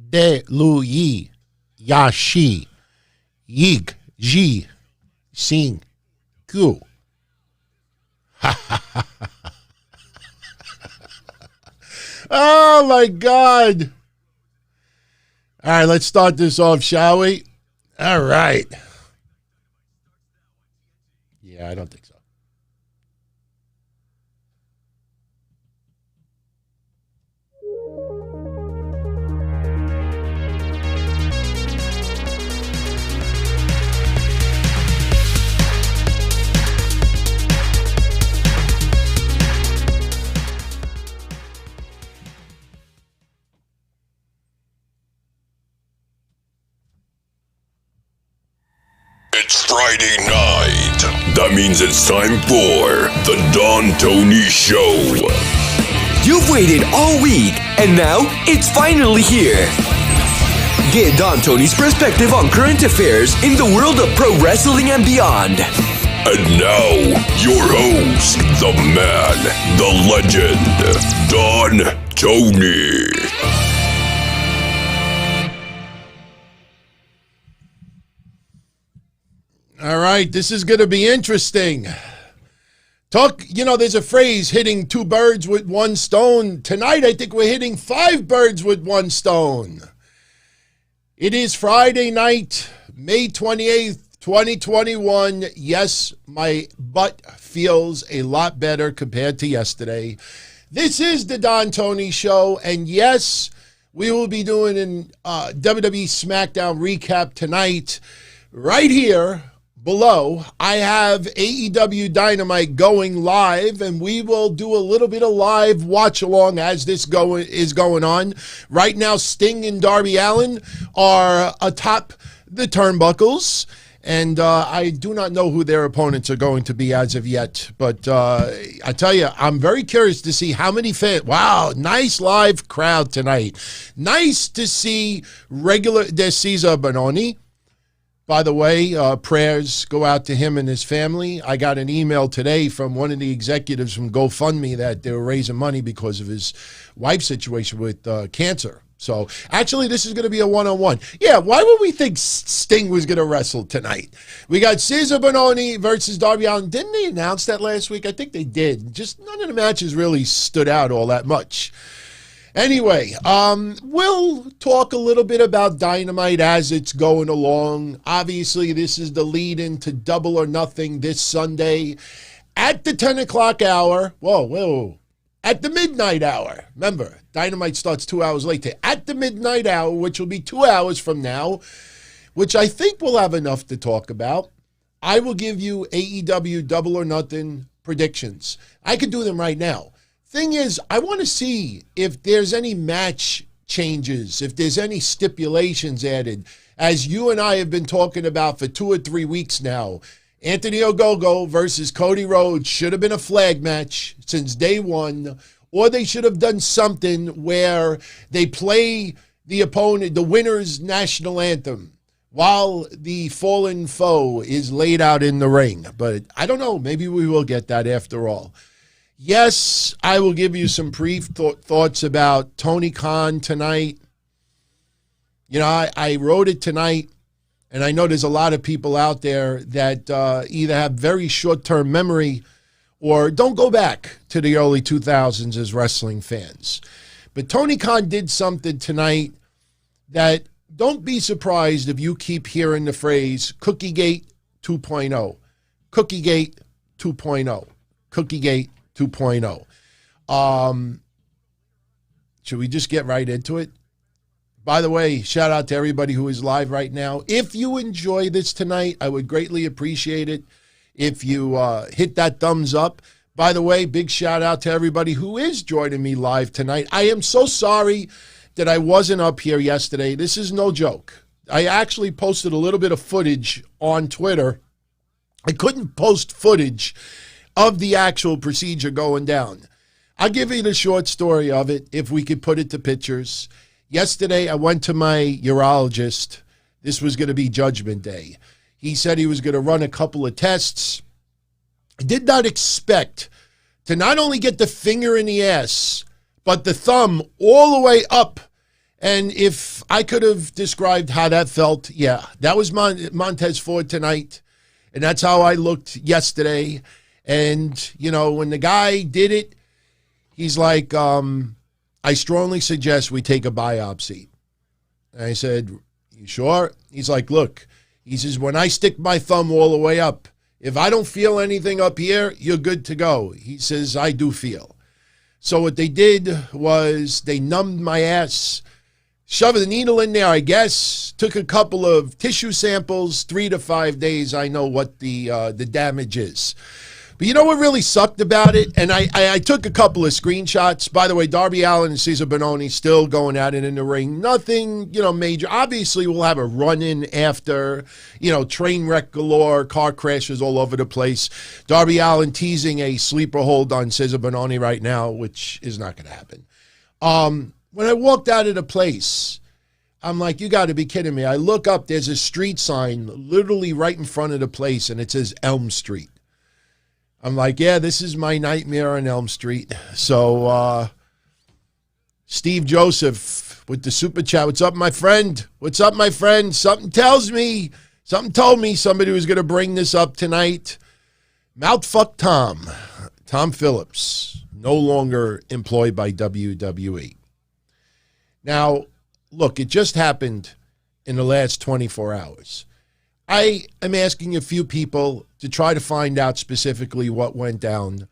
De Lu Yi Yashi Yig Ji Sing Gu. Oh my God. All right, let's start this off, shall we? All right. Yeah, I don't think so. It's Friday night. That means it's time for the Don Tony Show. You've waited all week, and now it's finally here. Get Don Tony's perspective on current affairs in the world of pro wrestling and beyond. And now, your host, the man, the legend, Don Tony. All right, this is going to be interesting. There's a phrase, hitting two birds with one stone. Tonight, I think we're hitting 5 birds with one stone. It is Friday night, May 28th, 2021. Yes, my butt feels a lot better compared to yesterday. This is the Don Tony Show, and yes, we will be doing a WWE Smackdown recap tonight right here. Below, I have AEW Dynamite going live, and we will do a little bit of live watch along as this is going on. Right now, Sting and Darby Allin are atop the turnbuckles, and I do not know who their opponents are going to be as of yet. But I tell you, I'm very curious to see how many fans. Wow, nice live crowd tonight. Nice to see there's Cezar Bononi. By the way, prayers go out to him and his family. I got an email today from one of the executives from GoFundMe that they were raising money because of his wife's situation with cancer. So, actually, this is going to be a one-on-one. Yeah, why would we think Sting was going to wrestle tonight? We got Cezar Bononi versus Darby Allin. Didn't they announce that last week? I think they did. Just none of the matches really stood out all that much. Anyway, we'll talk a little bit about Dynamite as it's going along. Obviously, this is the lead-in to Double or Nothing this Sunday at the 10 o'clock hour. Whoa. At the midnight hour. Remember, Dynamite starts 2 hours later. At the midnight hour, which will be 2 hours from now, which I think we'll have enough to talk about. I will give you AEW Double or Nothing predictions. I could do them right now. Thing is, I want to see if there's any match changes, if there's any stipulations added. As you and I have been talking about for 2 or 3 weeks now, Anthony Ogogo versus Cody Rhodes should have been a flag match since day one, or they should have done something where they play the opponent, the winner's national anthem, while the fallen foe is laid out in the ring. But I don't know, maybe we will get that after all. Yes, I will give you some brief thoughts about Tony Khan tonight. You know, I wrote it tonight, and I know there's a lot of people out there that either have very short-term memory or don't go back to the early 2000s as wrestling fans. But Tony Khan did something tonight that don't be surprised if you keep hearing the phrase Cookiegate 2.0. Cookiegate 2.0. Cookiegate 2.0. Should we just get right into it? By the way, shout out to everybody who is live right now. If you enjoy this tonight, I would greatly appreciate it if you hit that thumbs up. By the way, big shout out to everybody who is joining me live tonight. I am so sorry that I wasn't up here yesterday. This is no joke. I actually posted a little bit of footage on Twitter. I couldn't post footage of the actual procedure going down. I'll give you the short story of it if we could put it to pictures. Yesterday, I went to my urologist. This was going to be Judgment Day. He said he was going to run a couple of tests. I did not expect to not only get the finger in the ass, but the thumb all the way up And if I could have described how that felt, yeah, that was Montez Ford tonight. And that's how I looked yesterday. And, you know, when the guy did it, he's like, I strongly suggest we take a biopsy. And I said, you sure? He's like, look, he says, when I stick my thumb all the way up, if I don't feel anything up here, you're good to go. He says, I do feel. So what they did was they numbed my ass, shoved the needle in there, I guess, took a couple of tissue samples, 3 to 5 days. I know what the damage is. But you know what really sucked about it? And I took a couple of screenshots. By the way, Darby Allin and Cezar Bononi still going at it in the ring. Nothing, you know, major. Obviously, we'll have a run-in after, you know, train wreck galore, car crashes all over the place. Darby Allin teasing a sleeper hold on Cezar Bononi right now, which is not going to happen. When I walked out of the place, I'm like, you got to be kidding me. I look up, there's a street sign literally right in front of the place, and it says Elm Street. I'm like, yeah, this is my nightmare on Elm Street. So, Steve Joseph with the super chat. What's up, my friend? What's up, my friend? Something told me somebody was going to bring this up tonight. Mouthfuck Tom Phillips, no longer employed by WWE. Now, look, it just happened in the last 24 hours. I am asking a few people to try to find out specifically what went down.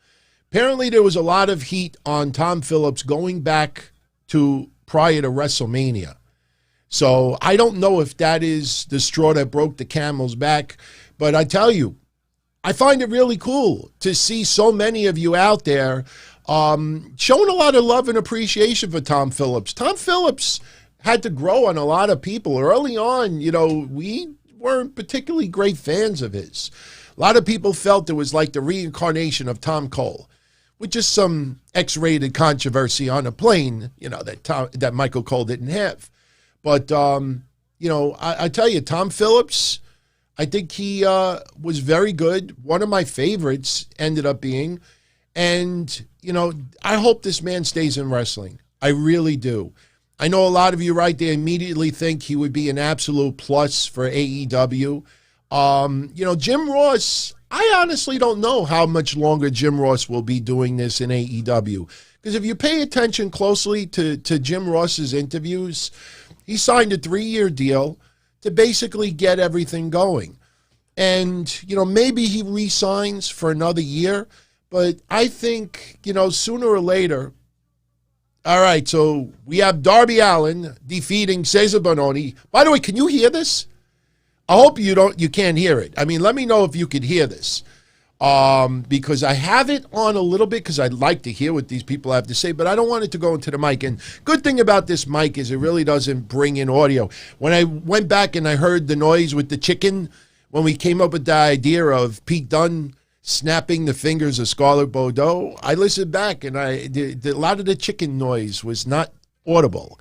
Apparently, there was a lot of heat on Tom Phillips going back to prior to WrestleMania. So I don't know if that is the straw that broke the camel's back, but I tell you, I find it really cool to see so many of you out there showing a lot of love and appreciation for Tom Phillips. Tom Phillips had to grow on a lot of people. Early on, you know, we weren't particularly great fans of his. A lot of people felt it was like the reincarnation of Tom Cole, with just some X-rated controversy on a plane, you know, that Michael Cole didn't have. But, you know, I tell you, Tom Phillips, I think he was very good. One of my favorites ended up being. And, you know, I hope this man stays in wrestling. I really do. I know a lot of you right there immediately think he would be an absolute plus for AEW. You know, Jim Ross, I honestly don't know how much longer Jim Ross will be doing this in AEW. Because if you pay attention closely to Jim Ross's interviews, he signed a 3-year deal to basically get everything going. And, you know, maybe he re-signs for another year. But I think, you know, sooner or later. All right, so we have Darby Allin defeating Cezar Bononi. By the way, can you hear this? I hope you can't hear it. I mean, let me know if you could hear this. Because I have it on a little bit because I'd like to hear what these people have to say, but I don't want it to go into the mic. And good thing about this mic is it really doesn't bring in audio. When I went back and I heard the noise with the chicken, when we came up with the idea of Pete Dunne snapping the fingers of Scarlett Bordeaux, I listened back and a lot of the chicken noise was not audible.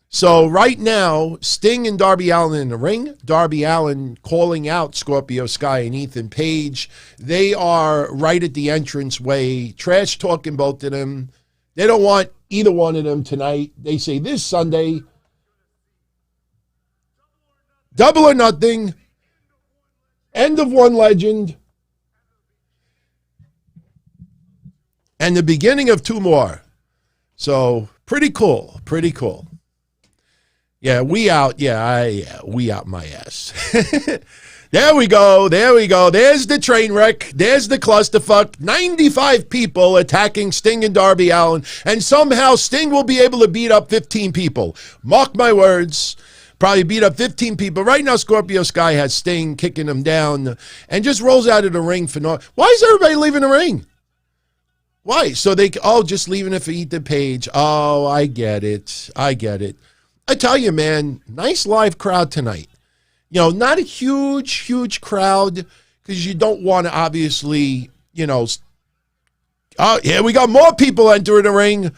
So right now, Sting and Darby Allin in the ring. Darby Allin calling out Scorpio Sky and Ethan Page. They are right at the entranceway, trash talking both of them. They don't want either one of them tonight. They say this Sunday, double or nothing, end of one legend, and the beginning of two more. So pretty cool, pretty cool. Yeah, we out my ass. There we go. There's the train wreck. There's the clusterfuck. 95 people attacking Sting and Darby Allin, and somehow Sting will be able to beat up 15 people. Mark my words. Probably beat up 15 people. Right now, Scorpio Sky has Sting kicking him down and just rolls out of the ring for no. Why is everybody leaving the ring? Why? So just leaving it for Ethan Page. Oh, I get it. I tell you, man, nice live crowd tonight. You know, not a huge crowd because you don't want to obviously, you know. Oh, yeah, we got more people entering the ring.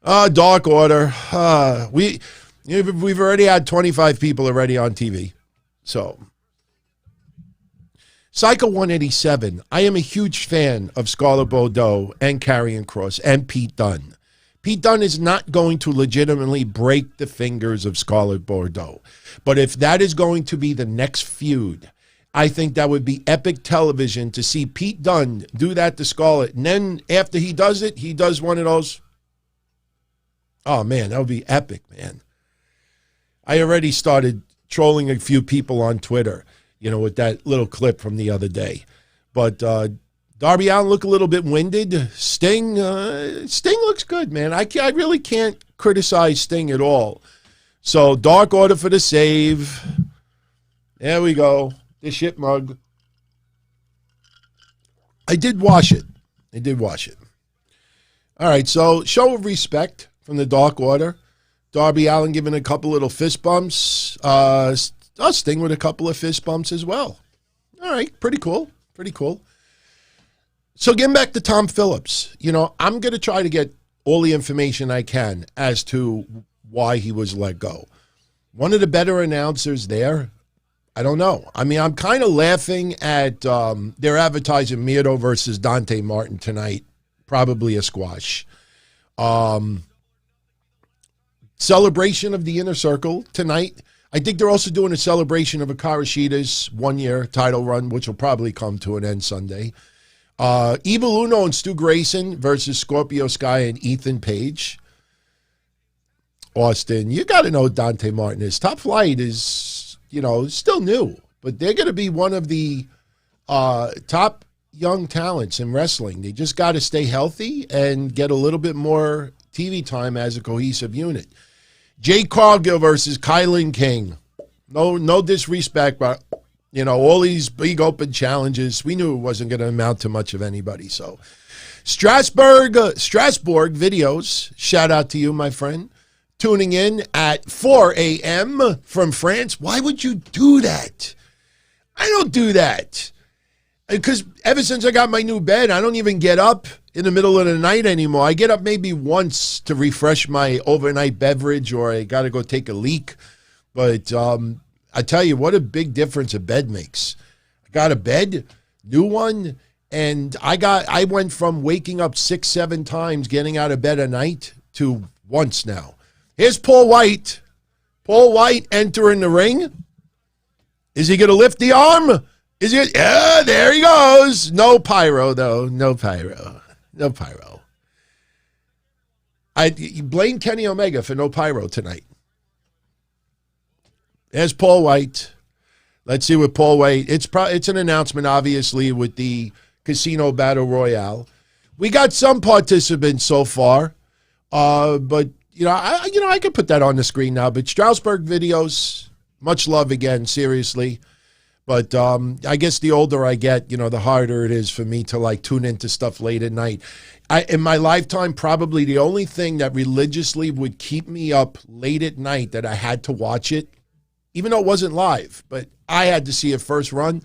Dark Order. We've already had 25 people already on TV. So, Psycho 187. I am a huge fan of Scarlett Bordeaux and Karrion Kross and Pete Dunne. Pete Dunne is not going to legitimately break the fingers of Scarlett Bordeaux. But if that is going to be the next feud, I think that would be epic television to see Pete Dunne do that to Scarlett. And then after he does it, he does one of those. Oh, man, that would be epic, man. I already started trolling a few people on Twitter, with that little clip from the other day. But Darby Allin look a little bit winded. Sting looks good, man. I really can't criticize Sting at all. So Dark Order for the save. There we go. The shit mug. I did wash it. All right, so show of respect from the Dark Order. Darby Allin giving a couple little fist bumps. Sting with a couple of fist bumps as well. All right, pretty cool. So getting back to Tom Phillips, I'm going to try to get all the information I can as to why he was let go. One of the better announcers there, I don't know. I mean, I'm kind of laughing at they're advertising Miro versus Dante Martin tonight. Probably a squash. Celebration of the Inner Circle tonight. I think they're also doing a celebration of Hikaru Shida's one-year title run, which will probably come to an end Sunday. Evil Uno and Stu Grayson versus Scorpio Sky and Ethan Page. Austin, you got to know what Dante Martin is. Top Flight is, still new, but they're going to be one of the top young talents in wrestling. They just got to stay healthy and get a little bit more TV time as a cohesive unit. Jade Cargill versus Kilyn King. No disrespect, but, all these big open challenges, we knew it wasn't going to amount to much of anybody. So Strasbourg videos, shout out to you, my friend. Tuning in at 4 a.m. from France. Why would you do that? I don't do that. Because ever since I got my new bed, I don't even get up in the middle of the night anymore. I get up maybe once to refresh my overnight beverage, or I got to go take a leak. But I tell you, what a big difference a bed makes. I got a bed, new one, and I went from waking up 6-7 times getting out of bed a night to once now. Here's Paul White. Paul White entering the ring. Is he going to lift the arm? Yeah, there he goes. No pyro, though. No pyro. I blame Kenny Omega for no pyro tonight. There's Paul White. Let's see what Paul White. It's an announcement, obviously, with the Casino Battle Royale. We got some participants so far, but I could put that on the screen now. But Strasbourg videos, much love again, seriously. But I guess the older I get, the harder it is for me to tune into stuff late at night. In my lifetime, probably the only thing that religiously would keep me up late at night that I had to watch it, even though it wasn't live, but I had to see it first run,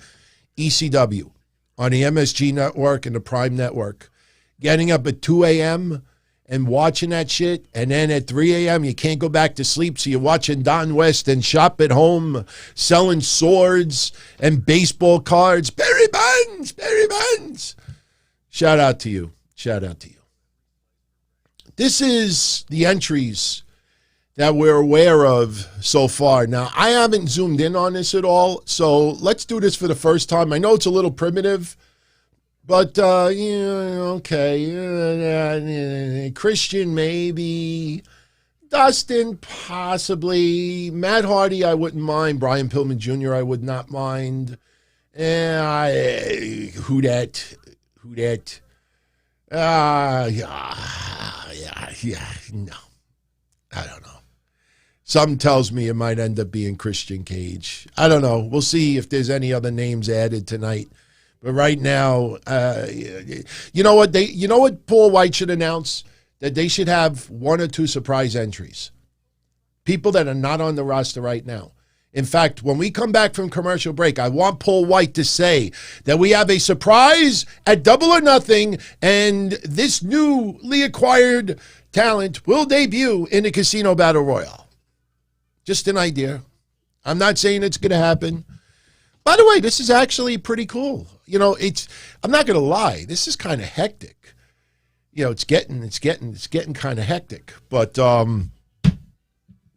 ECW on the MSG network and the Prime network. Getting up at 2 a.m. and watching that shit, and then at 3 a.m. you can't go back to sleep, so you're watching Don West and Shop at Home, selling swords and baseball cards. Barry Bonds. Shout out to you. This is the entries that we're aware of so far. Now, I haven't zoomed in on this at all, so let's do this for the first time. I know it's a little primitive, but, okay. Christian, maybe. Dustin, possibly. Matt Hardy, I wouldn't mind. Brian Pillman Jr., I would not mind. Who that? No. I don't know. Something tells me it might end up being Christian Cage. I don't know. We'll see if there's any other names added tonight. But right now, you know what Paul White should announce? That they should have 1 or 2 surprise entries. People that are not on the roster right now. In fact, when we come back from commercial break, I want Paul White to say that we have a surprise at Double or Nothing, and this newly acquired talent will debut in the Casino Battle Royale. Just an idea. I'm not saying it's going to happen. By the way, this is actually pretty cool. I'm not going to lie. This is kind of hectic. it's getting kind of hectic. But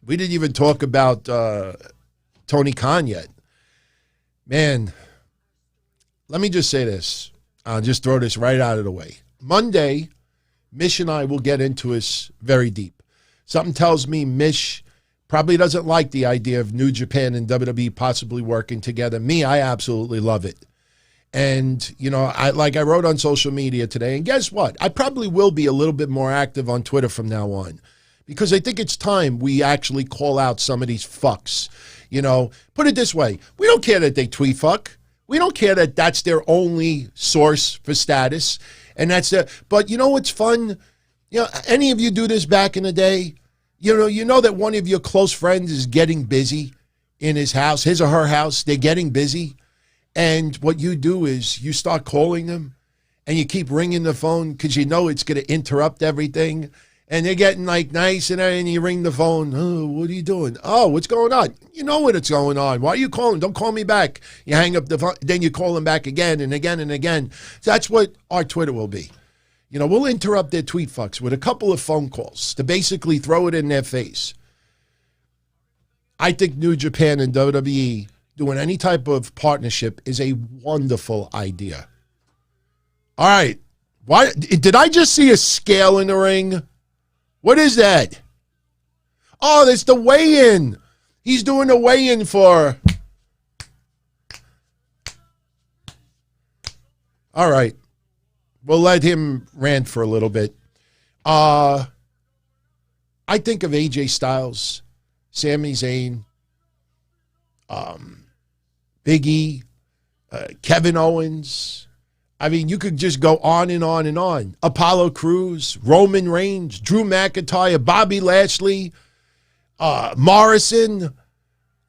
we didn't even talk about Tony Khan yet. Man, let me just say this. I'll just throw this right out of the way. Monday, Mish and I will get into this very deep. Something tells me Mish probably doesn't like the idea of New Japan and WWE possibly working together. Me, I absolutely love it. And, I wrote on social media today, and guess what? I probably will be a little bit more active on Twitter from now on, because I think it's time we actually call out some of these fucks. Put it this way. We don't care that they tweet fuck. We don't care that that's their only source for status. And that's it. But you know what's fun? Any of you do this back in the day? You know that one of your close friends is getting busy in his house, his or her house. They're getting busy. And what you do is you start calling them and you keep ringing the phone because you know it's going to interrupt everything. And they're getting nice and you ring the phone. Oh, what are you doing? Oh, what's going on? You know what's going on. Why are you calling? Don't call me back. You hang up the phone. Then you call them back again and again and again. That's what our Twitter will be. We'll interrupt their tweet fucks with a couple of phone calls to basically throw it in their face. I think New Japan and WWE doing any type of partnership is a wonderful idea. All right. Why did I just see a scale in the ring? What is that? Oh, that's the weigh-in. He's doing the weigh-in for... All right. We'll let him rant for a little bit. I think of AJ Styles, Sami Zayn, Big E, Kevin Owens. I mean, you could just go on and on and on. Apollo Crews, Roman Reigns, Drew McIntyre, Bobby Lashley, Morrison.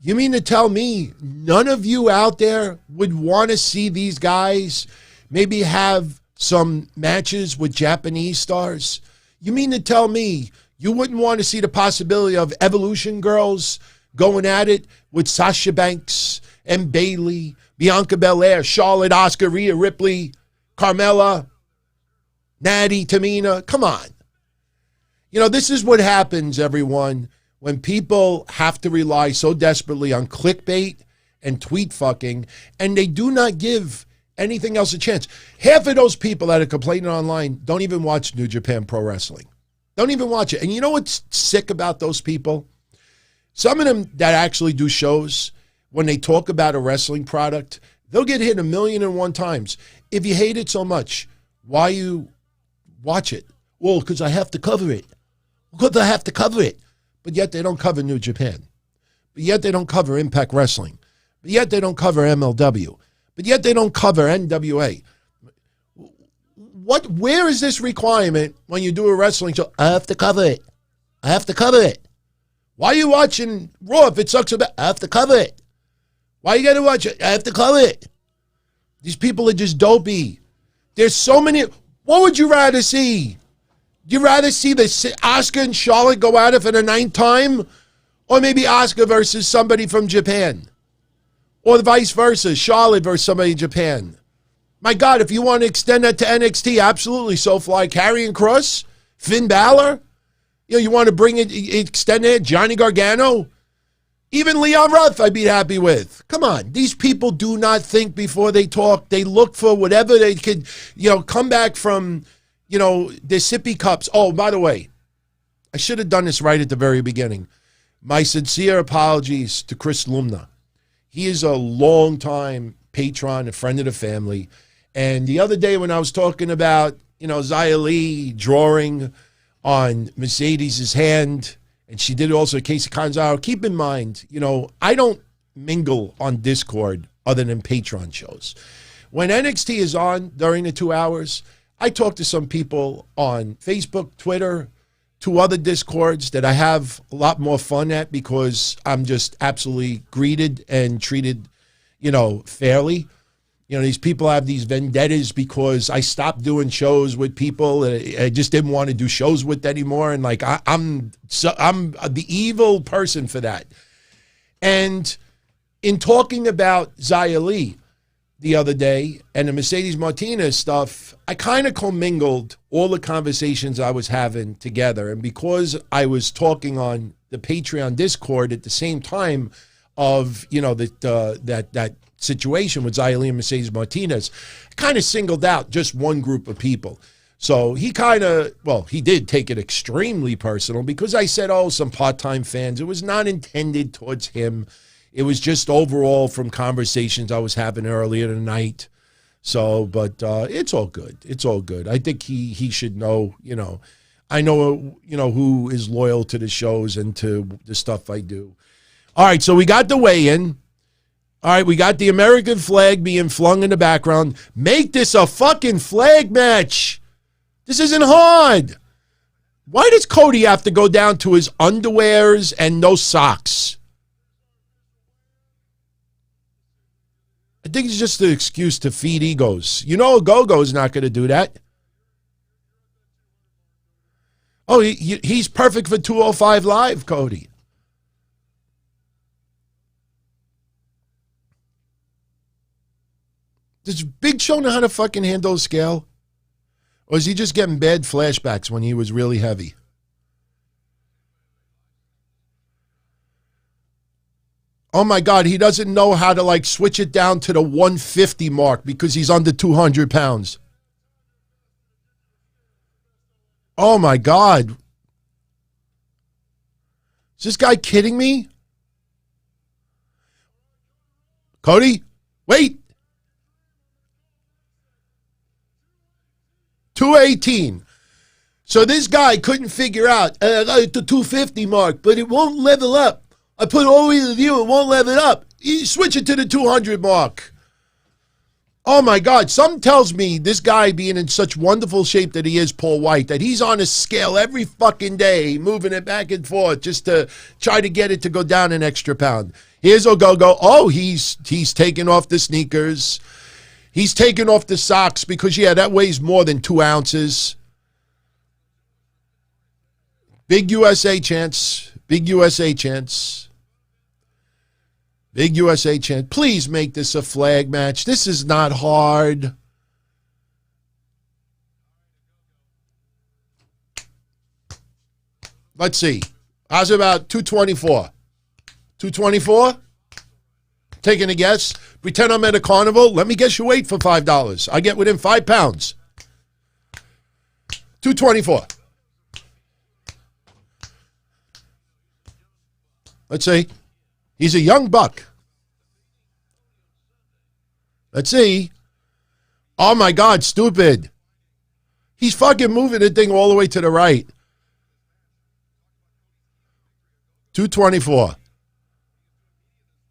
You mean to tell me none of you out there would want to see these guys maybe have some matches with Japanese stars? You mean to tell me you wouldn't want to see the possibility of Evolution Girls going at it with Sasha Banks and Bayley, Bianca Belair, Charlotte, Asuka, Rhea Ripley, Carmella, Natty, Tamina? Come on. This is what happens, everyone, when people have to rely so desperately on clickbait and tweet fucking, and they do not give anything else a chance. Half of those people that are complaining online don't even watch New Japan Pro Wrestling. Don't even watch it. And you know what's sick about those people? Some of them that actually do shows, when they talk about a wrestling product, they'll get hit 1,000,001 times. If you hate it so much, why you watch it? Well, because I have to cover it. Because I have to cover it. But yet they don't cover New Japan. But yet they don't cover Impact Wrestling. But yet they don't cover MLW. But yet they don't cover NWA. Where is this requirement when you do a wrestling show? I have to cover it. I have to cover it. Why are you watching Raw if it sucks so bad? I have to cover it. Why you got to watch it? I have to cover it. These people are just dopey. There's so many. What would you rather see? Do you rather see the Asuka and Charlotte go at it for the 9th time? Or maybe Asuka versus somebody from Japan? Or the vice versa, Charlotte versus somebody in Japan? My God, if you want to extend that to NXT, absolutely. SoFly, Karrion Kross, Finn Balor. You want to bring it, extend it, Johnny Gargano. Even Leon Ruff I'd be happy with. Come on. These people do not think before they talk. They look for whatever they could, come back from, their sippy cups. Oh, by the way, I should have done this right at the very beginning. My sincere apologies to Chris Lumna. He is a long-time patron, a friend of the family. And the other day when I was talking about, Xia Li drawing on Mercedes' hand, and she did also Casey Canzaro, keep in mind, I don't mingle on Discord other than Patreon shows. When NXT is on during the 2 hours, I talk to some people on Facebook, Twitter, 2 other Discords that I have a lot more fun at because I'm just absolutely greeted and treated, fairly. These people have these vendettas because I stopped doing shows with people I just didn't want to do shows with anymore. And I'm the evil person for that. And in talking about Xia Li, the other day and the Mercedes Martinez stuff, I kind of commingled all the conversations I was having together. And because I was talking on the Patreon Discord at the same time of, that situation with Xia Li and Mercedes Martinez, I kind of singled out just one group of people. So he he did take it extremely personal because I said, some part-time fans. It was not intended towards him. It was just overall from conversations I was having earlier tonight. So, but it's all good. It's all good. I think he should know, I know, who is loyal to the shows and to the stuff I do. All right, so we got the weigh-in. All right, we got the American flag being flung in the background. Make this a fucking flag match. This isn't hard. Why does Cody have to go down to his underwears and no socks? I think it's just an excuse to feed egos. Go-Go's not going to do that. Oh, he's perfect for 205 Live, Cody. Does Big Show know how to fucking handle a scale? Or is he just getting bad flashbacks when he was really heavy? Oh my God, he doesn't know how to switch it down to the 150 mark because he's under 200 pounds. Oh my God. Is this guy kidding me? Cody, wait. 218. So this guy couldn't figure out, I got the 250 mark, but it won't level up. I put all the way to the view, it won't level up. You switch it to the 200 mark. Oh my God, something tells me this guy being in such wonderful shape that he is, Paul White, that he's on a scale every fucking day, moving it back and forth just to try to get it to go down an extra pound. Here's Ogogo. Oh, he's taking off the sneakers. He's taking off the socks because, that weighs more than 2 ounces. Big USA chance. Big USA chance. Big USA chance. Please make this a flag match. This is not hard. Let's see. How's about 224? 224? Taking a guess. Pretend I'm at a carnival. Let me guess your weight for $5. I get within 5 pounds. 224. Let's see. He's a young buck. Let's see. Oh my God, stupid. He's fucking moving the thing all the way to the right. 224.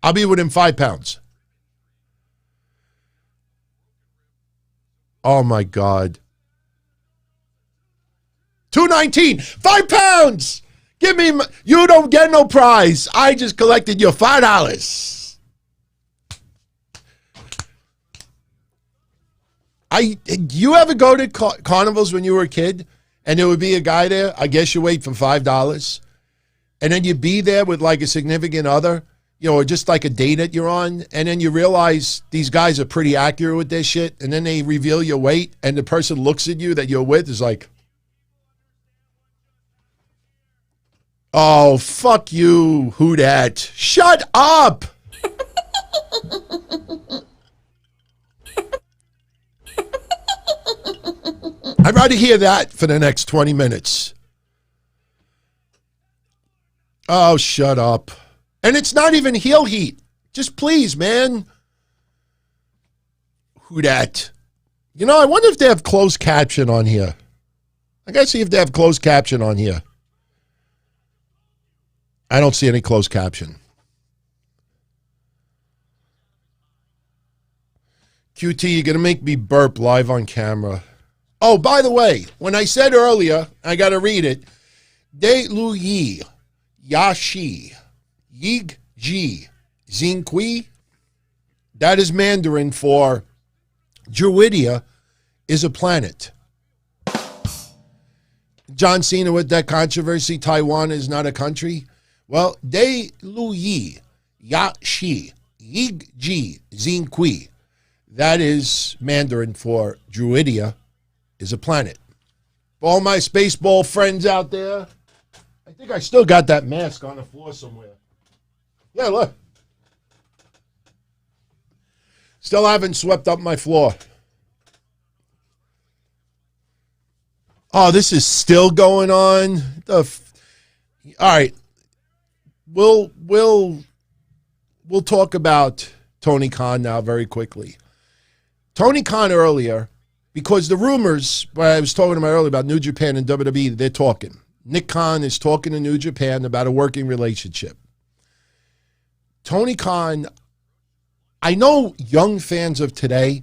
I'll be within 5 pounds. Oh my God. 219. 5 pounds. Give me, you don't get no prize. I just collected your $5. You ever go to carnivals when you were a kid and there would be a guy there, I guess you wait for $5, and then you'd be there with a significant other, or just a date that you're on, and then you realize these guys are pretty accurate with their shit, and then they reveal your weight, and the person looks at you that you're with is like, oh, fuck you, who dat? Shut up! I'd rather hear that for the next 20 minutes. Oh, shut up. And it's not even heel heat. Just please, man. Who dat? I wonder if they have closed caption on here. I gotta see if they have closed caption on here. I don't see any closed caption. QT, you're gonna make me burp live on camera. Oh, by the way, when I said earlier, I gotta read it. De Lu Yi, Yashi, Yig Ji, Zinqui. That is Mandarin for Druidia is a planet. John Cena with that controversy, Taiwan is not a country. Well, De Lu Yi, Ya Shi, Yig Ji, Zinqui. That is Mandarin for Druidia is a planet. For all my Spaceball friends out there, I think I still got that mask on the floor somewhere. Yeah, look. Still haven't swept up my floor. Oh, this is still going on. All right. We'll talk about Tony Khan now very quickly. Tony Khan earlier, because the rumors, I was talking about earlier about New Japan and WWE, they're talking. Nick Khan is talking to New Japan about a working relationship. Tony Khan, I know young fans of today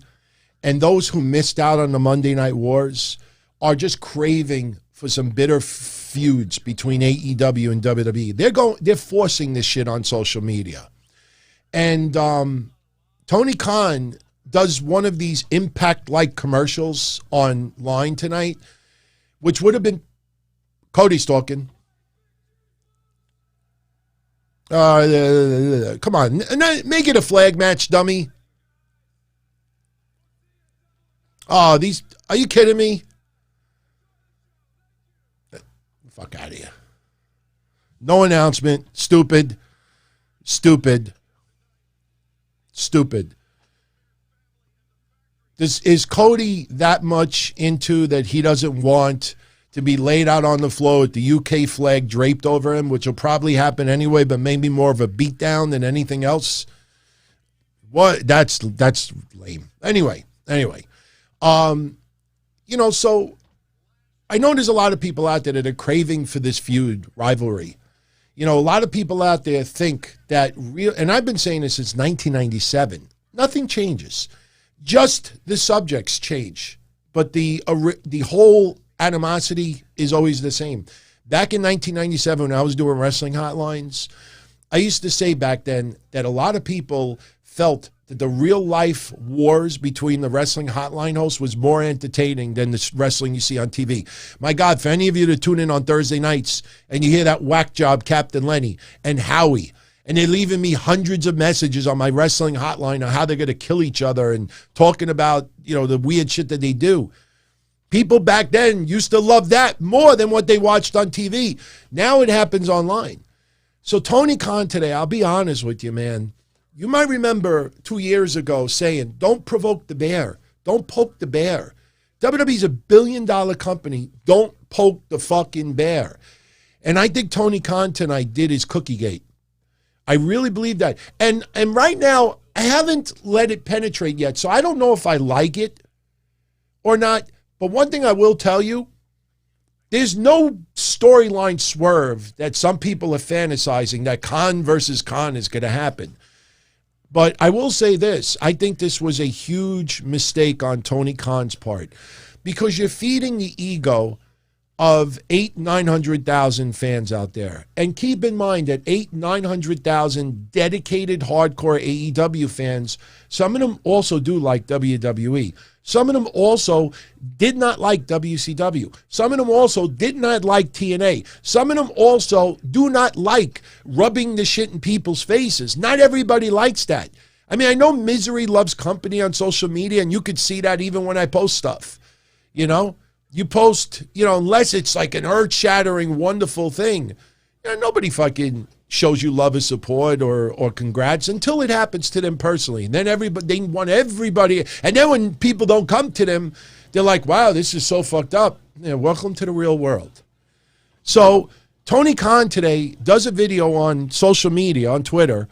and those who missed out on the Monday Night Wars are just craving for some bitter feuds between AEW and WWE. They're forcing this shit on social media. And Tony Khan does one of these Impact-like commercials online tonight, which would have been Cody's talking. Come on, make it a flag match, dummy. Oh, are you kidding me? Fuck out of here. No announcement. Stupid. Is Cody that much into that he doesn't want to be laid out on the floor with the UK flag draped over him, which will probably happen anyway, but maybe more of a beatdown than anything else? What? That's lame. Anyway. So I know there's a lot of people out there that are craving for this feud rivalry. A lot of people out there think that and I've been saying this since 1997, nothing changes. Just the subjects change, but the whole animosity is always the same. Back in 1997, when I was doing wrestling hotlines, I used to say back then that a lot of people felt that the real life wars between the wrestling hotline hosts was more entertaining than the wrestling you see on TV. My God, for any of you that tune in on Thursday nights and you hear that whack job Captain Lenny and Howie, and they're leaving me hundreds of messages on my wrestling hotline on how they're going to kill each other and talking about, the weird shit that they do. People back then used to love that more than what they watched on TV. Now it happens online. So Tony Khan today, I'll be honest with you, man. You might remember 2 years ago saying, don't provoke the bear. Don't poke the bear. WWE's a $1 billion company. Don't poke the fucking bear. And I think Tony Khan tonight did his cookie gate. I really believe that. And right now, I haven't let it penetrate yet, so I don't know if I like it or not. But one thing I will tell you, there's no storyline swerve that some people are fantasizing that Khan versus Khan is going to happen. But I will say this. I think this was a huge mistake on Tony Khan's part because you're feeding the ego of 900,000 fans out there. And keep in mind that 900,000 dedicated hardcore AEW fans, some of them also do like WWE. Some of them also did not like WCW. Some of them also did not like TNA. Some of them also do not like rubbing the shit in people's faces. Not everybody likes that. I mean, I know misery loves company on social media, and you could see that even when I post stuff. You post, unless it's like an earth-shattering, wonderful thing. Nobody fucking shows you love or support or congrats until it happens to them personally. And then they want everybody. And then when people don't come to them, they're like, wow, this is so fucked up. Welcome to the real world. So Tony Khan today does a video on social media, on Twitter,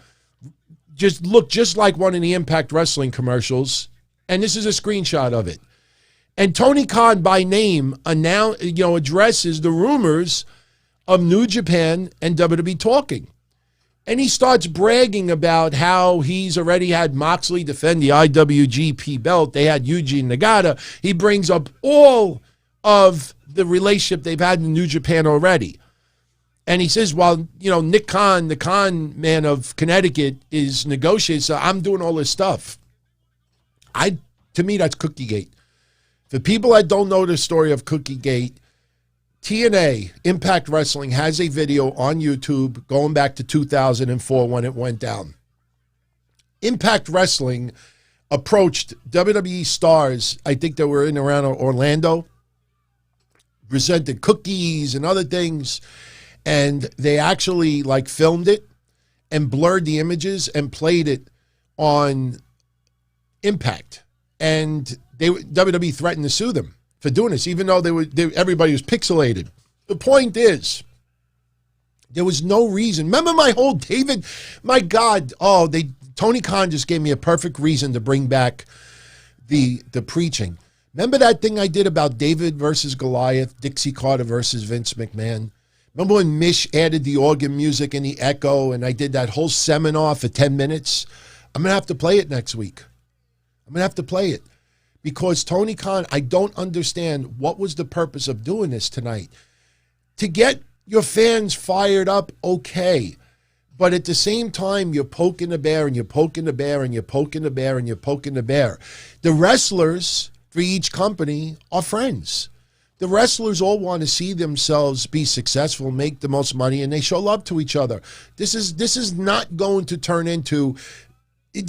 looked just like one of the Impact Wrestling commercials. And this is a screenshot of it. And Tony Khan, by name, addresses the rumors of New Japan and WWE talking. And he starts bragging about how he's already had Moxley defend the IWGP belt. They had Yuji Nagata. He brings up all of the relationship they've had in New Japan already. And he says, well, Nick Khan, the Khan man of Connecticut, is negotiating, so I'm doing all this stuff. To me, that's Cookie Gate. For people that don't know the story of Cookie Gate, TNA, Impact Wrestling, has a video on YouTube going back to 2004 when it went down. Impact Wrestling approached WWE stars, I think that were in around Orlando, presented cookies and other things, and they actually like filmed it and blurred the images and played it on Impact. And WWE threatened to sue them for doing this, even though everybody was pixelated. The point is, there was no reason. Remember my whole David, my God, Tony Khan just gave me a perfect reason to bring back the preaching. Remember that thing I did about David versus Goliath, Dixie Carter versus Vince McMahon? Remember when Mish added the organ music and the echo, and I did that whole seminar for 10 minutes? I'm going to have to play it next week. I'm going to have to play it. Because Tony Khan, I don't understand what was the purpose of doing this tonight. To get your fans fired up, okay. But at the same time, you're poking the bear, and you're poking the bear, and you're poking the bear, and you're poking the bear. The wrestlers for each company are friends. The wrestlers all want to see themselves be successful, make the most money, and they show love to each other. This is not going to turn into the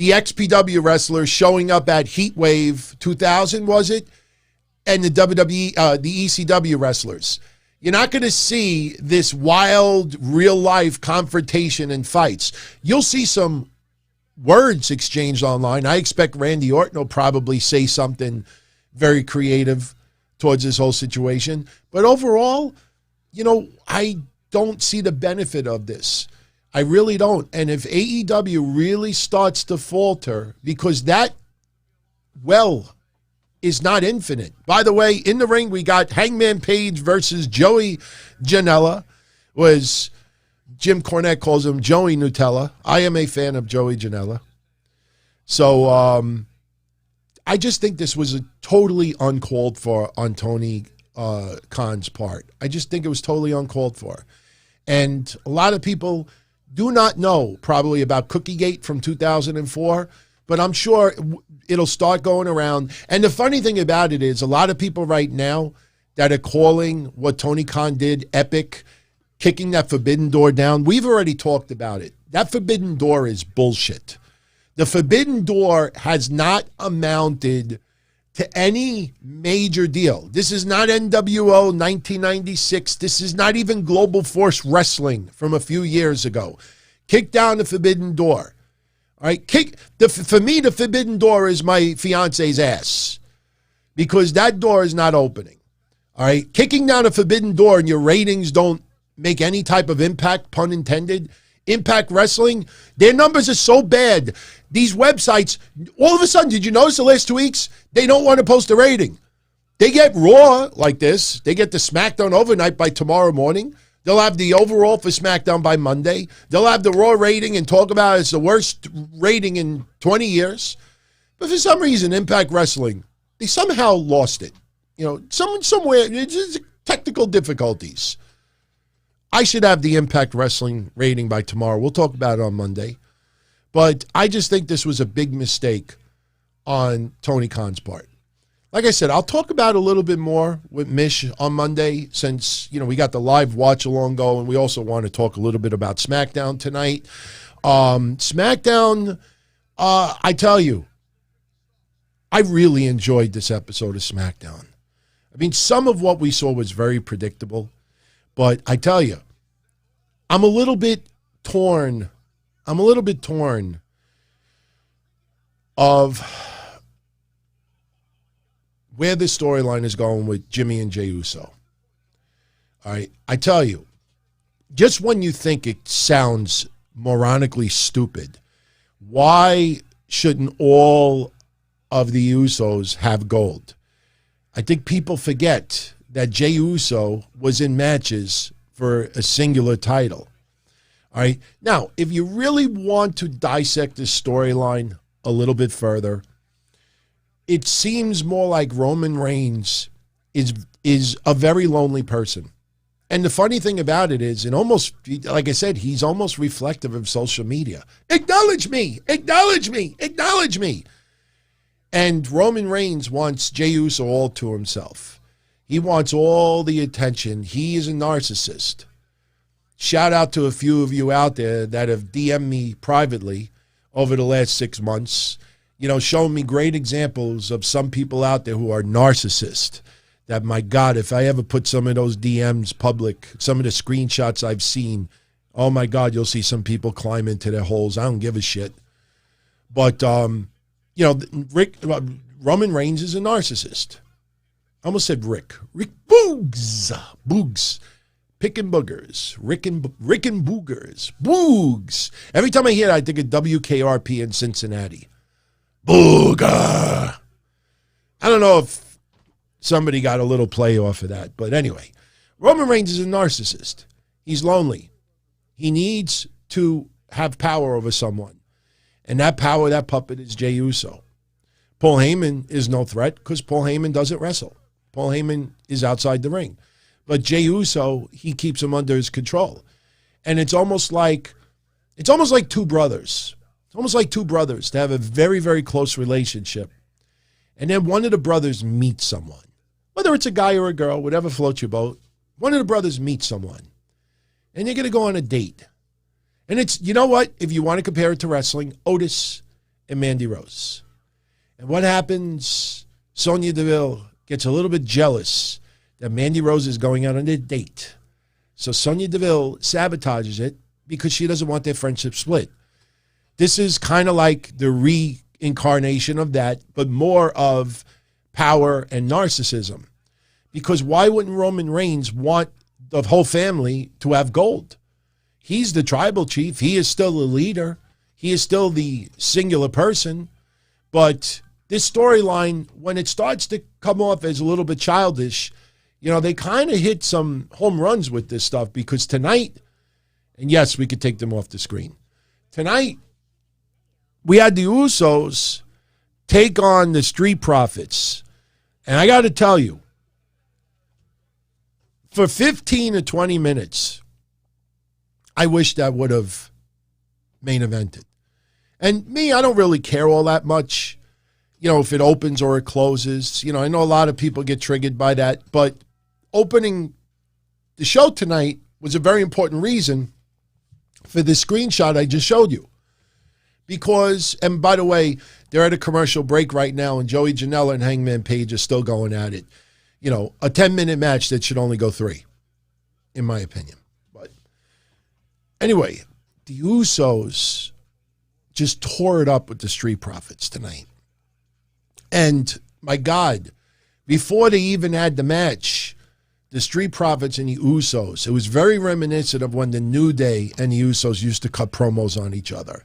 XPW wrestlers showing up at Heatwave 2000, was it? And the WWE, the ECW wrestlers. You're not going to see this wild, real-life confrontation and fights. You'll see some words exchanged online. I expect Randy Orton will probably say something very creative towards this whole situation. But overall, I don't see the benefit of this. I really don't. And if AEW really starts to falter, because that is not infinite. By the way, in the ring, we got Hangman Page versus Joey Janela. Was Jim Cornette calls him Joey Nutella. I am a fan of Joey Janela. So I just think this was a totally uncalled for on Tony Khan's part. I just think it was totally uncalled for. And a lot of people do not know probably about Cookiegate from 2004, but I'm sure it'll start going around. And the funny thing about it is a lot of people right now that are calling what Tony Khan did epic, kicking that forbidden door down, we've already talked about it. That forbidden door is bullshit. The forbidden door has not amounted to any major deal. This is not NWO 1996. This is not even Global Force Wrestling from a few years ago. Kick down the forbidden door. All right, for me, the forbidden door is my fiance's ass, because that door is not opening. All right, kicking down a forbidden door and your ratings don't make any type of impact, pun intended. Impact Wrestling, their numbers are so bad. These websites, all of a sudden, did you notice the last 2 weeks? They don't want to post a rating. They get Raw like this. They get the SmackDown overnight by tomorrow morning. They'll have the overall for SmackDown by Monday. They'll have the Raw rating and talk about it's the worst rating in 20 years. But for some reason, Impact Wrestling, they somehow lost it. Somewhere, it's just technical difficulties. I should have the Impact Wrestling rating by tomorrow. We'll talk about it on Monday. But I just think this was a big mistake on Tony Khan's part. Like I said, I'll talk about it a little bit more with Mish on Monday, since, we got the live watch along go, and we also want to talk a little bit about SmackDown tonight. SmackDown, I tell you, I really enjoyed this episode of SmackDown. I mean, some of what we saw was very predictable. But I tell you, I'm a little bit torn. I'm a little bit torn of where the storyline is going with Jimmy and Jey Uso. All right, I tell you, just when you think it sounds moronically stupid, why shouldn't all of the Usos have gold? I think people forget that Jey Uso was in matches for a singular title. All right. Now, if you really want to dissect this storyline a little bit further, it seems more like Roman Reigns is a very lonely person. And the funny thing about it is, and almost, like I said, he's almost reflective of social media. Acknowledge me, acknowledge me, acknowledge me. And Roman Reigns wants Jey Uso all to himself. He wants all the attention. He is a narcissist. Shout out to a few of you out there that have DM'd me privately over the last 6 months, showing me great examples of some people out there who are narcissists. That, my God, if I ever put some of those DMs public, some of the screenshots I've seen, oh my God, you'll see some people climb into their holes. I don't give a shit. But, Roman Reigns is a narcissist. I almost said Rick. Rick Boogs. Boogs. Picking boogers. Rick and boogers. Boogs. Every time I hear that, I think of WKRP in Cincinnati. Booger. I don't know if somebody got a little play off of that. But anyway, Roman Reigns is a narcissist. He's lonely. He needs to have power over someone. And that power, that puppet, is Jey Uso. Paul Heyman is no threat because Paul Heyman doesn't wrestle. Paul Heyman is outside the ring. But Jey Uso, he keeps him under his control. And it's almost like two brothers. It's almost like two brothers to have a very, very close relationship. And then one of the brothers meets someone. Whether it's a guy or a girl, whatever floats your boat, one of the brothers meets someone. And they're going to go on a date. And it's, you know what? If you want to compare it to wrestling, Otis and Mandy Rose. And what happens? Sonya Deville gets a little bit jealous that Mandy Rose is going out on a date. So Sonya Deville sabotages it because she doesn't want their friendship split. This is kind of like the reincarnation of that, but more of power and narcissism. Because why wouldn't Roman Reigns want the whole family to have gold? He's the tribal chief. He is still the leader. He is still the singular person. But this storyline, when it starts to come off as a little bit childish, they kind of hit some home runs with this stuff because tonight, and yes, we could take them off the screen. Tonight, we had the Usos take on the Street Profits. And I got to tell you, for 15 to 20 minutes, I wish that would have main evented. And me, I don't really care all that much, if it opens or it closes. I know a lot of people get triggered by that, but opening the show tonight was a very important reason for the screenshot I just showed you. Because, and by the way, they're at a commercial break right now, and Joey Janela and Hangman Page are still going at it. A 10-minute match that should only go 3, in my opinion. But anyway, the Usos just tore it up with the Street Profits tonight. And, my God, before they even had the match, the Street Profits and the Usos, it was very reminiscent of when the New Day and the Usos used to cut promos on each other.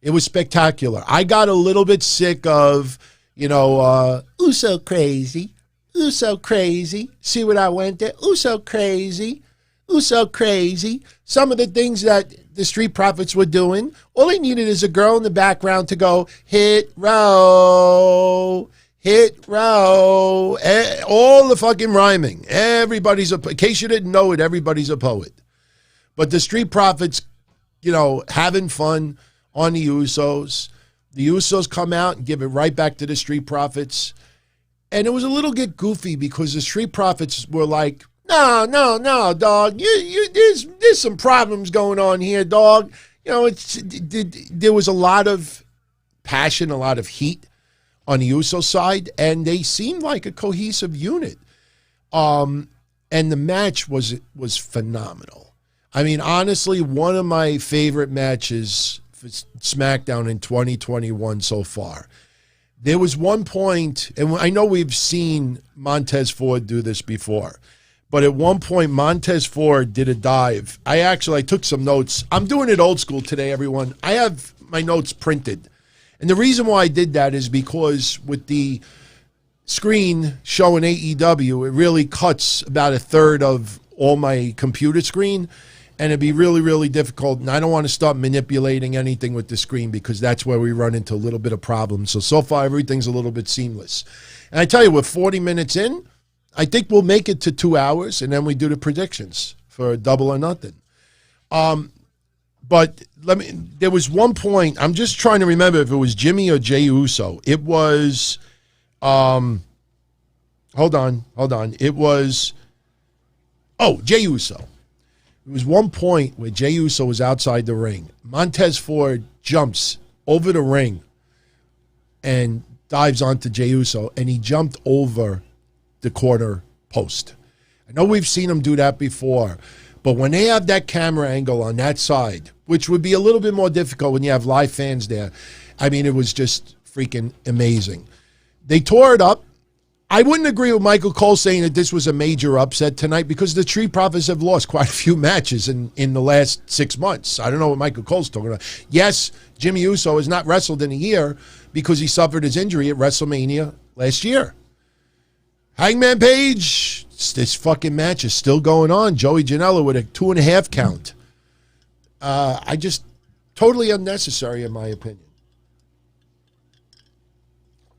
It was spectacular. I got a little bit sick of, Uso crazy. Uso crazy. See what I went there? Uso crazy. Uso crazy. Some of the things that the Street Profits were doing, all they needed is a girl in the background to go, hit row, hit row. All the fucking rhyming. Everybody's in case you didn't know it, everybody's a poet. But the Street Profits, having fun on the Usos. The Usos come out and give it right back to the Street Profits. And it was a little get goofy because the Street Profits were like, no, dog. There's some problems going on here, dog. There was a lot of passion, a lot of heat on the Uso side, and they seemed like a cohesive unit. And the match was phenomenal. I mean, honestly, one of my favorite matches for SmackDown in 2021 so far. There was one point, and I know we've seen Montez Ford do this before, but at one point, Montez Ford did a dive. I took some notes. I'm doing it old school today, everyone. I have my notes printed. And the reason why I did that is because with the screen showing AEW, it really cuts about a third of all my computer screen. And it'd be really, really difficult. And I don't want to start manipulating anything with the screen because that's where we run into a little bit of problems. So far, everything's a little bit seamless. And I tell you, we're 40 minutes in. I think we'll make it to 2 hours, and then we do the predictions for Double or Nothing. But there was one point. I'm just trying to remember if it was Jimmy or Jey Uso. It was, hold on. It was, Jey Uso. There was one point where Jey Uso was outside the ring. Montez Ford jumps over the ring and dives onto Jey Uso, and he jumped over the corner post. I know we've seen him do that before, but when they have that camera angle on that side, which would be a little bit more difficult when you have live fans there, I mean, it was just freaking amazing. They tore it up. I wouldn't agree with Michael Cole saying that this was a major upset tonight because the Street Profits have lost quite a few matches in the last 6 months. I don't know what Michael Cole's talking about. Yes, Jimmy Uso has not wrestled in a year because he suffered his injury at WrestleMania last year. Hangman Page, this fucking match is still going on. Joey Janela with a 2.5 count. I just, totally unnecessary in my opinion.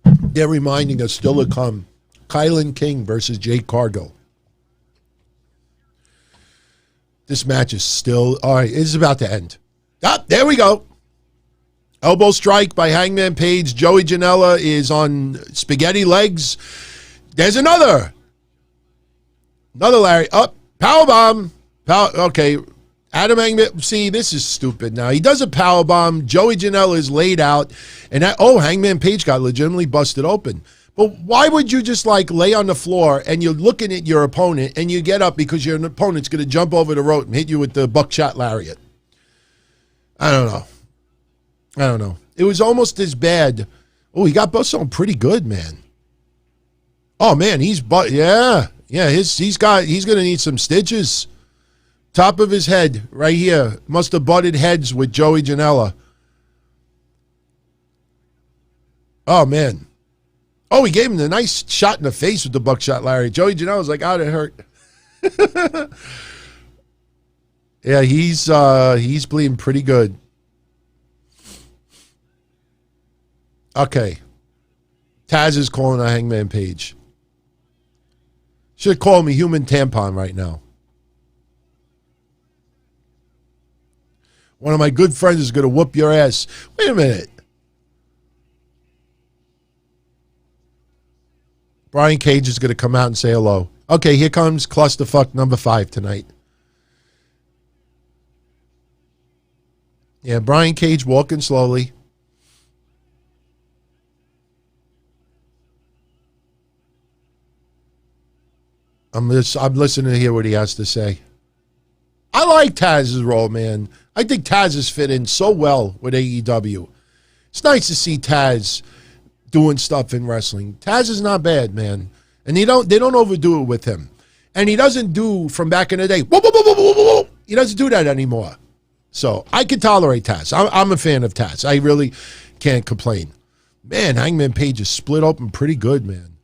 They're reminding us still to come. Kilyn King versus Jade Cargill. This match is still, all right, it's about to end. Ah, there we go. Elbow strike by Hangman Page. Joey Janela is on spaghetti legs. There's another. Another Larry. Up. Powerbomb. Okay. Adam Hangman. See, this is stupid now. He does a powerbomb. Joey Janela is laid out. And Hangman Page got legitimately busted open. But why would you just like lay on the floor and you're looking at your opponent and you get up because your opponent's going to jump over the rope and hit you with the buckshot lariat? I don't know. It was almost as bad. Oh, he got busted on pretty good, man. Oh man, he's going to need some stitches. Top of his head right here must have butted heads with Joey Janela. Oh man. Oh, he gave him a nice shot in the face with the buckshot lariat. Joey Janela's like, oh, that hurt. Yeah, he's bleeding pretty good. Okay. Taz is calling a Hangman Page. Should call me human tampon right now. One of my good friends is going to whoop your ass. Wait a minute. Brian Cage is going to come out and say hello. Okay, here comes clusterfuck number 5 tonight. Yeah, Brian Cage walking slowly. I'm listening to hear what he has to say. I like Taz's role, man. I think Taz has fit in so well with AEW. It's nice to see Taz doing stuff in wrestling. Taz is not bad, man. And they don't overdo it with him. And he doesn't do from back in the day. Whoa, whoa, whoa, whoa, whoa, whoa. He doesn't do that anymore. So I can tolerate Taz. I'm a fan of Taz. I really can't complain. Man, Hangman Page is split open pretty good, man.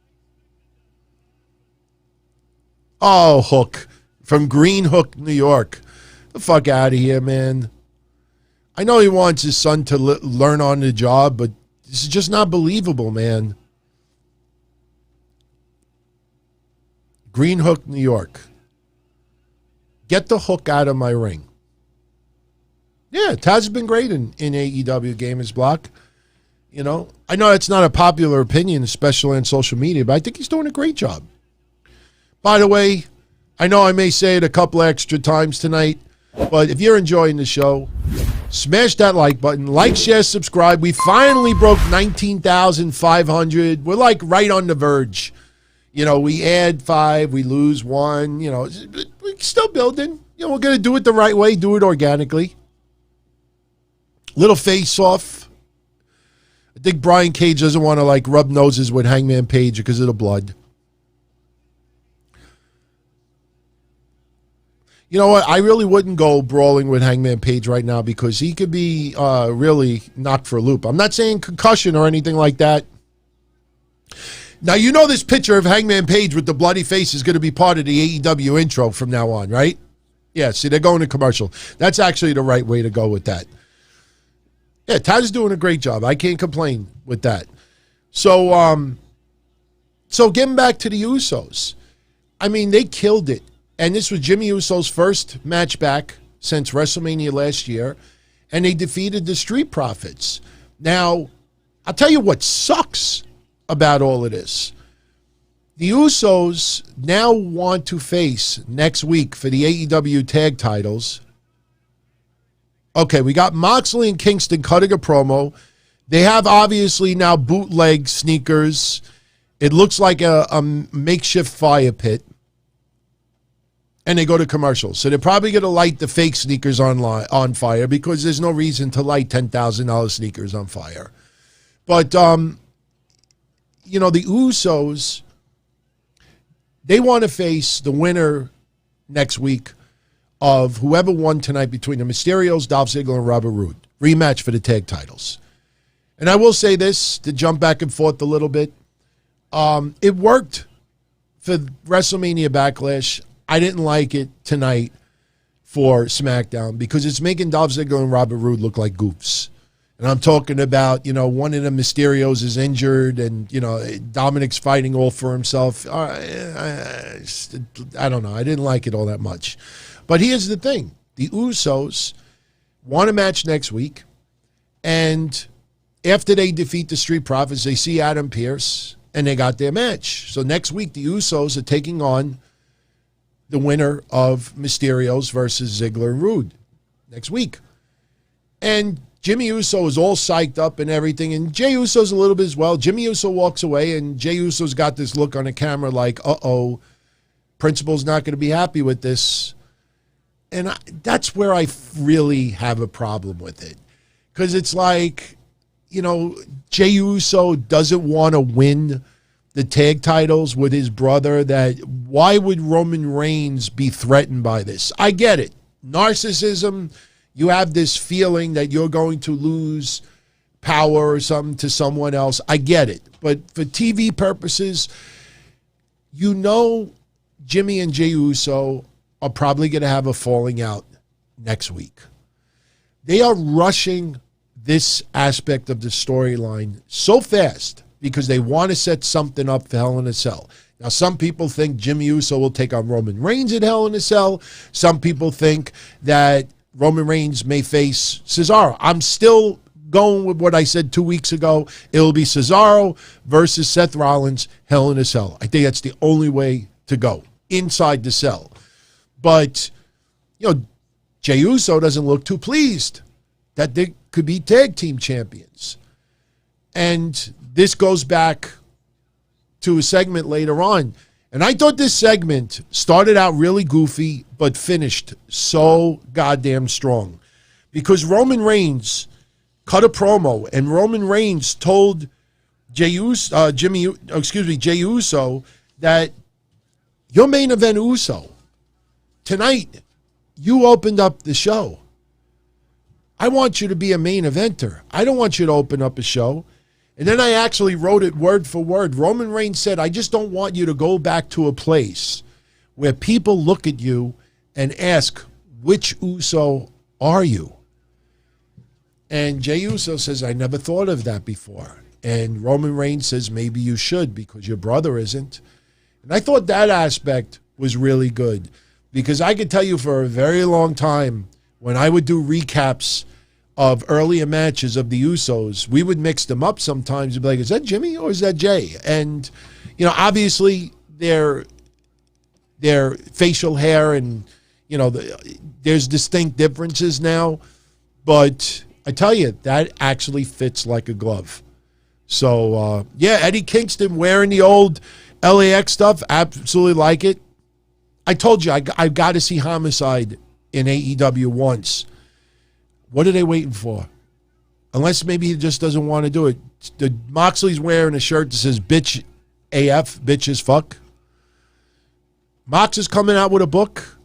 Oh, Hook. From Green Hook, New York. The fuck out of here, man. I know he wants his son to learn on the job, but this is just not believable, man. Green Hook, New York. Get the Hook out of my ring. Yeah, Taz has been great in AEW Gamers Block. You know, I know it's not a popular opinion, especially on social media, but I think he's doing a great job. By the way, I know I may say it a couple extra times tonight, but if you're enjoying the show, smash that like button. Like, share, subscribe. We finally broke 19,500. We're like right on the verge. You know, we add 5, we lose 1. You know, we're still building. You know, we're going to do it the right way, do it organically. Little face-off. I think Brian Cage doesn't want to, like, rub noses with Hangman Page because of the blood. You know what? I really wouldn't go brawling with Hangman Page right now because he could be really knocked for a loop. I'm not saying concussion or anything like that. Now, you know this picture of Hangman Page with the bloody face is going to be part of the AEW intro from now on, right? Yeah, see, they're going to commercial. That's actually the right way to go with that. Yeah, Taz is doing a great job. I can't complain with that. So getting back to the Usos. I mean, they killed it. And this was Jimmy Uso's first match back since WrestleMania last year. And they defeated the Street Profits. Now, I'll tell you what sucks about all of this. The Usos now want to face next week for the AEW tag titles. Okay, we got Moxley and Kingston cutting a promo. They have obviously now bootleg sneakers. It looks like a makeshift fire pit. And they go to commercials. So they're probably going to light the fake sneakers on fire because there's no reason to light $10,000 sneakers on fire. But, you know, the Usos, they want to face the winner next week of whoever won tonight between the Mysterios, Dolph Ziggler, and Robert Roode. Rematch for the tag titles. And I will say this, to jump back and forth a little bit. It worked for WrestleMania Backlash. I didn't like it tonight for SmackDown because it's making Dolph Ziggler and Robert Roode look like goofs. And I'm talking about, you know, one of the Mysterios is injured and, you know, Dominik's fighting all for himself. I don't know. I didn't like it all that much. But here's the thing. The Usos want a match next week. And after they defeat the Street Profits, they see Adam Pearce and they got their match. So next week, the Usos are taking on the winner of Mysterios versus Ziggler and Roode next week. And Jimmy Uso is all psyched up and everything, and Jey Uso's a little bit as well. Jimmy Uso walks away, and Jey Uso's got this look on the camera like, uh-oh, Principal's not going to be happy with this. And that's where I really have a problem with it. Because it's like, you know, Jey Uso doesn't want to win the tag titles with his brother. That why would Roman Reigns be threatened by this? I get it. Narcissism, you have this feeling that you're going to lose power or something to someone else. I get it. But for TV purposes, you know Jimmy and Jey Uso are probably going to have a falling out next week. They are rushing this aspect of the storyline so fast because they want to set something up for Hell in a Cell. Now, some people think Jimmy Uso will take on Roman Reigns at Hell in a Cell. Some people think that Roman Reigns may face Cezar. I'm still going with what I said 2 weeks ago. It'll be Cesaro versus Seth Rollins, Hell in a Cell. I think that's the only way to go, inside the cell. But, you know, Jey Uso doesn't look too pleased that they could be tag team champions. And this goes back to a segment later on. And I thought this segment started out really goofy, but finished so goddamn strong. Because Roman Reigns cut a promo, and Roman Reigns told Jey Uso that your main event Uso, tonight you opened up the show. I want you to be a main eventer. I don't want you to open up a show. And then I actually wrote it word for word. Roman Reigns said, I just don't want you to go back to a place where people look at you and ask, which Uso are you? And Jey Uso says, I never thought of that before. And Roman Reigns says, maybe you should because your brother isn't. And I thought that aspect was really good because I could tell you for a very long time when I would do recaps of earlier matches of the Usos, we would mix them up sometimes and be like, is that Jimmy or is that Jay? And, you know, obviously their facial hair and, you know, there's distinct differences now. But I tell you, that actually fits like a glove. So, yeah, Eddie Kingston wearing the old LAX stuff, absolutely like it. I told you, I've got to see Homicide in AEW once. What are they waiting for? Unless maybe he just doesn't want to do it. Moxley's wearing a shirt that says bitch AF, bitch as fuck. Mox is coming out with a book.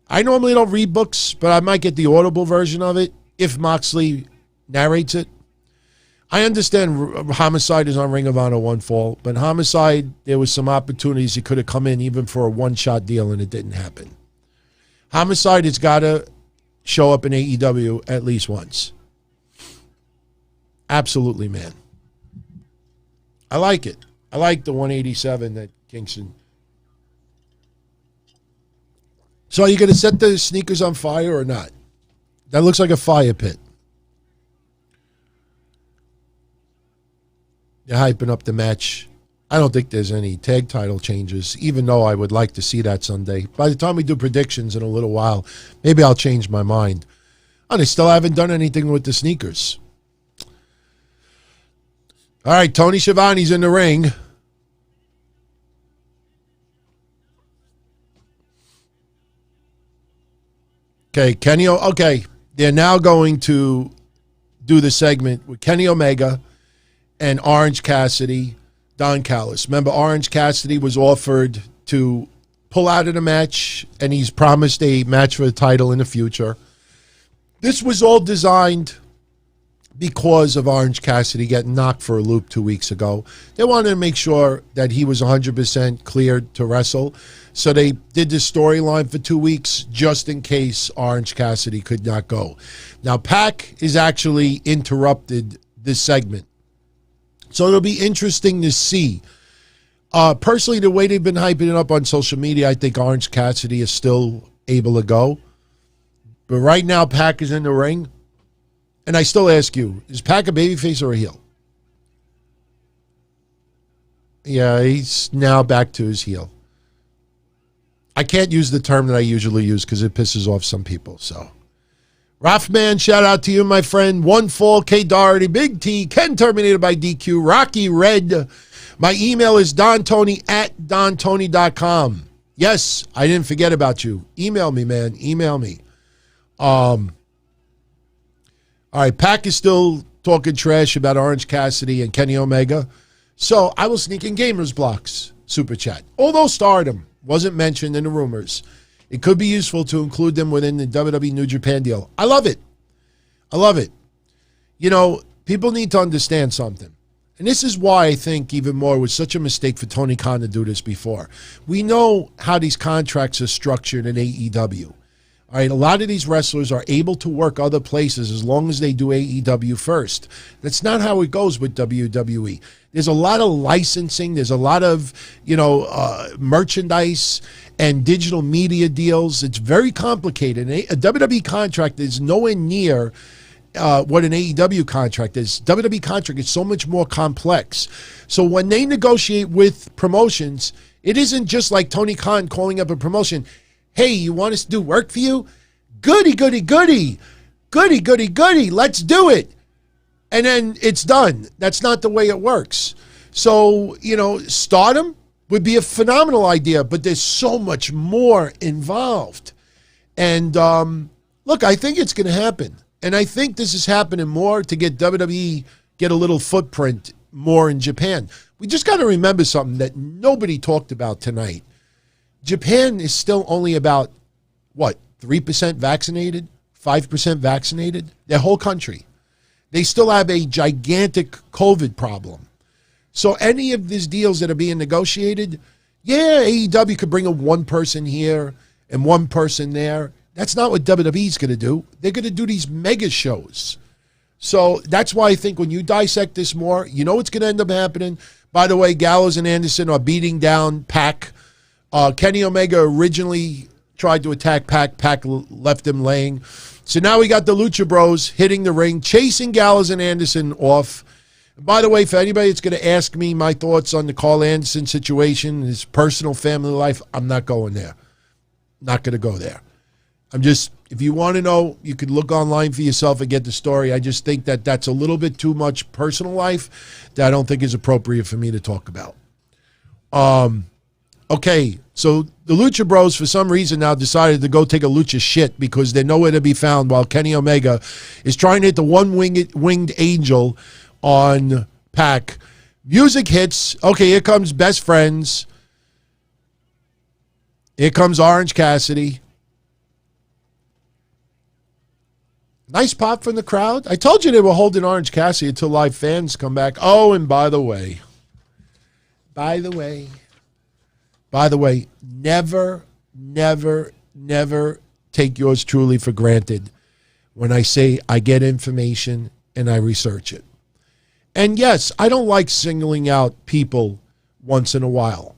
I normally don't read books, but I might get the Audible version of it if Moxley narrates it. I understand Homicide is on Ring of Honor one fall, but Homicide, there was some opportunities he could have come in even for a one-shot deal, and it didn't happen. Homicide has got to show up in AEW at least once. Absolutely, man. I like it. I like the 187 that Kingston. So are you going to set the sneakers on fire or not? That looks like a fire pit. They're hyping up the match. I don't think there's any tag title changes, even though I would like to see that Sunday. By the time we do predictions in a little while, maybe I'll change my mind. And they still haven't done anything with the sneakers. All right, Tony Schiavone's in the ring. Okay, okay, they're now going to do the segment with Kenny Omega and Orange Cassidy, Don Callis. Remember, Orange Cassidy was offered to pull out of the match, and he's promised a match for the title in the future. This was all designed because of Orange Cassidy getting knocked for a loop 2 weeks ago. They wanted to make sure that he was 100% cleared to wrestle. So they did this storyline for 2 weeks just in case Orange Cassidy could not go. Now, Pac is actually interrupted this segment. So it'll be interesting to see. Personally, the way they've been hyping it up on social media, I think Orange Cassidy is still able to go. But right now, Pac is in the ring. And I still ask you, is Pac a babyface or a heel? Yeah, he's now back to his heel. I can't use the term that I usually use because it pisses off some people. So, Rothman, shout out to you, my friend. One Fall, K. Doherty, Big T, Ken Terminated by DQ, Rocky Red. My email is dontony@dontony.com. Yes, I didn't forget about you. Email me, man. Email me. All right, Pac is still talking trash about Orange Cassidy and Kenny Omega. So I will sneak in Gamers Blocks Super Chat. Although Stardom wasn't mentioned in the rumors, it could be useful to include them within the WWE New Japan deal. I love it. I love it. You know, people need to understand something. And this is why I think even more it was such a mistake for Tony Khan to do this before. We know how these contracts are structured in AEW. All right, a lot of these wrestlers are able to work other places as long as they do AEW first. That's not how it goes with WWE. There's a lot of licensing. There's a lot of, merchandise and digital media deals. It's very complicated. A WWE contract is nowhere near what an AEW contract is. WWE contract is so much more complex. So when they negotiate with promotions, it isn't just like Tony Khan calling up a promotion. Hey, you want us to do work for you? Goody, goody, goody. Goody, goody, goody. Let's do it. And then it's done. That's not the way it works. So, Stardom would be a phenomenal idea, but there's so much more involved. And look, I think it's going to happen. And I think this is happening more to get WWE get a little footprint more in Japan. We just got to remember something that nobody talked about tonight. Japan is still only about, 3% vaccinated, 5% vaccinated? Their whole country. They still have a gigantic COVID problem. So any of these deals that are being negotiated, AEW could bring in one person here and one person there. That's not what WWE's going to do. They're going to do these mega shows. So that's why I think when you dissect this more, you know what's going to end up happening. By the way, Gallows and Anderson are beating down Pac. Kenny Omega originally tried to attack Pac. Pac left him laying. So now we got the Lucha Bros hitting the ring, chasing Gallows and Anderson off. And by the way, for anybody that's going to ask me my thoughts on the Carl Anderson situation, his personal family life, I'm not going there. Not going to go there. If you want to know, you could look online for yourself and get the story. I just think that that's a little bit too much personal life that I don't think is appropriate for me to talk about. Okay, so the Lucha Bros, for some reason, now decided to go take a Lucha shit because they're nowhere to be found while Kenny Omega is trying to hit the one-winged angel on Pac. Music hits. Okay, here comes Best Friends. Here comes Orange Cassidy. Nice pop from the crowd. I told you they were holding Orange Cassidy until live fans come back. Oh, and by the way, never, never, never take yours truly for granted when I say I get information and I research it. And yes, I don't like singling out people once in a while,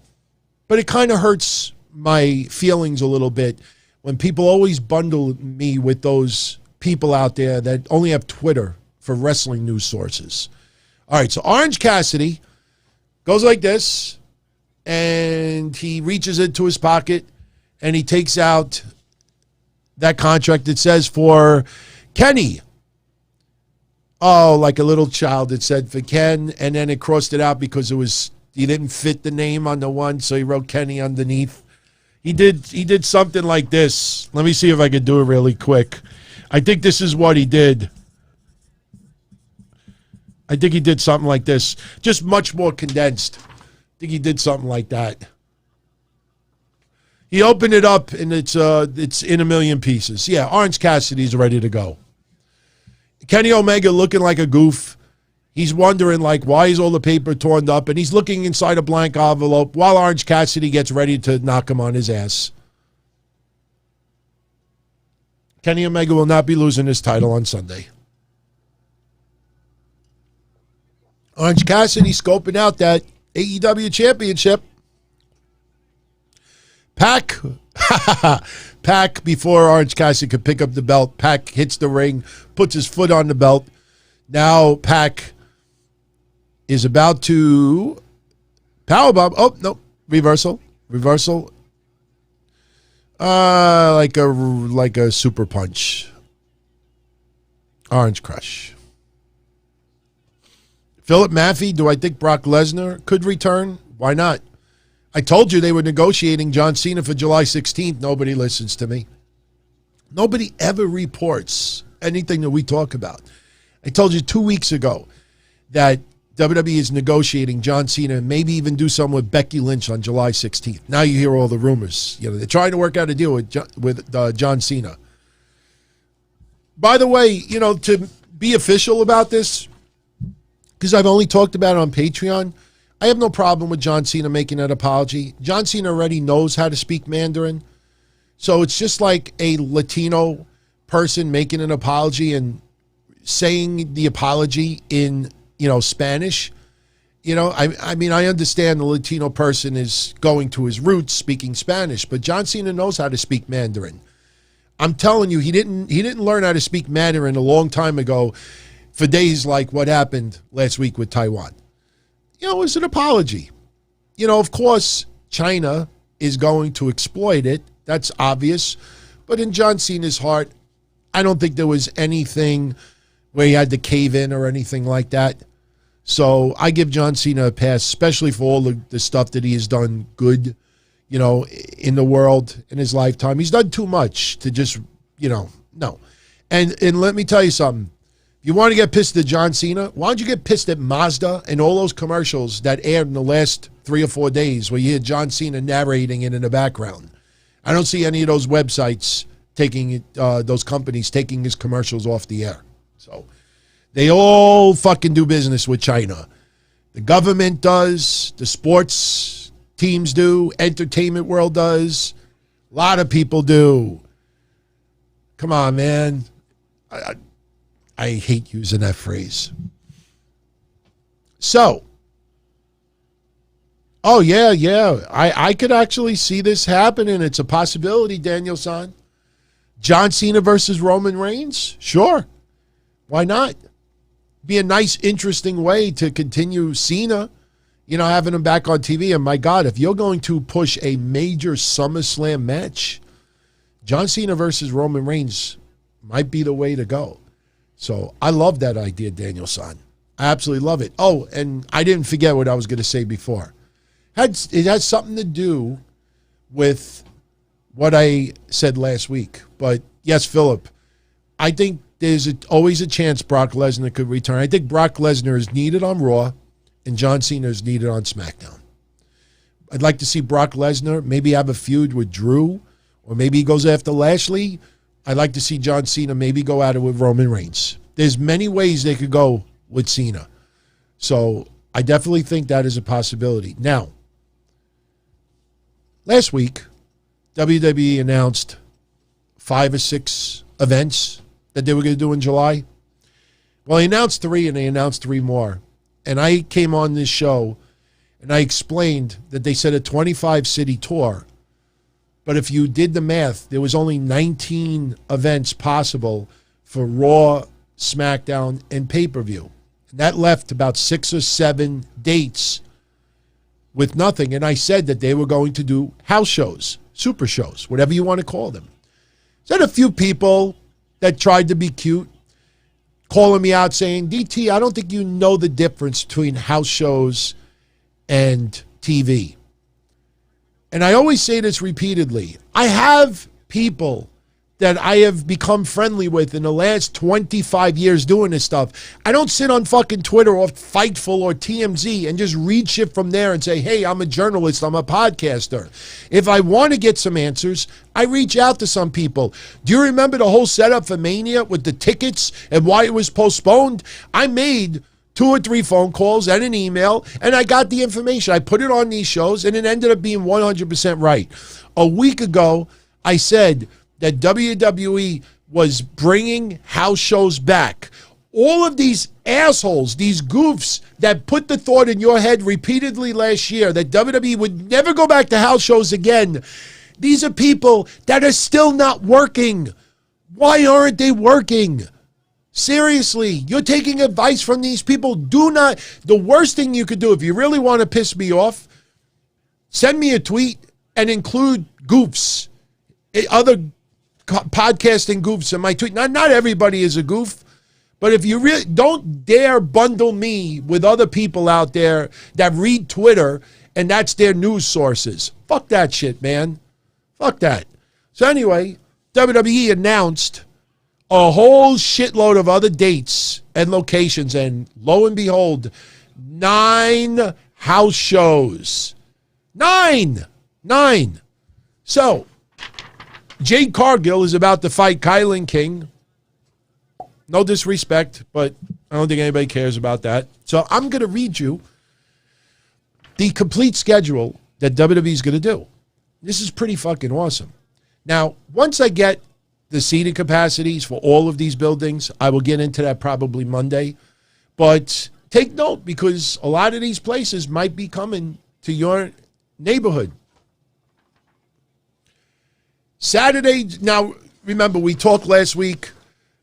but it kind of hurts my feelings a little bit when people always bundle me with those people out there that only have Twitter for wrestling news sources. All right, so Orange Cassidy goes like this, and he reaches into his pocket, and he takes out that contract that says for Kenny. Oh, like a little child. It said for Ken, and then it crossed it out because he didn't fit the name on the one, so he wrote Kenny underneath. He did something like this. Let me see if I can do it really quick. I think this is what he did. I think he did something like this, just much more condensed. I think he did something like that. He opened it up, and it's in a million pieces. Yeah, Orange Cassidy's ready to go. Kenny Omega looking like a goof. He's wondering, like, why is all the paper torn up? And he's looking inside a blank envelope while Orange Cassidy gets ready to knock him on his ass. Kenny Omega will not be losing his title on Sunday. Orange Cassidy scoping out that AEW championship. Pac, before Orange Cassidy could pick up the belt, Pac hits the ring, puts his foot on the belt. Now Pac is about to powerbomb. Oh, no, reversal. Like a super punch. Orange Crush. Philip Maffey, do I think Brock Lesnar could return? Why not? I told you they were negotiating John Cena for July 16th. Nobody listens to me. Nobody ever reports anything that we talk about. I told you 2 weeks ago that WWE is negotiating John Cena and maybe even do something with Becky Lynch on July 16th. Now you hear all the rumors. You know, they're trying to work out a deal with John Cena. By the way, you know, to be official about this, because I've only talked about it on Patreon, I have no problem with John Cena making that apology. John Cena already knows how to speak Mandarin. So it's just like a Latino person making an apology and saying the apology in, you know, Spanish. You know, I mean, I understand the Latino person is going to his roots speaking Spanish, but John Cena knows how to speak Mandarin. I'm telling you, he didn't learn how to speak Mandarin a long time ago for days like what happened last week with Taiwan. You know, it's an apology. You know, of course, China is going to exploit it. That's obvious. But in John Cena's heart, I don't think there was anything where he had to cave in or anything like that. So I give John Cena a pass, especially for all the stuff that he has done good, you know, in the world in his lifetime. He's done too much to just, you know, no. And let me tell you something. You want to get pissed at John Cena? Why don't you get pissed at Mazda and all those commercials that aired in the last 3 or 4 days where you hear John Cena narrating it in the background? I don't see any of those websites taking it, those companies taking his commercials off the air. So they all fucking do business with China. The government does. The sports teams do. Entertainment world does. A lot of people do. Come on, man. I hate using that phrase. So, oh, yeah. I could actually see this happening. It's a possibility, Daniel-san. John Cena versus Roman Reigns? Sure. Why not? Be a nice, interesting way to continue Cena, you know, having him back on TV. And my God, if you're going to push a major SummerSlam match, John Cena versus Roman Reigns might be the way to go. So I love that idea, Daniel-san. I absolutely love it. Oh, and I didn't forget what I was going to say before. It has something to do with what I said last week. But yes, Philip, I think there's always a chance Brock Lesnar could return. I think Brock Lesnar is needed on Raw and John Cena is needed on SmackDown. I'd like to see Brock Lesnar maybe have a feud with Drew, or maybe he goes after Lashley. I'd like to see John Cena maybe go at it with Roman Reigns. There's many ways they could go with Cena. So I definitely think that is a possibility. Now, last week, WWE announced 5 or 6 events that they were going to do in July. Well, they announced 3 and they announced 3 more. And I came on this show and I explained that they said a 25-city tour. But if you did the math, there was only 19 events possible for Raw, SmackDown, and pay-per-view. And that left about 6 or 7 dates with nothing. And I said that they were going to do house shows, super shows, whatever you want to call them. There's a few people that tried to be cute. calling me out saying, DT, I don't think you know the difference between house shows and TV. And I always say this repeatedly. I have people that I have become friendly with in the last 25 years doing this stuff. I don't sit on fucking Twitter or Fightful or TMZ and just read shit from there and say, hey, I'm a journalist, I'm a podcaster. If I want to get some answers, I reach out to some people. Do you remember the whole setup for Mania with the tickets and why it was postponed? I made 2 or 3 phone calls and an email, and I got the information. I put it on these shows, and it ended up being 100% right. A week ago, I said that WWE was bringing house shows back. All of these assholes, these goofs that put the thought in your head repeatedly last year that WWE would never go back to house shows again, these are people that are still not working. Why aren't they working? Seriously, you're taking advice from these people. The worst thing you could do if you really want to piss me off, send me a tweet and include goofs, other podcasting goofs in my tweet. Not everybody is a goof, but if you really don't dare bundle me with other people out there that read Twitter and that's their news sources. Fuck that shit, man. Fuck that. So anyway, WWE announced a whole shitload of other dates and locations, and lo and behold, 9 house shows. 9. So Jade Cargill is about to fight Kilyn King. No disrespect, but I don't think anybody cares about that. So I'm going to read you the complete schedule that WWE is going to do. This is pretty fucking awesome. Now, once I get the seating capacities for all of these buildings, I will get into that probably Monday. But take note, because a lot of these places might be coming to your neighborhood. Saturday, now remember, we talked last week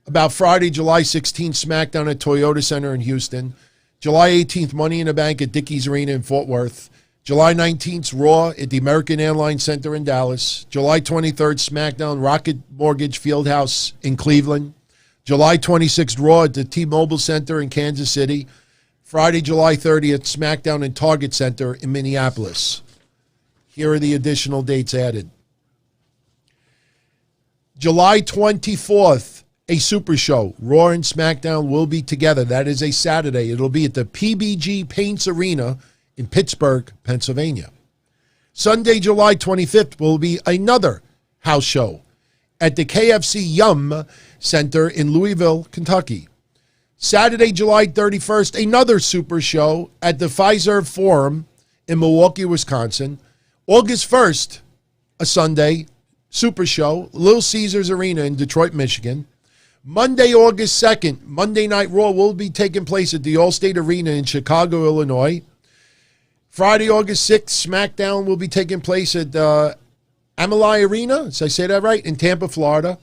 about Friday, July 16th, SmackDown at Toyota Center in Houston. July 18th, Money in the Bank at Dickies Arena in Fort Worth. July 19th, Raw at the American Airlines Center in Dallas. July 23rd, SmackDown, Rocket Mortgage Fieldhouse in Cleveland. July 26th, Raw at the T-Mobile Center in Kansas City. Friday, July 30th, SmackDown in Target Center in Minneapolis. Here are the additional dates added. July 24th, a Super Show. Raw and SmackDown will be together. That is a Saturday. It'll be at the PBG Paints Arena in Pittsburgh, Pennsylvania. Sunday, July 25th, will be another house show at the KFC Yum Center in Louisville, Kentucky. Saturday, July 31st, another Super Show at the Pfizer Forum in Milwaukee, Wisconsin. August 1st, a Sunday, Super Show, Little Caesars Arena in Detroit, Michigan. Monday, August 2nd, Monday Night Raw will be taking place at the Allstate Arena in Chicago, Illinois. Friday, August 6th, SmackDown will be taking place at Amalie Arena, did I say that right, in Tampa, Florida.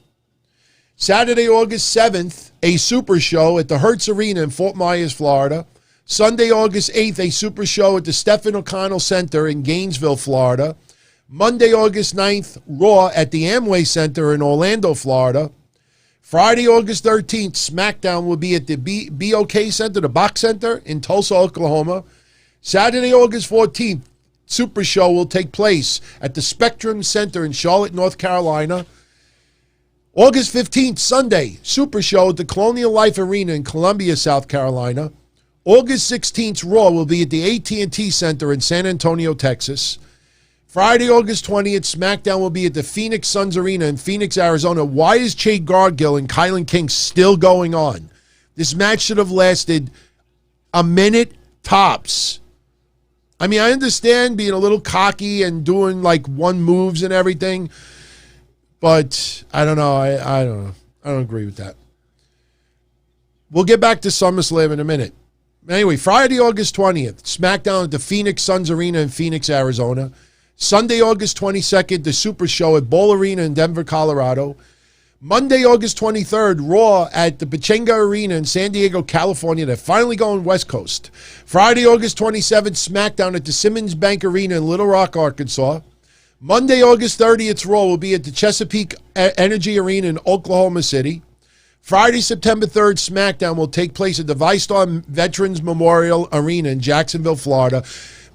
Saturday, August 7th, a Super Show at the Hertz Arena in Fort Myers, Florida. Sunday, August 8th, a Super Show at the Stephen O'Connell Center in Gainesville, Florida. Monday, August 9th, Raw at the Amway Center in Orlando, Florida. Friday, August 13th, SmackDown will be at the BOK Center, the Box Center in Tulsa, Oklahoma. Saturday, August 14th, Super Show will take place at the Spectrum Center in Charlotte, North Carolina. August 15th, Sunday, Super Show at the Colonial Life Arena in Columbia, South Carolina. August 16th, Raw will be at the AT&T Center in San Antonio, Texas. Friday, August 20th, SmackDown will be at the Phoenix Suns Arena in Phoenix, Arizona. Why is Jade Cargill and Kilyn King still going on? This match should have lasted a minute tops. I mean, I understand being a little cocky and doing like one moves and everything, but I don't know. I don't know. I don't agree with that. We'll get back to SummerSlam in a minute. Anyway, Friday, August 20th, SmackDown at the Phoenix Suns Arena in Phoenix, Arizona. Sunday, August 22nd, the Super Show at Bowl Arena in Denver, Colorado. Monday, August 23rd, Raw at the Pechanga Arena in San Diego, California. They're finally going West Coast. Friday, August 27th, SmackDown at the Simmons Bank Arena in Little Rock, Arkansas. Monday, August 30th, Raw will be at the Chesapeake Energy Arena in Oklahoma City. Friday, September 3rd, SmackDown will take place at the ViStar Veterans Memorial Arena in Jacksonville, Florida.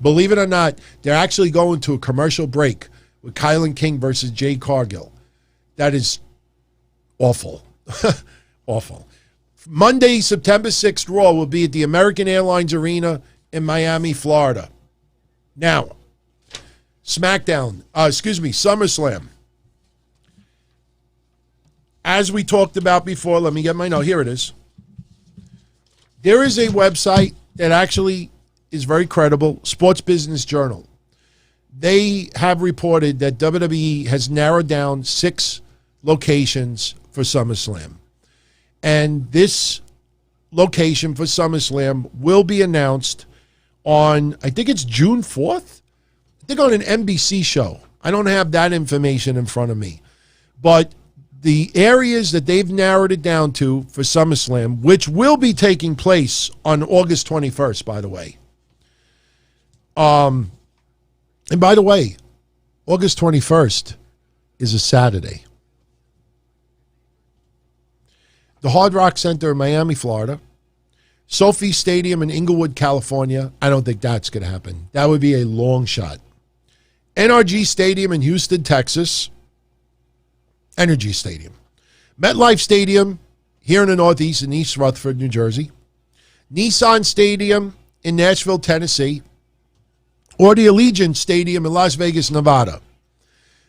Believe it or not, they're actually going to a commercial break with Kilyn King versus Jade Cargill. That is awful. Awful. Monday, September 6th, Raw will be at the American Airlines Arena in Miami, Florida. Now, SummerSlam. As we talked about before, let me get my note. Here it is. There is a website that actually is very credible, Sports Business Journal. They have reported that WWE has narrowed down 6 locations for SummerSlam. And this location for SummerSlam will be announced on, I think it's June 4th? I think on an NBC show. I don't have that information in front of me. But the areas that they've narrowed it down to for SummerSlam, which will be taking place on August 21st, by the way. And by the way, August 21st is a Saturday. The Hard Rock Center in Miami, Florida. Sophie Stadium in Inglewood, California. I don't think that's going to happen. That would be a long shot. NRG Stadium in Houston, Texas. Energy Stadium. MetLife Stadium here in the Northeast in East Rutherford, New Jersey. Nissan Stadium in Nashville, Tennessee. Or the Allegiant Stadium in Las Vegas, Nevada.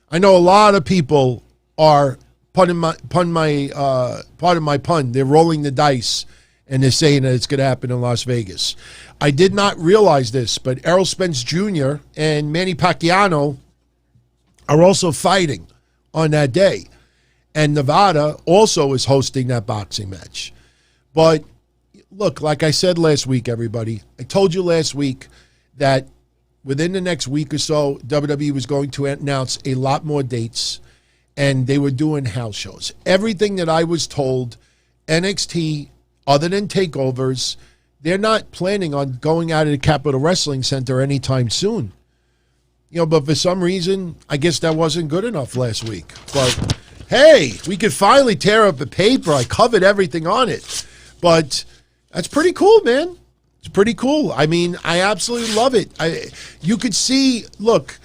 I know a lot of people are, pardon my pun, they're rolling the dice and they're saying that it's going to happen in Las Vegas. I did not realize this, but Errol Spence Jr. and Manny Pacquiao are also fighting on that day. And Nevada also is hosting that boxing match. But look, like I said last week, everybody, I told you last week that within the next week or so, WWE was going to announce a lot more dates, and they were doing house shows. Everything that I was told, NXT, other than takeovers, they're not planning on going out of the Capitol Wrestling Center anytime soon. You know, but for some reason, I guess that wasn't good enough last week. But hey, we could finally tear up a paper. I covered everything on it. But that's pretty cool, man. It's pretty cool. I mean, I absolutely love it. You could see, look,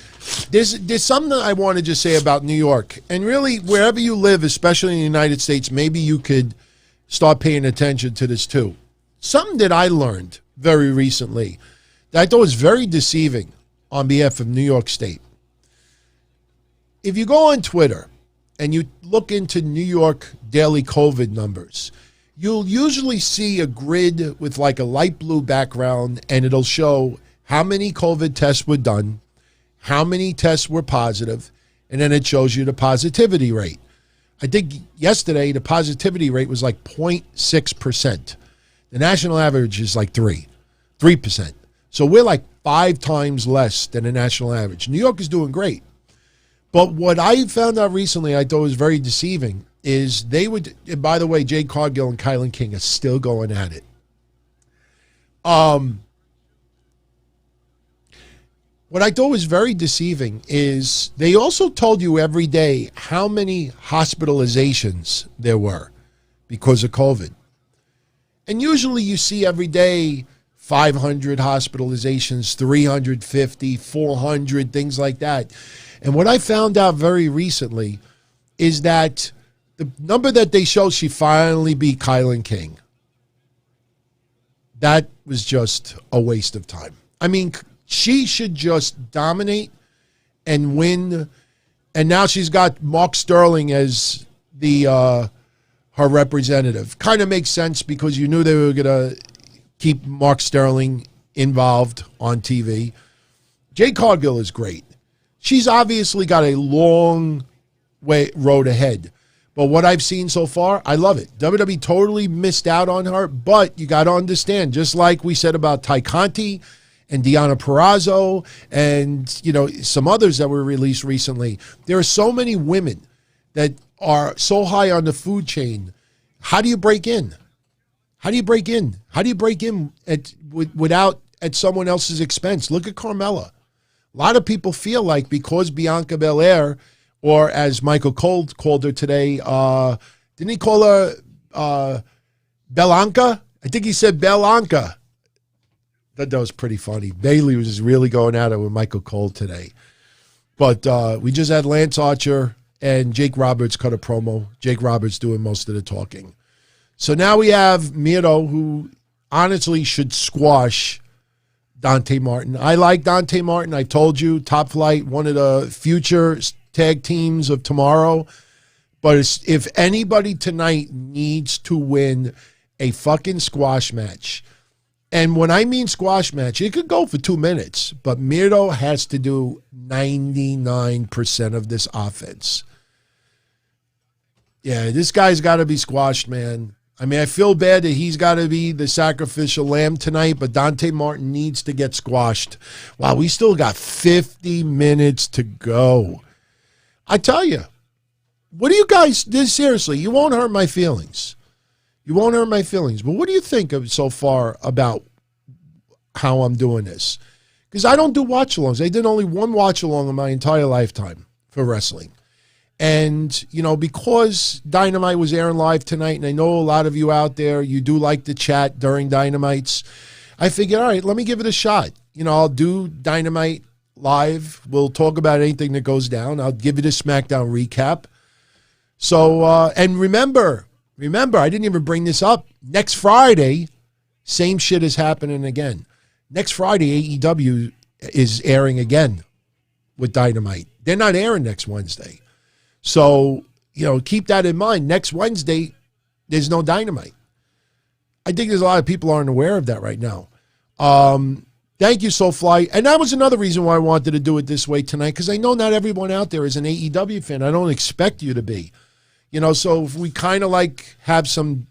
there's something that I want to just say about New York. And really, wherever you live, especially in the United States, maybe you could start paying attention to this too. Something that I learned very recently that I thought was very deceiving on behalf of New York State. If you go on Twitter and you look into New York daily COVID numbers, you'll usually see a grid with like a light blue background, and it'll show how many COVID tests were done, how many tests were positive, and then it shows you the positivity rate. I think yesterday the positivity rate was like 0.6%. The national average is like 3%. So we're like 5 times less than the national average. New York is doing great. But what I found out recently I thought was very deceiving is they would, and by the way, Jade Cargill and Kilyn King are still going at it. What I thought was very deceiving is they also told you every day how many hospitalizations there were because of COVID. And usually you see every day 500 hospitalizations, 350, 400, things like that. And what I found out very recently is that the number that they showed, she finally beat Kilyn King. That was just a waste of time. I mean, she should just dominate and win. And now she's got Mark Sterling as the her representative. Kind of makes sense because you knew they were going to keep Mark Sterling involved on TV. Jade Cargill is great. She's obviously got a long road ahead. But what I've seen so far, I love it. WWE totally missed out on her, but you got to understand, just like we said about Ty Conti and Deonna Purrazzo and, you know, some others that were released recently, there are so many women that are so high on the food chain. How do you break in? How do you break in? How do you break in without at someone else's expense? Look at Carmella. A lot of people feel like because Bianca Belair, or as Michael Cole called her today, didn't he call her Belanca. I think he said Belanca. That was pretty funny. Bailey was just really going at it with Michael Cole today. But we just had Lance Archer and Jake Roberts cut a promo. Jake Roberts doing most of the talking. So now we have Miro, who honestly should squash Dante Martin. I like Dante Martin. I told you, Top Flight, one of the future tag teams of tomorrow. But if anybody tonight needs to win a fucking squash match, and when I mean squash match, it could go for 2 minutes, but Miro has to do 99% of this offense. Yeah, this guy's got to be squashed, man. I mean, I feel bad that he's got to be the sacrificial lamb tonight, but Dante Martin needs to get squashed. Wow, we still got 50 minutes to go. I tell you, what do you guys, seriously, you won't hurt my feelings. You won't hurt my feelings. But what do you think of so far about how I'm doing this? Because I don't do watch-alongs. I did only one watch-along in my entire lifetime for wrestling. And, you know, because Dynamite was airing live tonight, and I know a lot of you out there, you do like to chat during Dynamites, I figured, all right, let me give it a shot. You know, I'll do Dynamite live. We'll talk about anything that goes down. I'll give you the SmackDown recap. So, and remember, I didn't even bring this up. Next Friday, same shit is happening again. Next Friday, AEW is airing again with Dynamite. They're not airing next Wednesday. So, you know, keep that in mind. Next Wednesday, there's no Dynamite. I think there's a lot of people aren't aware of that right now. Thank you, Soulfly. And that was another reason why I wanted to do it this way tonight, because I know not everyone out there is an AEW fan. I don't expect you to be. You know, so if we kind of like have some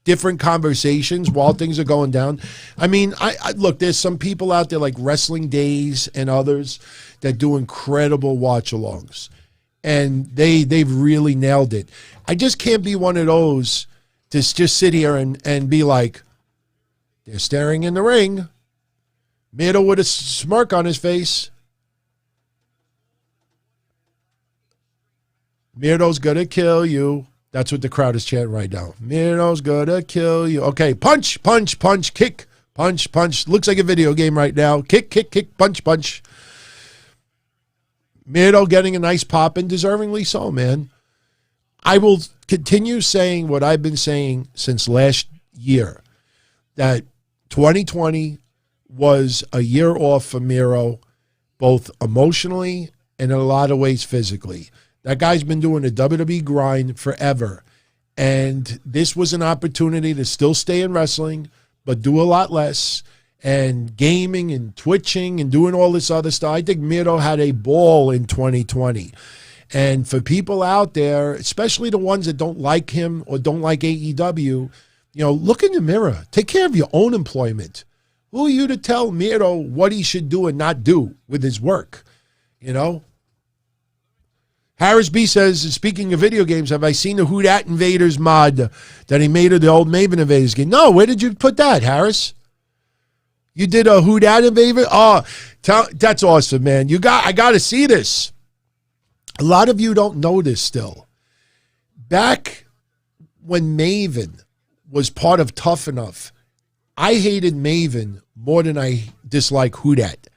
different conversations while things are going down. I mean, I look, there's some people out there like Wrestling Days and others that do incredible watch-alongs. And they've really nailed it. I just can't be one of those to just sit here and be like, they're staring in the ring. Miro with a smirk on his face. Miro's gonna kill you. That's what the crowd is chanting right now. Miro's gonna kill you. Okay, punch, punch, punch, kick, punch, punch. Looks like a video game right now. Kick, kick, kick, punch, punch. Miro getting a nice pop, and deservingly so, man. I will continue saying what I've been saying since last year, that 2020 was a year off for Miro, both emotionally and in a lot of ways physically. That guy's been doing a WWE grind forever, and this was an opportunity to still stay in wrestling, but do a lot less, and gaming and twitching and doing all this other stuff. I think Miro had a ball in 2020. And for people out there, especially the ones that don't like him or don't like AEW, you know, look in the mirror. Take care of your own employment. Who are you to tell Miro what he should do and not do with his work? You know? Harris B says, speaking of video games, have I seen the Who Dat Invaders mod that he made of the old Maven Invaders game? No, where did you put that, Harris? You did a Who Dat Invader? Oh, that's awesome, man. I got to see this. A lot of you don't know this still. Back when Maven was part of Tough Enough, I hated Maven more than I dislike Who Dat.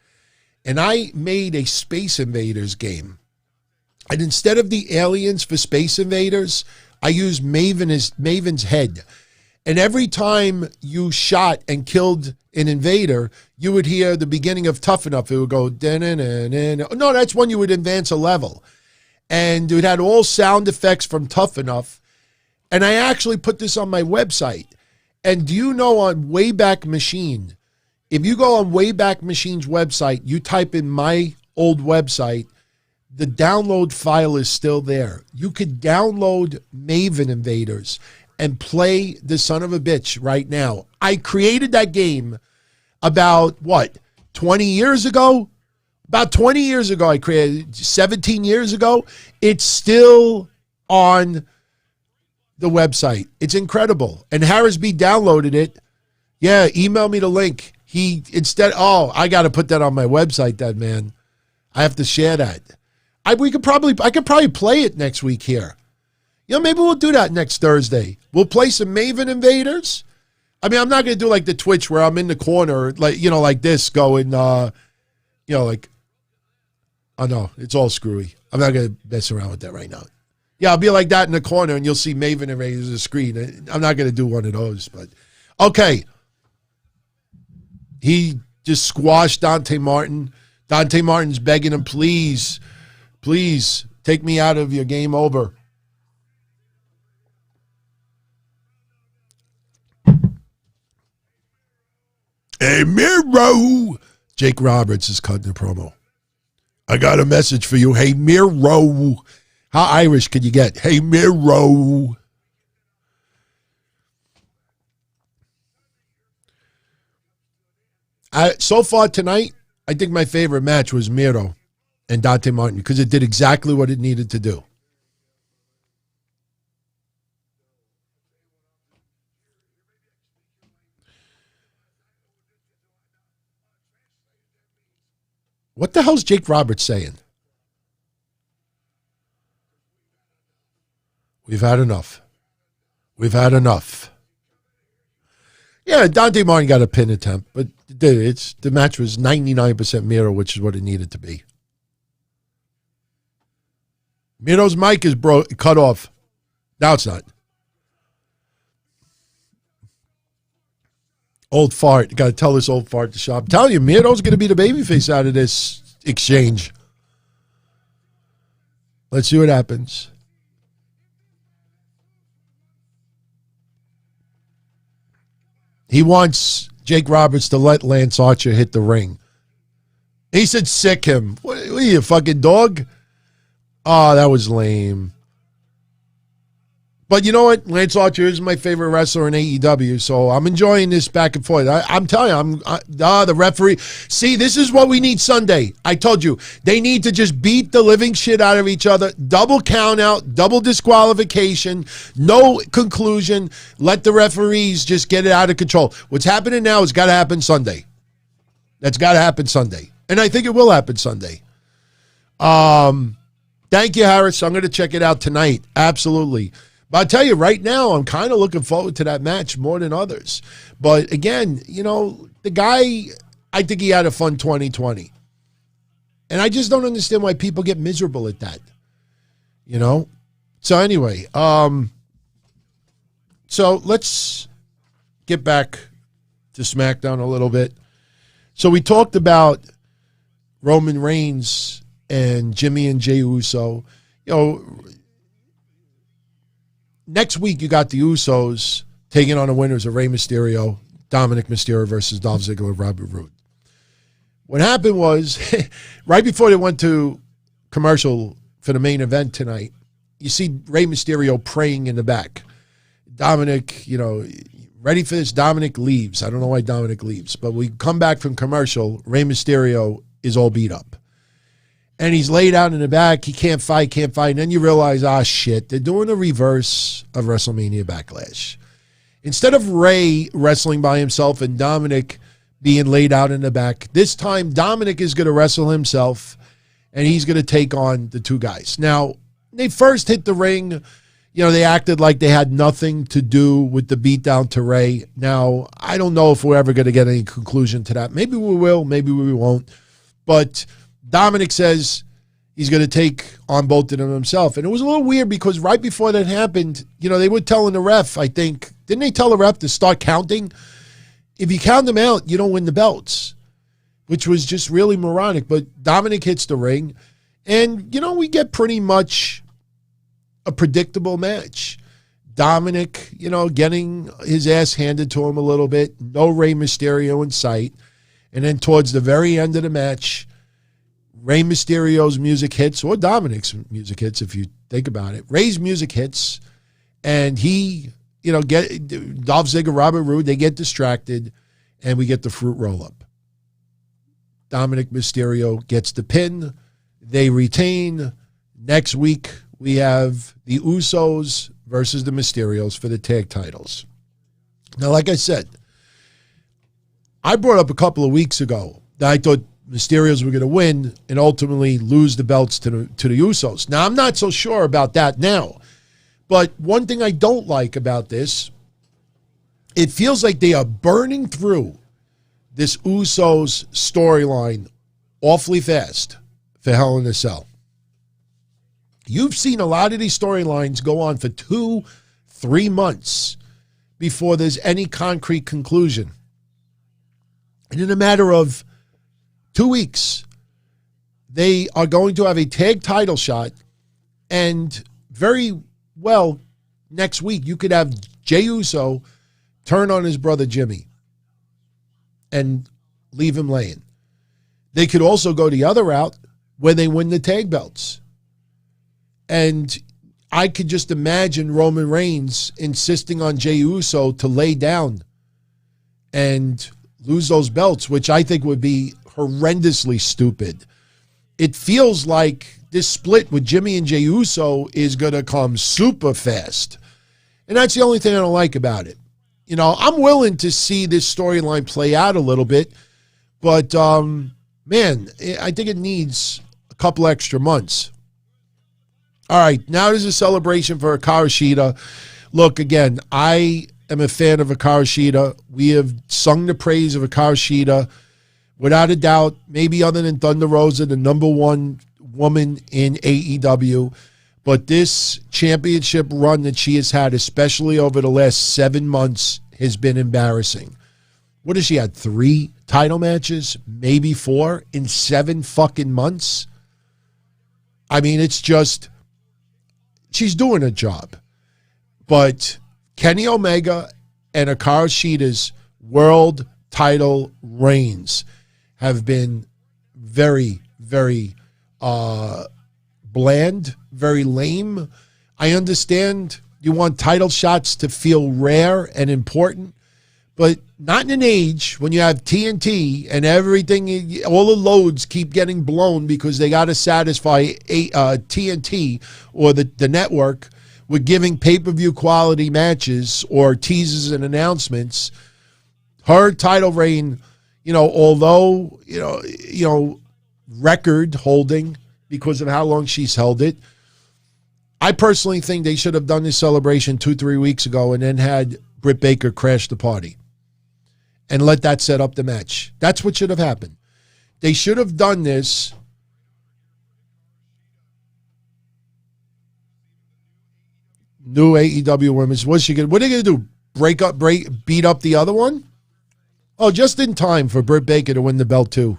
And I made a Space Invaders game. And instead of the aliens for Space Invaders, I used Maven's head. And every time you shot and killed an invader, you would hear the beginning of Tough Enough. It would go, no, that's when you would advance a level. And it had all sound effects from Tough Enough. And I actually put this on my website. And do you know, on Wayback Machine, if you go on Wayback Machine's website, you type in my old website, the download file is still there. You could download Maven Invaders and play the son of a bitch right now. I created that game about, 20 years ago? About 20 years ago I created, 17 years ago. It's still on the website. It's incredible. And Harris B downloaded it. Yeah, email me the link. I got to put that on my website then, man. I have to share that. I could probably play it next week here. Maybe we'll do that next Thursday. We'll play some Maven Invaders. I mean, I'm not going to do like the Twitch where I'm in the corner, like, like this going, like, oh no, it's all screwy. I'm not going to mess around with that right now. Yeah, I'll be like that in the corner and you'll see Maven Invaders on the screen. I'm not going to do one of those, but okay. He just squashed Dante Martin. Dante Martin's begging him, please, please take me out of your game over. Hey, Miro. Jake Roberts is cutting the promo. I got a message for you. Hey, Miro. How Irish can you get? Hey, Miro. So far tonight, I think my favorite match was Miro and Dante Martin because it did exactly what it needed to do. What the hell's Jake Roberts saying? We've had enough. We've had enough. Yeah, Dante Martin got a pin attempt, but the match was 99% Miro, which is what it needed to be. Miro's mic is cut off. Now it's not. Old fart. Got to tell this old fart to shop. I'm telling you, Miro's going to be the babyface out of this exchange. Let's see what happens. He wants Jake Roberts to let Lance Archer hit the ring. He said, sick him. What are you, a fucking dog? Oh, that was lame. But you know what? Lance Archer is my favorite wrestler in AEW, so I'm enjoying this back and forth. I'm telling you, the referee. See, this is what we need Sunday. I told you. They need to just beat the living shit out of each other. Double count out, double disqualification, no conclusion. Let the referees just get it out of control. What's happening now has got to happen Sunday. That's got to happen Sunday. And I think it will happen Sunday. Thank you, Harris. I'm going to check it out tonight. Absolutely. But I'll tell you right now, I'm kind of looking forward to that match more than others. But again, the guy, I think he had a fun 2020. And I just don't understand why people get miserable at that. So anyway, so let's get back to SmackDown a little bit. So we talked about Roman Reigns and Jimmy and Jey Uso. Next week, you got the Usos taking on the winners of Rey Mysterio, Dominik Mysterio versus Dolph Ziggler and Robert Roode. What happened was, right before they went to commercial for the main event tonight, you see Rey Mysterio praying in the back. Dominik, ready for this? Dominik leaves. I don't know why Dominik leaves, but we come back from commercial. Rey Mysterio is all beat up. And he's laid out in the back. He can't fight. And then you realize, shit, they're doing a reverse of WrestleMania Backlash. Instead of Rey wrestling by himself and Dominik being laid out in the back, this time Dominik is going to wrestle himself, and he's going to take on the two guys. Now, they first hit the ring. They acted like they had nothing to do with the beatdown to Rey. Now, I don't know if we're ever going to get any conclusion to that. Maybe we will. Maybe we won't. But Dominik says he's going to take on both of them himself. And it was a little weird because right before that happened, they were telling the ref, I think, didn't they tell the ref to start counting? If you count them out, you don't win the belts, which was just really moronic. But Dominik hits the ring, and, we get pretty much a predictable match. Dominik, getting his ass handed to him a little bit. No Rey Mysterio in sight. And then towards the very end of the match, Rey Mysterio's music hits, or Dominik's music hits, if you think about it. Rey's music hits, and he, get Dolph Ziggler, Robert Roode, they get distracted, and we get the fruit roll-up. Dominik Mysterio gets the pin. They retain. Next week, we have the Usos versus the Mysterios for the tag titles. Now, like I said, I brought up a couple of weeks ago that I thought Mysterios were going to win and ultimately lose the belts to the Usos. Now, I'm not so sure about that now, But one thing I don't like about this, it feels like they are burning through this Usos storyline awfully fast for Hell in a Cell. You've seen a lot of these storylines go on for 2-3 months before there's any concrete conclusion. And in a matter of 2 weeks, they are going to have a tag title shot, and very well, next week, you could have Jey Uso turn on his brother Jimmy and leave him laying. They could also go the other route where they win the tag belts. And I could just imagine Roman Reigns insisting on Jey Uso to lay down and lose those belts, which I think would be horrendously stupid. It feels like this split with Jimmy and Jey Uso is going to come super fast. And that's the only thing I don't like about it. You know, I'm willing to see this storyline play out a little bit, but, man, I think it needs a couple extra months. All right, now there's a celebration for Hikaru Shida. Look, again, I am a fan of Hikaru Shida. We have sung the praise of Hikaru Shida. Without a doubt, maybe other than Thunder Rosa, the number one woman in AEW. But this championship run that she has had, especially over the last 7 months, has been embarrassing. What has she had? 3 title matches? Maybe 4 in 7 fucking months? I mean, it's just, she's doing a job. But Kenny Omega and Hikaru Shida's world title reigns have been very, very bland, very lame. I understand you want title shots to feel rare and important, but not in an age when you have TNT and everything, all the loads keep getting blown because they got to satisfy TNT or the network with giving pay-per-view quality matches or teases and announcements. Her title reign, although, record holding because of how long she's held it, I personally think they should have done this celebration 2-3 weeks ago and then had Britt Baker crash the party and let that set up the match. That's what should have happened. They should have done this new AEW women's. What are they going to do? Beat up the other one? Oh, just in time for Britt Baker to win the belt too.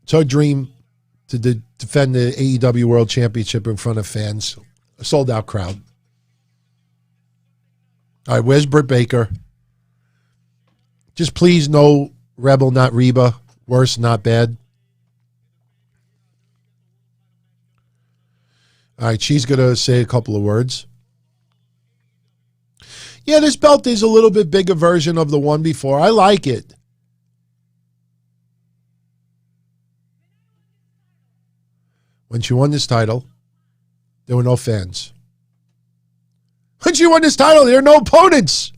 It's her dream to defend the AEW World Championship in front of fans. A sold-out crowd. All right, where's Britt Baker? Just please no Rebel, not Reba. Worse, not bad. All right, she's going to say a couple of words. Yeah, this belt is a little bit bigger version of the one before. I like it. When she won this title, there were no fans. When she won this title, there are no opponents.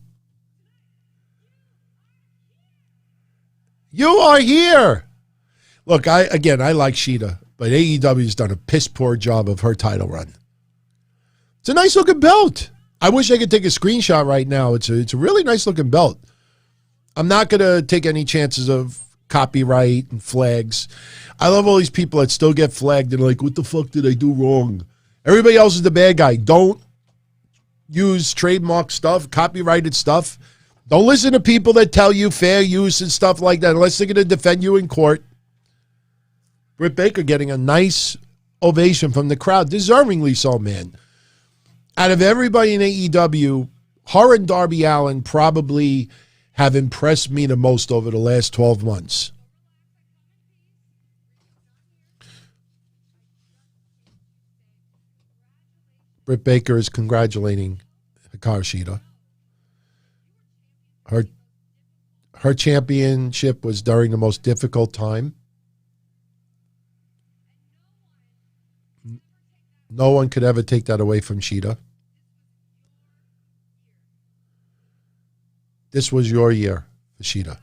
You are here. Look, I like Shida, but AEW's done a piss poor job of her title run. It's a nice looking belt. I wish I could take a screenshot right now. It's a really nice looking belt. I'm not going to take any chances of copyright and flags. I love all these people that still get flagged and are like, what the fuck did I do wrong? Everybody else is the bad guy. Don't use trademark stuff, copyrighted stuff. Don't listen to people that tell you fair use and stuff like that unless they're going to defend you in court. Britt Baker getting a nice ovation from the crowd, deservingly so, man. Out of everybody in AEW, her and Darby Allin probably have impressed me the most over the last 12 months. Britt Baker is congratulating Hikaru Shida. Her championship was during the most difficult time. No one could ever take that away from Shida. This was your year for Shida.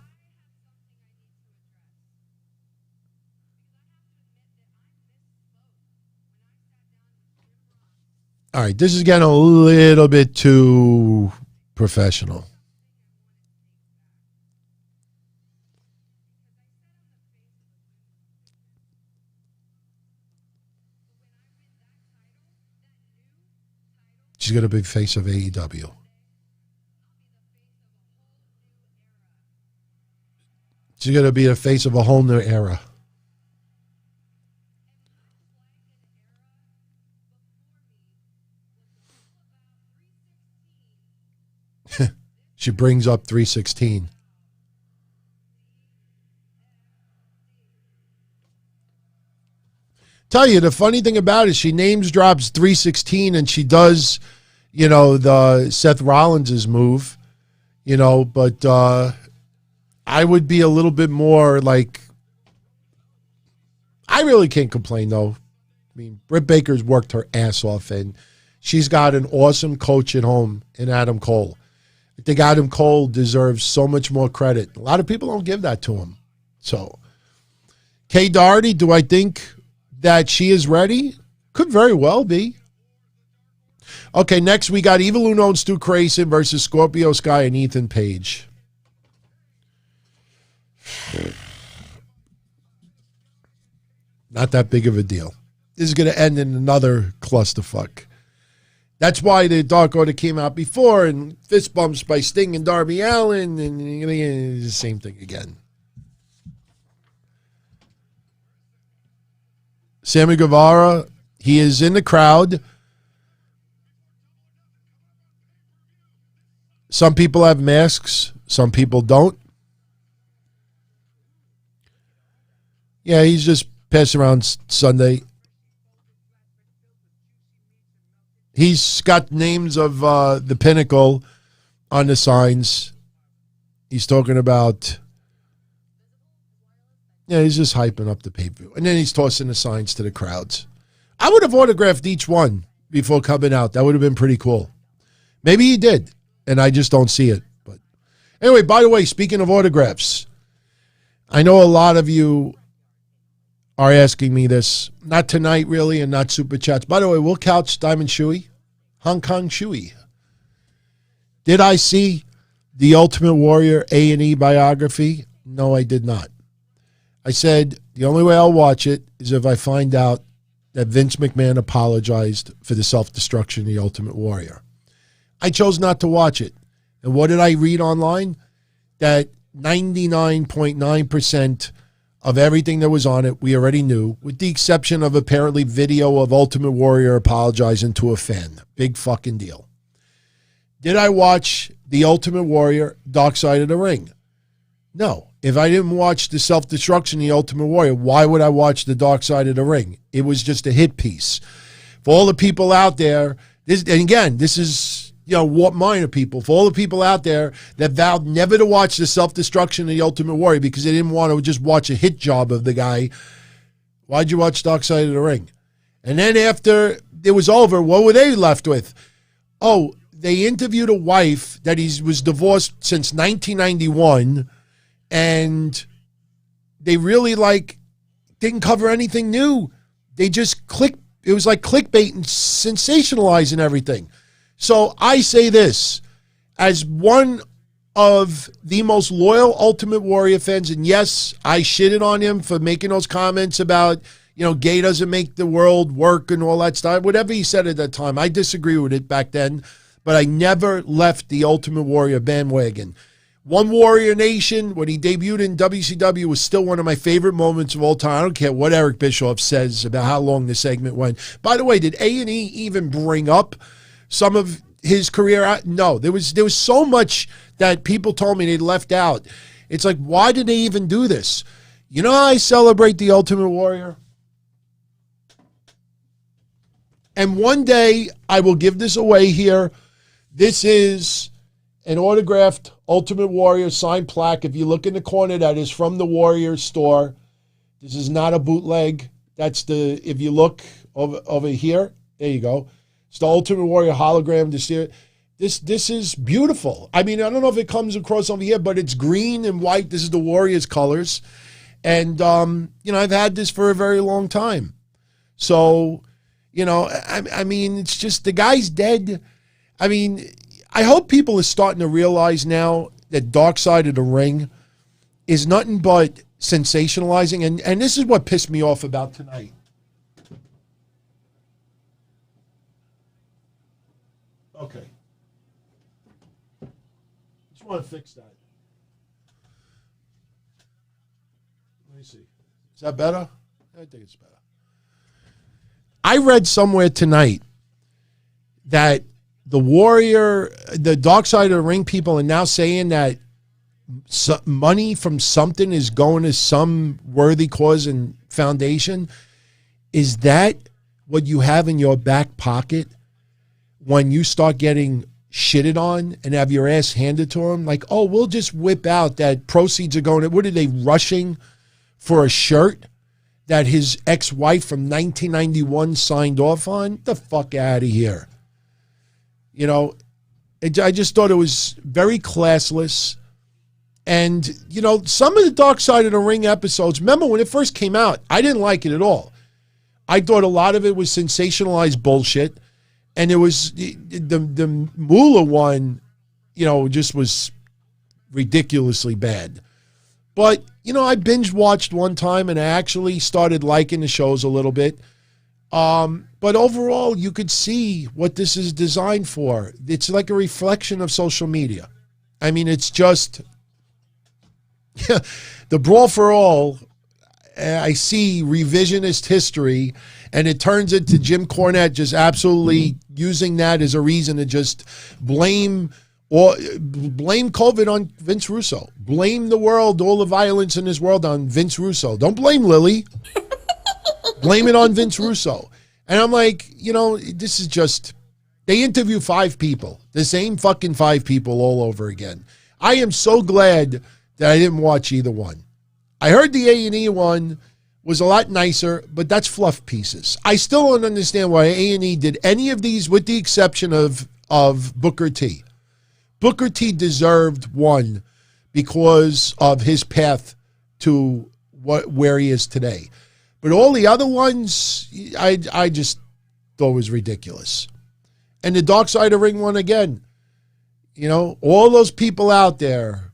All right, this is getting a little bit too professional. She's going to be face of AEW. She's going to be the face of a whole new era. She brings up 316. Tell you, the funny thing about it, she names drops 316 and she does, the Seth Rollins' move, but I would be a little bit more like, I really can't complain though. I mean, Britt Baker's worked her ass off and she's got an awesome coach at home in Adam Cole. I think Adam Cole deserves so much more credit. A lot of people don't give that to him. So, Kay Doherty, do I think that she is ready? Could very well be. Okay, next we got Evil Uno and Stu Grayson versus Scorpio Sky and Ethan Page. Not that big of a deal. This is going to end in another clusterfuck. That's why the Dark Order came out before and fist bumps by Sting and Darby Allin, and it's the same thing again. Sammy Guevara, he is in the crowd. Some people have masks, some people don't. Yeah, he's just passing around Sunday. He's got names of the Pinnacle on the signs. He's talking about, he's just hyping up the pay-per-view. And then he's tossing the signs to the crowds. I would have autographed each one before coming out. That would have been pretty cool. Maybe he did, and I just don't see it. But anyway, by the way, speaking of autographs, I know a lot of you are asking me this. Not tonight, really, and not Super Chats. By the way, we'll couch Diamond Shui, Hong Kong Shui. Did I see the Ultimate Warrior A&E biography? No, I did not. I said the only way I'll watch it is if I find out that Vince McMahon apologized for the self-destruction of the Ultimate Warrior. I chose not to watch it. And what did I read online? That 99.9% of everything that was on it, we already knew, with the exception of apparently video of Ultimate Warrior apologizing to a fan. Big fucking deal. Did I watch The Ultimate Warrior, Dark Side of the Ring? No. If I didn't watch the self-destruction of The Ultimate Warrior, why would I watch The Dark Side of the Ring? It was just a hit piece. For all the people out there, this is what minor people, for all the people out there that vowed never to watch the self-destruction of the Ultimate Warrior because they didn't want to just watch a hit job of the guy, why'd you watch Dark Side of the Ring? And then after it was over, what were they left with? Oh, they interviewed a wife that he was divorced since 1991, and they really didn't cover anything new. They just it was like clickbait and sensationalizing everything. So I say this, as one of the most loyal Ultimate Warrior fans, and yes, I shitted on him for making those comments about, gay doesn't make the world work and all that stuff. Whatever he said at that time, I disagree with it back then, but I never left the Ultimate Warrior bandwagon. One Warrior Nation, when he debuted in WCW, was still one of my favorite moments of all time. I don't care what Eric Bischoff says about how long the segment went. By the way, did A&E even bring up some of his career? No, there was so much that people told me they left out. It's like, why did they even do this? You know how I celebrate the Ultimate Warrior? And one day I will give this away here. This is an autographed Ultimate Warrior signed plaque. If you look in the corner, that is from the Warrior store. This is not a bootleg. That's if you look over here, there you go. It's the Ultimate Warrior hologram. This is beautiful. I mean, I don't know if it comes across over here, but it's green and white. This is the Warriors colors. And, I've had this for a very long time. So, You know, I mean, it's just the guy's dead. I mean, I hope people are starting to realize now that Dark Side of the Ring is nothing but sensationalizing. And this is what pissed me off about tonight. Okay. Just want to fix that. Let me see. Is that better? I think it's better. I read somewhere tonight that the Dark Side of the Ring people are now saying that money from something is going to some worthy cause and foundation. Is that what you have in your back pocket when you start getting shitted on and have your ass handed to them? Like, oh, we'll just whip out that proceeds are going to, what are they rushing for a shirt that his ex-wife from 1991 signed off on? Get the fuck out of here. You know, I just thought it was very classless. And, you know, some of the Dark Side of the Ring episodes, remember when it first came out, I didn't like it at all. I thought a lot of it was sensationalized bullshit. And it was the Moolah one, you know, just was ridiculously bad. But, you know, I binge watched one time and I actually started liking the shows a little bit. But overall, you could see what this is designed for. It's like a reflection of social media. I mean, it's just the Brawl for All. I see revisionist history, and it turns into Jim Cornette just absolutely using that as a reason to just blame COVID on Vince Russo. Blame the world, all the violence in this world on Vince Russo. Don't blame Lily. Blame it on Vince Russo. And I'm like, you know, this is just, they interview 5 people, the same fucking 5 people all over again. I am so glad that I didn't watch either one. I heard the A&E one was a lot nicer, but that's fluff pieces. I still don't understand why A&E did any of these with the exception of Booker T. Booker T deserved one because of his path to where he is today. But all the other ones, I just thought was ridiculous. And the Dark Side of the Ring one again. You know, all those people out there,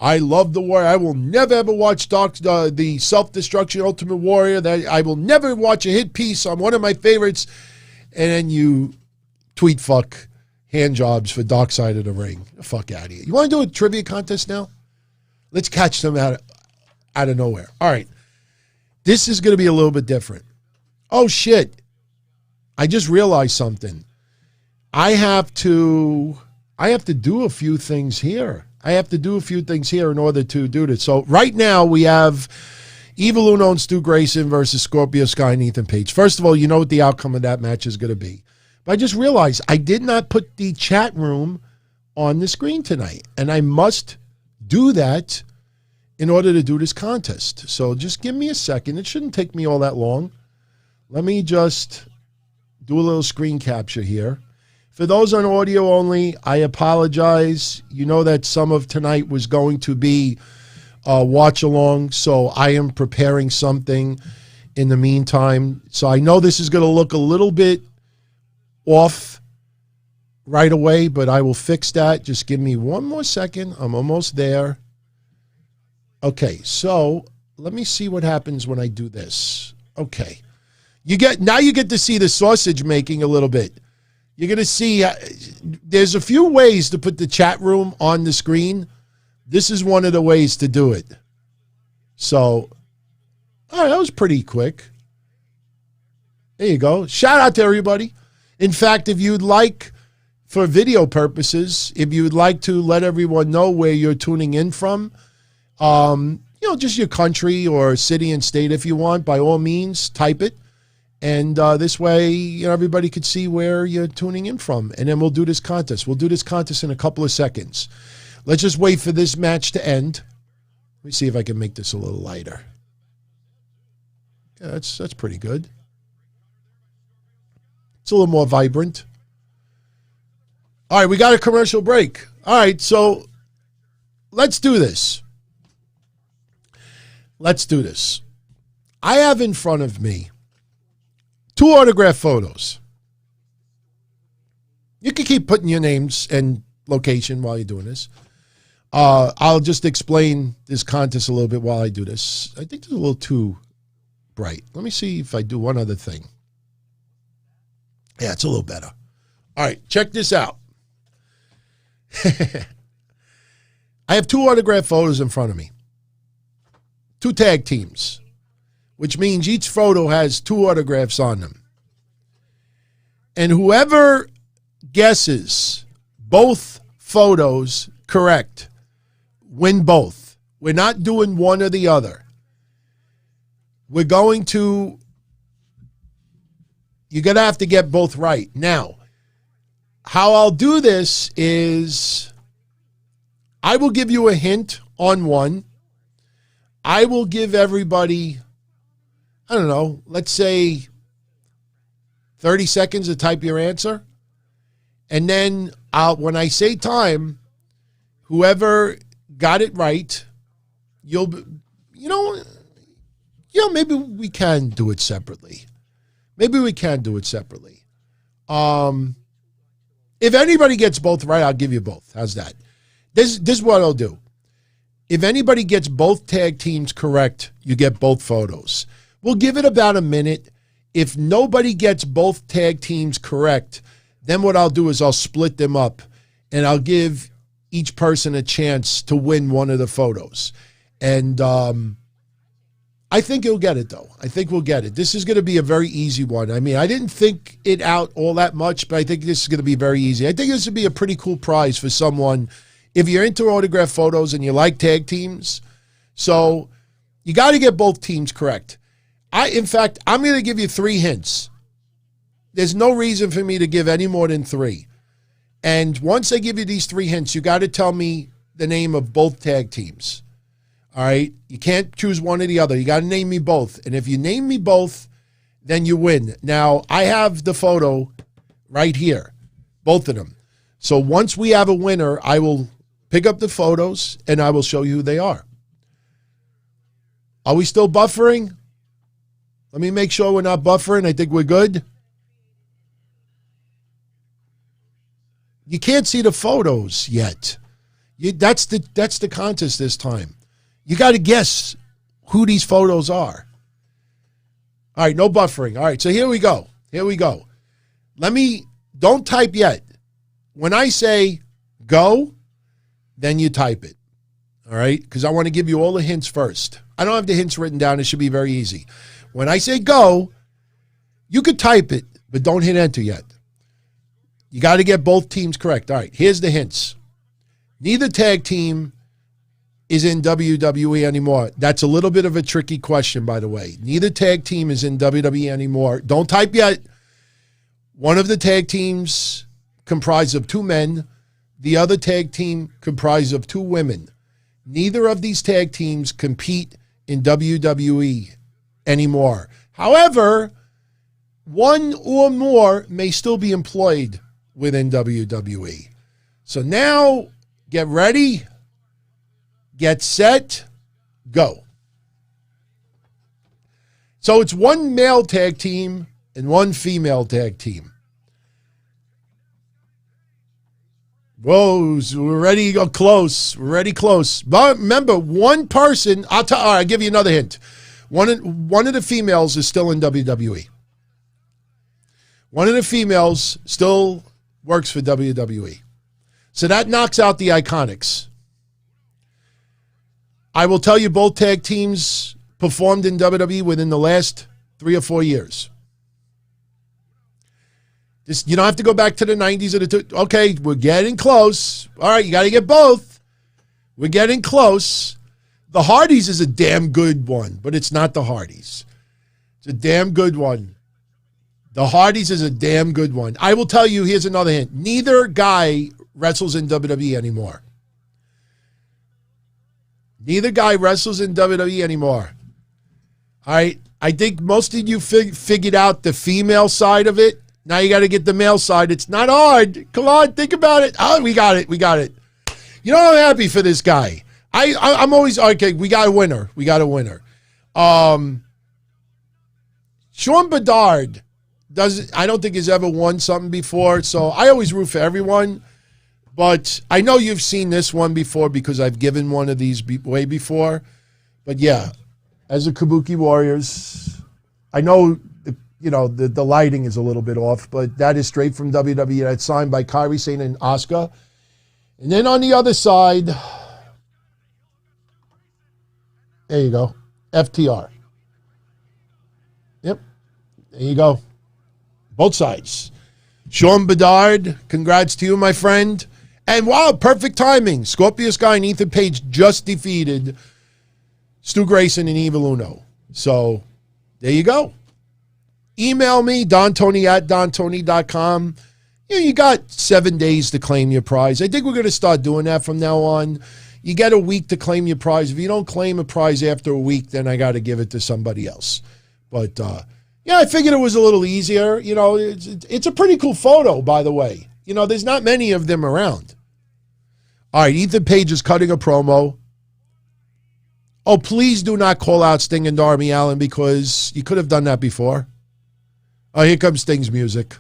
I love the Warrior. I will never ever watch the Self-Destruction Ultimate Warrior. That I will never watch a hit piece on one of my favorites. And then you tweet fuck hand jobs for Dark Side of the Ring. Fuck out of here. You want to do a trivia contest now? Let's catch them out of nowhere. All right. This is going to be a little bit different. Oh, shit. I just realized something. I have to do a few things here. I have to do a few things here in order to do this. So right now we have Evil Uno and Stu Grayson versus Scorpio Sky and Ethan Page. First of all, you know what the outcome of that match is going to be. But I just realized I did not put the chat room on the screen tonight. And I must do that in order to do this contest. So just give me a second. It shouldn't take me all that long. Let me just do a little screen capture here. For those on audio only, I apologize. You know that some of tonight was going to be watch along, so I am preparing something in the meantime. So I know this is going to look a little bit off right away, but I will fix that. Just give me one more second. I'm almost there. Okay, so let me see what happens when I do this. Okay. Now you get to see the sausage making a little bit. You're going to see there's a few ways to put the chat room on the screen. This is one of the ways to do it. So, all right, that was pretty quick. There you go. Shout out to everybody. In fact, if you'd like, for video purposes, if you would like to let everyone know where you're tuning in from, you know, just your country or city and state if you want, by all means, type it. And this way, you know, everybody could see where you're tuning in from. And then we'll do this contest. We'll do this contest in a couple of seconds. Let's just wait for this match to end. Let me see if I can make this a little lighter. Yeah, that's pretty good. It's a little more vibrant. All right, we got a commercial break. All right, so let's do this. Let's do this. I have in front of me 2 autograph photos. You can keep putting your names and location while you're doing this. I'll just explain this contest a little bit while I do this. I think it's a little too bright. Let me see if I do one other thing. Yeah, it's a little better. All right, check this out. I have 2 autograph photos in front of me. 2 tag teams, which means each photo has 2 autographs on them. And whoever guesses both photos correct, win both. We're not doing one or the other. We're going to, you're going to have to get both right. Now, how I'll do this is I will give you a hint on one. I will give everybody, I don't know, let's say 30 seconds to type your answer. And then when I say time, whoever got it right, maybe we can do it separately. If anybody gets both right, I'll give you both. How's that? This is what I'll do. If anybody gets both tag teams correct, you get both photos. We'll give it about a minute. If nobody gets both tag teams correct, then what I'll do is I'll split them up and I'll give each person a chance to win one of the photos. And I think you'll get it, though. I think we'll get it. This is going to be a very easy one. I mean, I didn't think it out all that much, but I think this is going to be very easy. I think this would be a pretty cool prize for someone if you're into autograph photos and you like tag teams. So you got to get both teams correct. In fact, I'm going to give you 3 hints. There's no reason for me to give any more than 3. And once I give you these 3 hints, you got to tell me the name of both tag teams. All right? You can't choose one or the other. You got to name me both. And if you name me both, then you win. Now, I have the photo right here, both of them. So once we have a winner, I will pick up the photos and I will show you who they are. Are we still buffering? Let me make sure we're not buffering. I think we're good. You can't see the photos yet. That's the contest this time. You got to guess who these photos are. All right, no buffering. All right, so here we go. Don't type yet. When I say go, then you type it. All right, because I want to give you all the hints first. I don't have the hints written down. It should be very easy. When I say go, you could type it, but don't hit enter yet. You got to get both teams correct. All right, here's the hints. Neither tag team is in WWE anymore. That's a little bit of a tricky question, by the way. Neither tag team is in WWE anymore. Don't type yet. One of the tag teams comprised of 2 men. The other tag team comprised of 2 women. Neither of these tag teams compete in WWE anymore. However, one or more may still be employed within WWE. So now, get ready, get set, go. So it's 1 male tag team and 1 female tag team. Whoa, so we're ready to go close. We're ready close. But remember, one person, all right, I'll give you another hint. One of the females is still in WWE. One of the females still works for WWE. So that knocks out the Iconics. I will tell you both tag teams performed in WWE within the last 3 or 4 years. You don't have to go back to the 90s or the okay, we're getting close. All right, you got to get both. We're getting close. The Hardys is a damn good one, but it's not the Hardys. It's a damn good one. The Hardys is a damn good one. I will tell you, here's another hint. Neither guy wrestles in WWE anymore. Neither guy wrestles in WWE anymore. All right, I think most of you figured out the female side of it. Now you got to get the male side. It's not hard. Come on, think about it. Oh, we got it. You know, I'm happy for this guy. I'm always, okay, we got a winner. Sean Bedard I don't think he's ever won something before. So I always root for everyone. But I know you've seen this one before because I've given one of these way before. But yeah, as a Kabuki Warriors, I know the lighting is a little bit off, but that is straight from WWE. That's signed by Kairi Sane and Asuka. And then on the other side, there you go, FTR. Yep, there you go. Both sides. Sean Bedard, congrats to you, my friend. And wow, perfect timing. Scorpio Sky and Ethan Page just defeated Stu Grayson and Evil Uno. So there you go. Email me, dontony@dontony.com. You got 7 days to claim your prize. I think we're going to start doing that from now on. You get a week to claim your prize. If you don't claim a prize after a week, then I got to give it to somebody else. But yeah, I figured it was a little easier. It's a pretty cool photo, by the way. There's not many of them around. All right, Ethan Page is cutting a promo. Oh, please do not call out Sting and Darby Allin because you could have done that before. Oh, here comes Sting's music.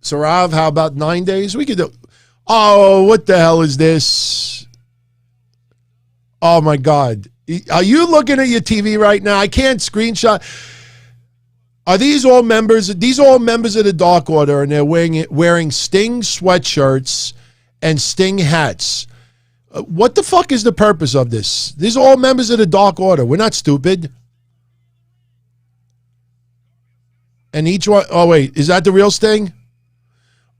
So, Rav, how about 9 days? We could do. Oh, what the hell is this? Oh, my God. Are you looking at your TV right now? I can't screenshot. Are these all members? These are all members of the Dark Order, and they're wearing Sting sweatshirts and Sting hats. What the fuck is the purpose of this? These are all members of the Dark Order. We're not stupid. And each one, oh wait, is that the real Sting?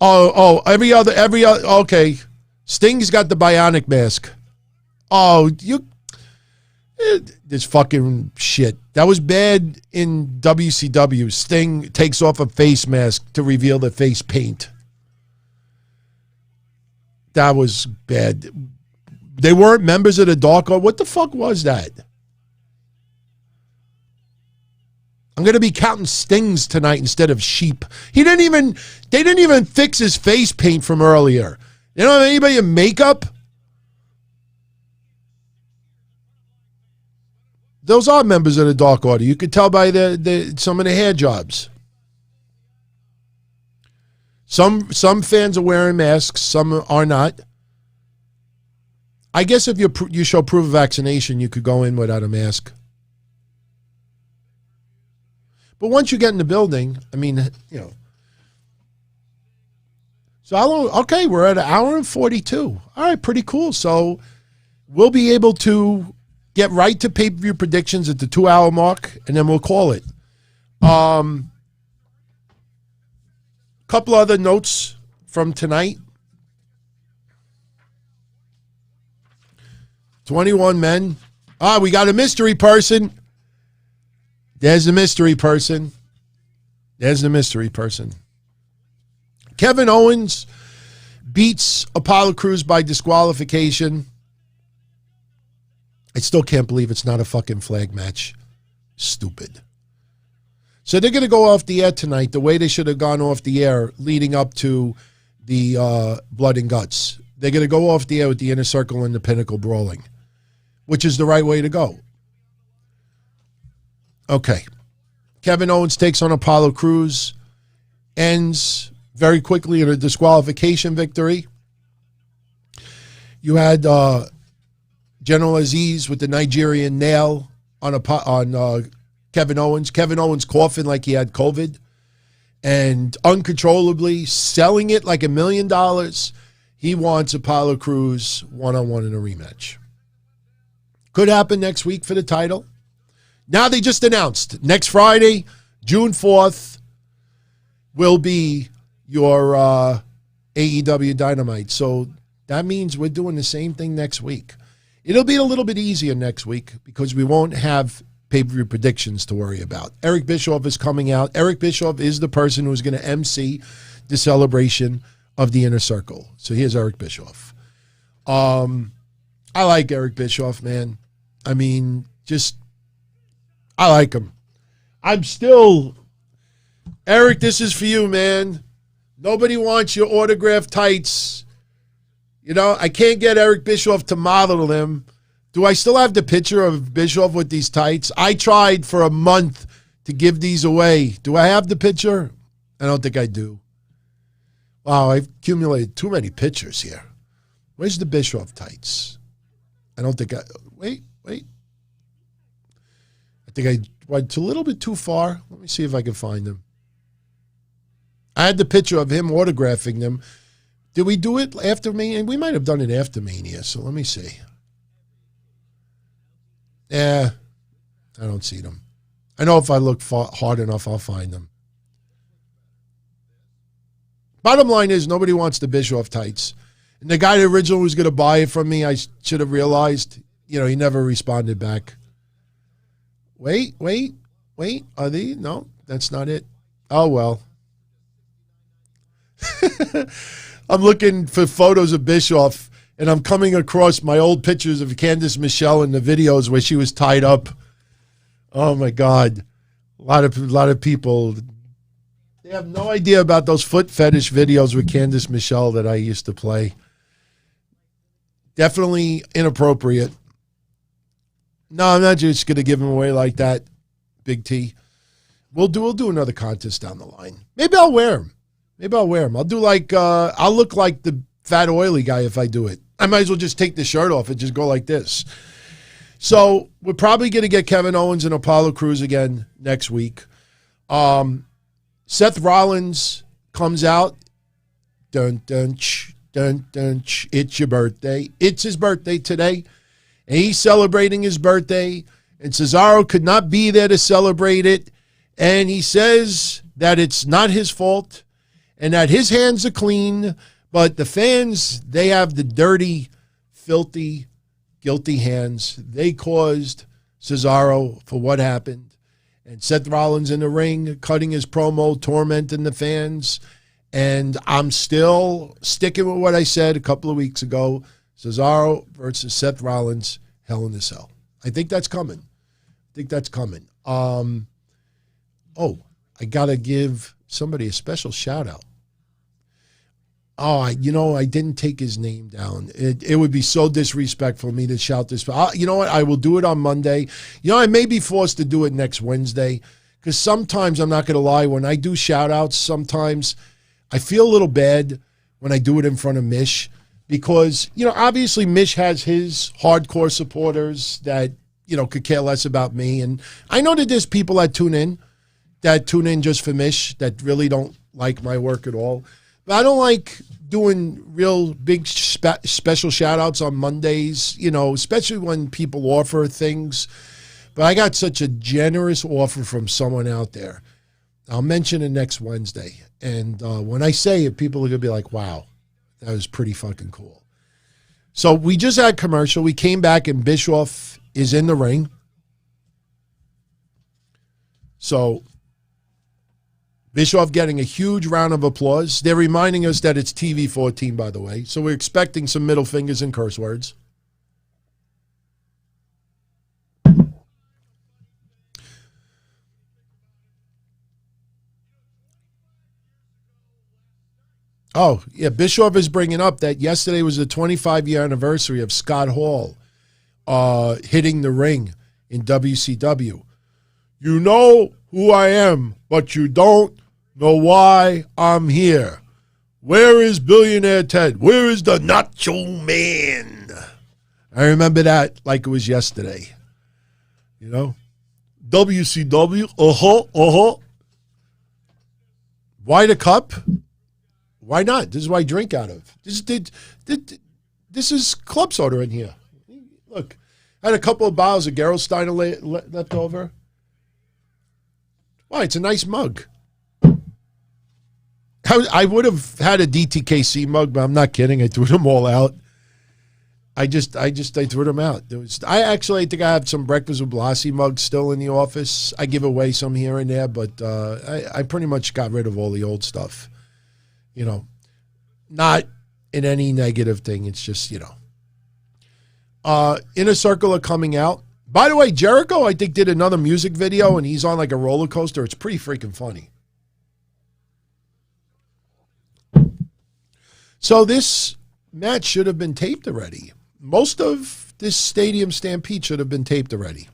Every other, okay. Sting's got the bionic mask. This fucking shit. That was bad in WCW. Sting takes off a face mask to reveal the face paint. That was bad. They weren't members of the Dark Order. What the fuck was that? I'm going to be counting stings tonight instead of sheep. They didn't even fix his face paint from earlier. They don't have anybody in makeup? Those are members of the Dark Order. You could tell by some of the hair jobs. Some fans are wearing masks, some are not. I guess if you show proof of vaccination, you could go in without a mask. But once you get in the building, I mean, So how long? Okay, we're at 1 hour and 42. All right, pretty cool. So we'll be able to get right to pay-per-view predictions at the 2-hour mark, and then we'll call it. Couple other notes from tonight. 21 men. We got a mystery person. There's the mystery person. Kevin Owens beats Apollo Crews by disqualification. I still can't believe it's not a fucking flag match. Stupid. So they're going to go off the air tonight the way they should have gone off the air leading up to the Blood and Guts. They're going to go off the air with the Inner Circle and the Pinnacle brawling, which is the right way to go. Okay. Kevin Owens takes on Apollo Crews, ends very quickly in a disqualification victory. You had General Aziz with the Nigerian nail on Kevin Owens. Kevin Owens coughing like he had COVID and uncontrollably selling it like $1 million. He wants Apollo Crews one-on-one in a rematch. Could happen next week for the title. Now they just announced next Friday, June 4th, will be your AEW Dynamite. So that means we're doing the same thing next week. It'll be a little bit easier next week because we won't have pay-per-view predictions to worry about. Eric Bischoff is coming out. Eric Bischoff is the person who's going to MC the celebration of the Inner Circle. So here's Eric Bischoff. I like Eric Bischoff, man. I mean, I like him. I'm still, Eric, this is for you, man. Nobody wants your autographed tights. I can't get Eric Bischoff to model them. Do I still have the picture of Bischoff with these tights? I tried for a month to give these away. Do I have the picture? I don't think I do. Wow, I've accumulated too many pictures here. Where's the Bischoff tights? I don't think I... Wait. I think I went a little bit too far. Let me see if I can find them. I had the picture of him autographing them. Did we do it after Mania? We might have done it after Mania, so let me see. Yeah, I don't see them. I know if I look hard enough, I'll find them. Bottom line is, nobody wants the Bischoff tights. And the guy that originally was going to buy it from me, I should have realized, he never responded back. Wait. Are they? No, that's not it. Oh, well. I'm looking for photos of Bischoff, and I'm coming across my old pictures of Candice Michelle in the videos where she was tied up. Oh, my God. A lot of people... They have no idea about those foot fetish videos with Candice Michelle that I used to play. Definitely inappropriate. No, I'm not just going to give them away like that, Big T. We'll do another contest down the line. Maybe I'll wear them. I'll do I'll look like the fat oily guy if I do it. I might as well just take the shirt off and just go like this. So we're probably going to get Kevin Owens and Apollo Crews again next week. Seth Rollins comes out. Dun, dun, ch, dun, dun, ch. It's your birthday. It's his birthday today. And he's celebrating his birthday. And Cesaro could not be there to celebrate it. And he says that it's not his fault and that his hands are clean. But the fans, they have the dirty, filthy, guilty hands. They caused Cesaro for what happened. And Seth Rollins in the ring, cutting his promo, tormenting the fans. And I'm still sticking with what I said a couple of weeks ago. Cesaro versus Seth Rollins, Hell in a Cell. I think that's coming. I got to give somebody a special shout out. I didn't take his name down. It would be so disrespectful of me to shout this. You know what? I will do it on Monday. I may be forced to do it next Wednesday because sometimes, I'm not going to lie, when I do shout outs, sometimes I feel a little bad when I do it in front of Mish because, obviously Mish has his hardcore supporters that, could care less about me. And I know that there's people that tune in just for Mish that really don't like my work at all. But I don't like doing real big special shout-outs on Mondays, especially when people offer things. But I got such a generous offer from someone out there. I'll mention it next Wednesday. And when I say it, people are going to be like, wow, that was pretty fucking cool. So we just had commercial. We came back and Bischoff is in the ring. So... Bischoff getting a huge round of applause. They're reminding us that it's TV 14, by the way. So we're expecting some middle fingers and curse words. Oh, yeah, Bischoff is bringing up that yesterday was the 25-year anniversary of Scott Hall hitting the ring in WCW. You know who I am, but you don't know why I'm here. Where is Billionaire Ted? Where is the Nacho Man? I remember that like it was yesterday. WCW, Why the cup? Why not? This is what I drink out of. This is club soda in here. Look, I had a couple of bottles of Gerolsteiner left over. Why, it's a nice mug. I would have had a DTKC mug, but I'm not kidding. I threw them all out. I threw them out. I think I have some Breakfast with Blassie mugs still in the office. I give away some here and there, but I pretty much got rid of all the old stuff. Not in any negative thing. It's just, Inner Circle are coming out. By the way, Jericho, I think, did another music video, and he's on like a roller coaster. It's pretty freaking funny. So this match should have been taped already. Most of this stadium stampede should have been taped already.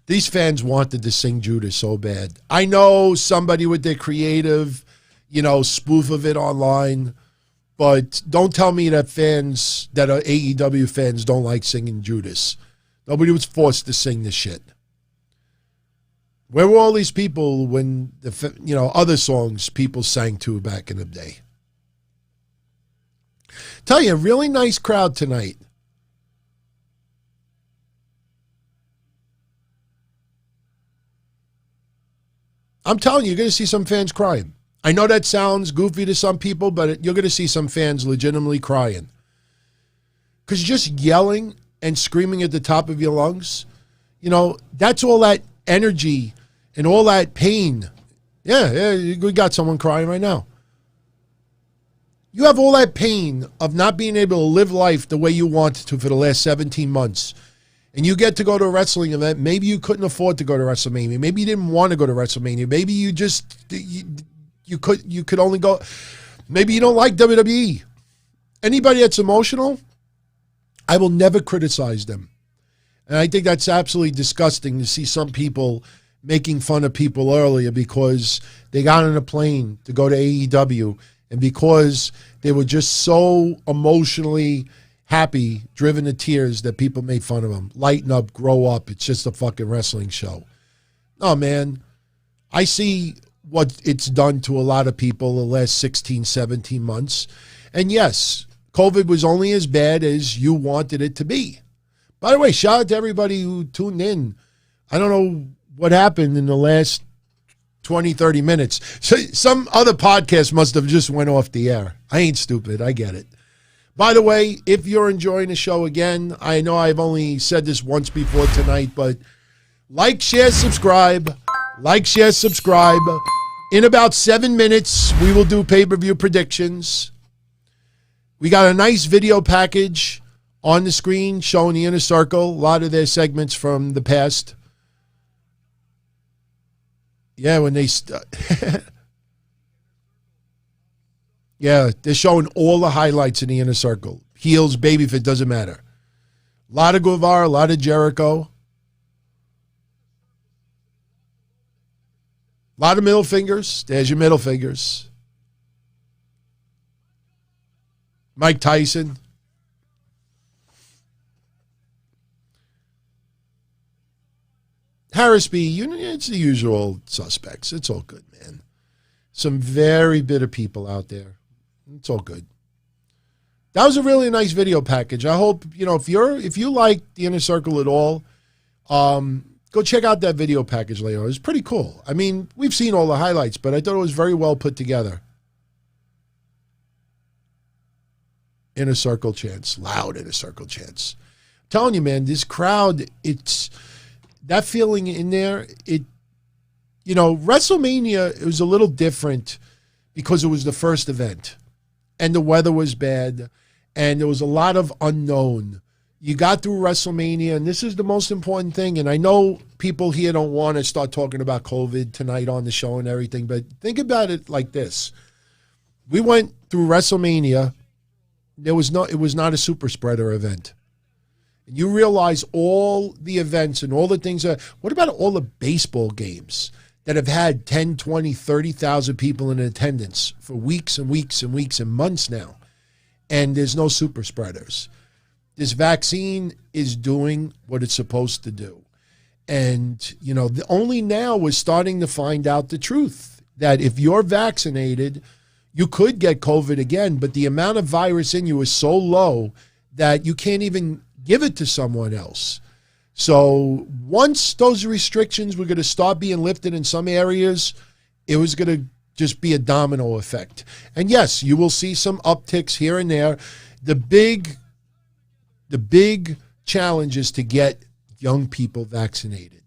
These fans wanted to sing Judas so bad. I know somebody with their creative, spoof of it online, but don't tell me that fans that are AEW fans don't like singing Judas. Nobody was forced to sing this shit. Where were all these people when other songs people sang to back in the day? Tell you, a really nice crowd tonight. I'm telling you, you're going to see some fans crying. I know that sounds goofy to some people, but you're going to see some fans legitimately crying. Because just yelling and screaming at the top of your lungs, that's all that energy and all that pain. Yeah, we got someone crying right now. You have all that pain of not being able to live life the way you wanted to for the last 17 months. And you get to go to a wrestling event. Maybe you couldn't afford to go to WrestleMania. Maybe you didn't want to go to WrestleMania. Maybe you just, you could only go. Maybe you don't like WWE. Anybody that's emotional, I will never criticize them. And I think that's absolutely disgusting to see some people making fun of people earlier because they got on a plane to go to AEW and because they were just so emotionally happy, driven to tears that people made fun of them. Lighten up, grow up. It's just a fucking wrestling show. No, man. I see what it's done to a lot of people the last 16, 17 months. And yes, COVID was only as bad as you wanted it to be. By the way, shout out to everybody who tuned in. I don't know what happened in the last 20, 30 minutes. So some other podcast must have just went off the air. I ain't stupid. I get it. By the way, if you're enjoying the show again, I know I've only said this once before tonight, but like, share, subscribe. Like, share, subscribe. In about 7 minutes, we will do pay-per-view predictions. We got a nice video package on the screen showing the Inner Circle, a lot of their segments from the past. Yeah, when they... Yeah, they're showing all the highlights in the Inner Circle. Heels, babyface, doesn't matter. A lot of Guevara, a lot of Jericho. A lot of middle fingers. There's your middle fingers. Mike Tyson. Harris B, it's the usual suspects. It's all good, man. Some very bitter people out there. It's all good. That was a really nice video package. I hope, if you like the Inner Circle at all, go check out that video package later. It was pretty cool. I mean, we've seen all the highlights, but I thought it was very well put together. Inner Circle chants. Loud Inner Circle chants. I'm telling you, man, this crowd, it's that feeling in there. WrestleMania, it was a little different because it was the first event and the weather was bad and there was a lot of unknown. You got through WrestleMania, and this is the most important thing. And I know people here don't want to start talking about COVID tonight on the show and everything, but think about it like this. We went through WrestleMania. It was not a super spreader event. And you realize all the events and all the things what about all the baseball games that have had 10, 20, 30,000 people in attendance for weeks and weeks and weeks and months now, and there's no super spreaders. This vaccine is doing what it's supposed to do. And, only now we're starting to find out the truth, that if you're vaccinated, you could get COVID again, but the amount of virus in you is so low that you can't even give it to someone else. So once those restrictions were going to start being lifted in some areas, it was going to just be a domino effect. And yes, you will see some upticks here and there. The big challenge is to get young people vaccinated,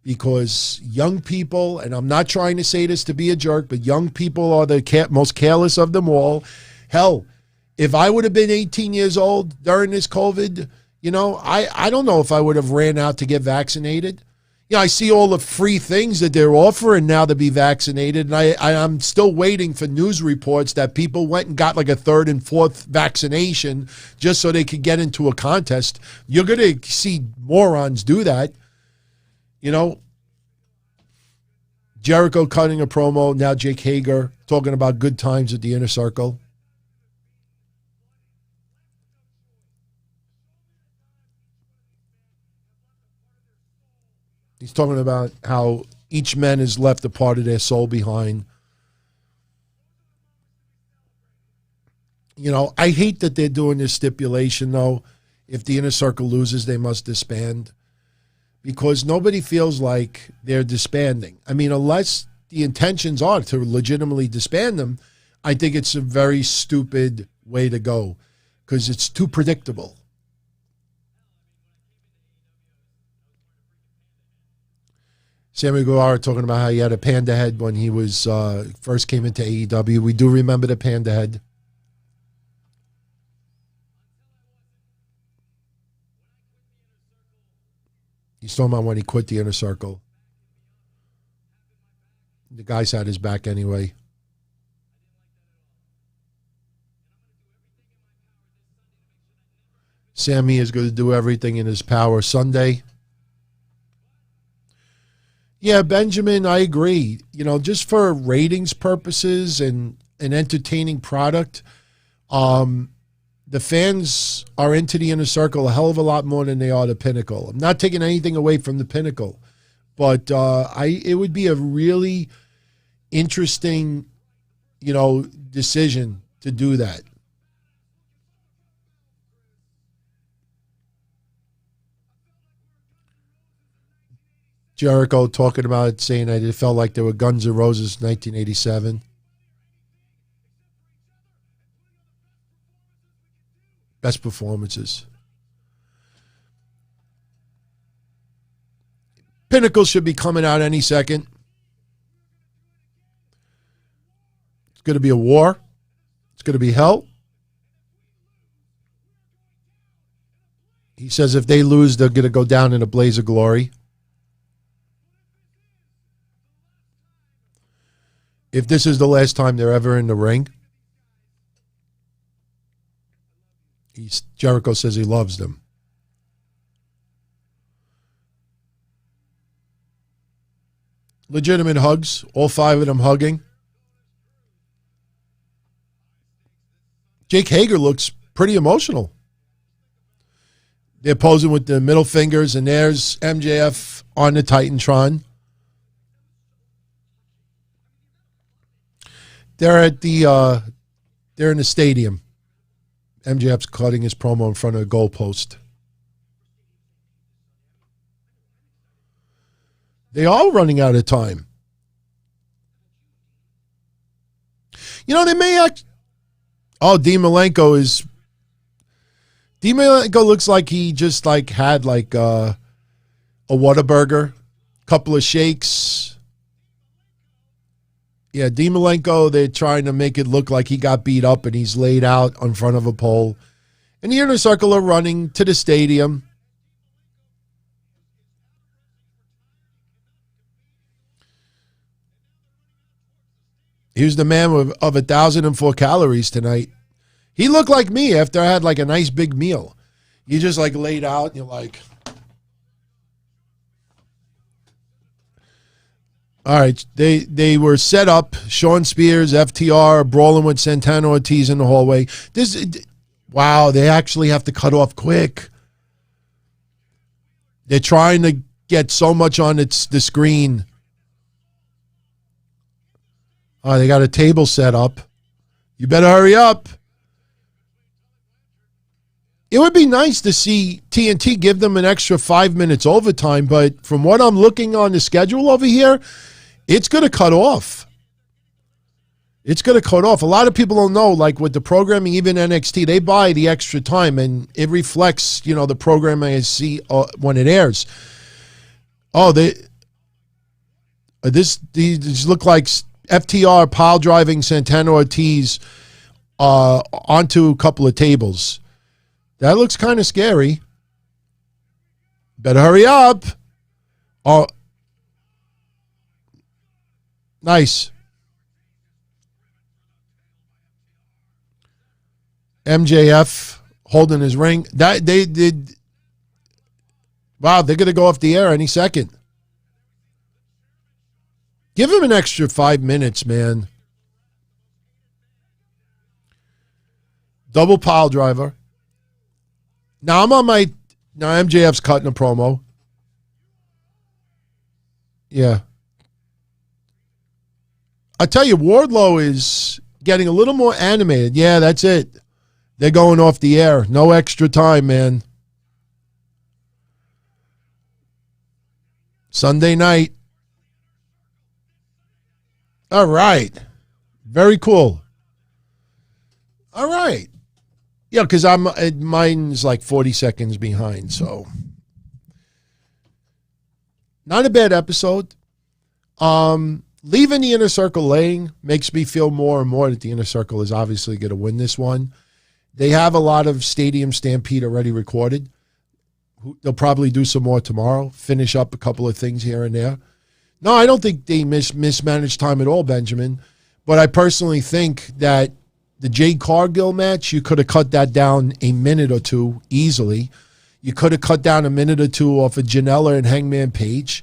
because young people, and I'm not trying to say this to be a jerk, but young people are the most careless of them all. Hell, if I would have been 18 years old during this COVID, I don't know if I would have ran out to get vaccinated. I see all the free things that they're offering now to be vaccinated, and I'm still waiting for news reports that people went and got like a third and fourth vaccination just so they could get into a contest. You're going to see morons do that. Jericho cutting a promo, now Jake Hager talking about good times at the Inner Circle. He's talking about how each man has left a part of their soul behind. I hate that they're doing this stipulation, though. If the Inner Circle loses, they must disband. Because nobody feels like they're disbanding. I mean, unless the intentions are to legitimately disband them, I think it's a very stupid way to go. Because it's too predictable. Sammy Guevara talking about how he had a panda head when he was first came into AEW. We do remember the panda head. He's talking about when he quit the Inner Circle. The guy's had his back anyway. Sammy is going to do everything in his power Sunday. Yeah, Benjamin, I agree. Just for ratings purposes and an entertaining product, the fans are into the Inner Circle a hell of a lot more than they are the Pinnacle. I'm not taking anything away from the Pinnacle, but it would be a really interesting, decision to do that. Jericho talking about it, saying that it felt like there were Guns N' Roses 1987. Best performances. Pinnacle should be coming out any second. It's going to be a war. It's going to be hell. He says if they lose, they're going to go down in a blaze of glory. If this is the last time they're ever in the ring, Jericho says he loves them. Legitimate hugs, all five of them hugging. Jake Hager looks pretty emotional. They're posing with the middle fingers, and there's MJF on the Titantron. They're in the stadium. MJF's cutting his promo in front of a goalpost. They are running out of time. They may act. Oh, Dean Malenko looks like he just had a Whataburger, couple of shakes. Yeah, Dean Malenko, they're trying to make it look like he got beat up and he's laid out in front of a pole. And the Inner Circle are running to the stadium. Here's the man of 1,004 calories tonight. He looked like me after I had a nice big meal. You just laid out and you're like... All right, they were set up. Sean Spears, FTR, brawling with Santana Ortiz in the hallway. Wow, they actually have to cut off quick. They're trying to get so much on the screen. Oh, they got a table set up. You better hurry up. It would be nice to see TNT give them an extra 5 minutes overtime, but from what I'm looking on the schedule over here, it's going to cut off. It's going to cut off. A lot of people don't know, with the programming, even NXT, they buy the extra time, and it reflects, the programming I see when it airs. Oh, these look like FTR pile driving Santana Ortiz onto a couple of tables. That looks kind of scary. Better hurry up. Oh, Nice. MJF holding his ring. That they did. Wow, they're going to go off the air any second. Give him an extra 5 minutes, man. Double pile driver. Now I'm on my. Now MJF's cutting a promo. Yeah. I tell you, Wardlow is getting a little more animated. Yeah, that's it. They're going off the air. No extra time, man. Sunday night. All right. Very cool. All right. Yeah, because mine's like 40 seconds behind, so. Not a bad episode. Leaving the Inner Circle laying makes me feel more and more that the Inner Circle is obviously going to win this one. They have a lot of Stadium Stampede already recorded. They'll probably do some more tomorrow, finish up a couple of things here and there. No, I don't think they mismanaged time at all, Benjamin. But I personally think that the Jade Cargill match, you could have cut that down a minute or two easily. You could have cut down a minute or two off of Janela and Hangman Page.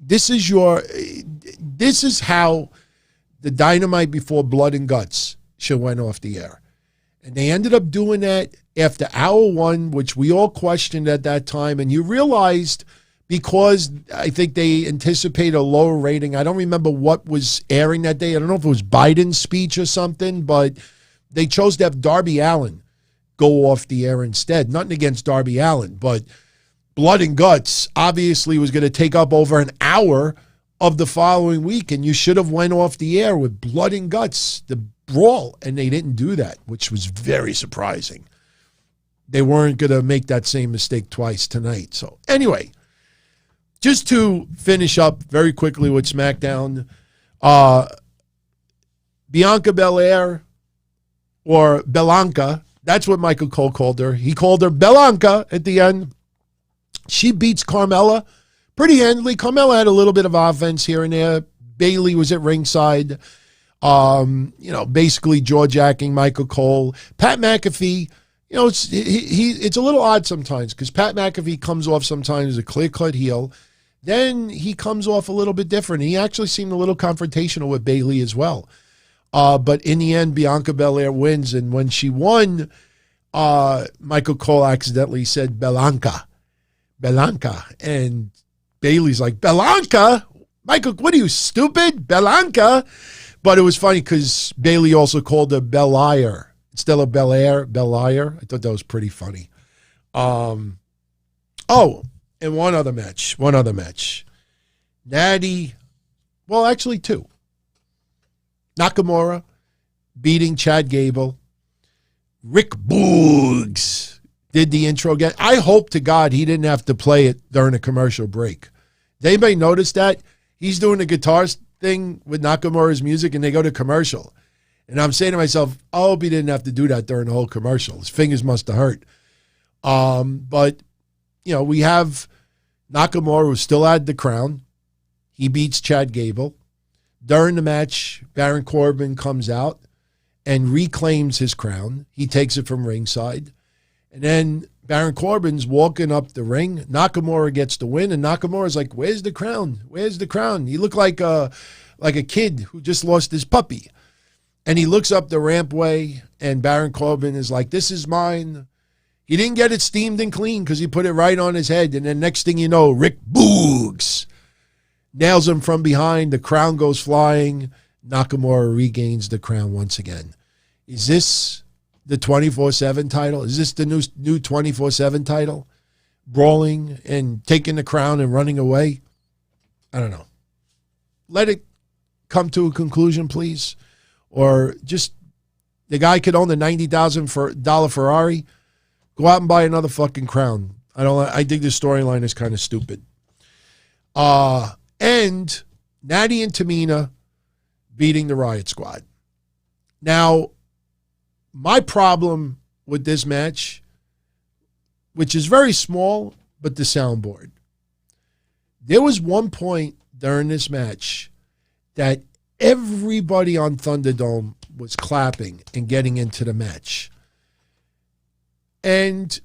This is how the Dynamite before Blood and Guts should went off the air. And they ended up doing that after hour one, which we all questioned at that time. And you realized, because I think they anticipate a lower rating. I don't remember what was airing that day. I don't know if it was Biden's speech or something, but they chose to have Darby Allin go off the air instead. Nothing against Darby Allin, but Blood and Guts obviously was going to take up over an hour of the following week, and you should have went off the air with Blood and Guts, the brawl, and they didn't do that, which was very surprising. They weren't going to make that same mistake twice tonight. So anyway, just to finish up very quickly with SmackDown, Bianca Belair, or Belanca, that's what Michael Cole called her. He called her Belanca at the end. She beats Carmella pretty handily. Carmella had a little bit of offense here and there. Bayley was at ringside, basically jaw-jacking Michael Cole. Pat McAfee, it's a little odd sometimes because Pat McAfee comes off sometimes as a clear-cut heel. Then he comes off a little bit different. He actually seemed a little confrontational with Bayley as well. But in the end, Bianca Belair wins. And when she won, Michael Cole accidentally said Belanca. And Bayley's like, Belanca? Michael, what are you, stupid? Belanca? But it was funny because Bayley also called her Belair instead of Belair. I thought that was pretty funny. And one other match. Natty, well, actually two. Nakamura beating Chad Gable. Rick Boogs did the intro again. I hope to God he didn't have to play it during a commercial break. Did anybody notice that? He's doing a guitar thing with Nakamura's music and they go to commercial. And I'm saying to myself, I hope he didn't have to do that during the whole commercial. His fingers must have hurt. But, we have Nakamura who still had the crown. He beats Chad Gable. During the match, Baron Corbin comes out and reclaims his crown. He takes it from ringside. And then Baron Corbin's walking up the ring. Nakamura gets the win, and Nakamura's like, where's the crown? Where's the crown? He looked like a kid who just lost his puppy. And he looks up the rampway, and Baron Corbin is like, this is mine. He didn't get it steamed and clean because he put it right on his head. And then next thing you know, Rick Boogs nails him from behind. The crown goes flying. Nakamura regains the crown once again. Is this the 24/7 title? Is this the new 24/7 title? Brawling and taking the crown and running away? I don't know. Let it come to a conclusion, please. Or just the guy could own the $90,000 Ferrari. Go out and buy another fucking crown. I think the storyline is kind of stupid. And Natty and Tamina beating the Riott Squad. Now, my problem with this match, which is very small, but the soundboard. There was one point during this match that everybody on Thunderdome was clapping and getting into the match. And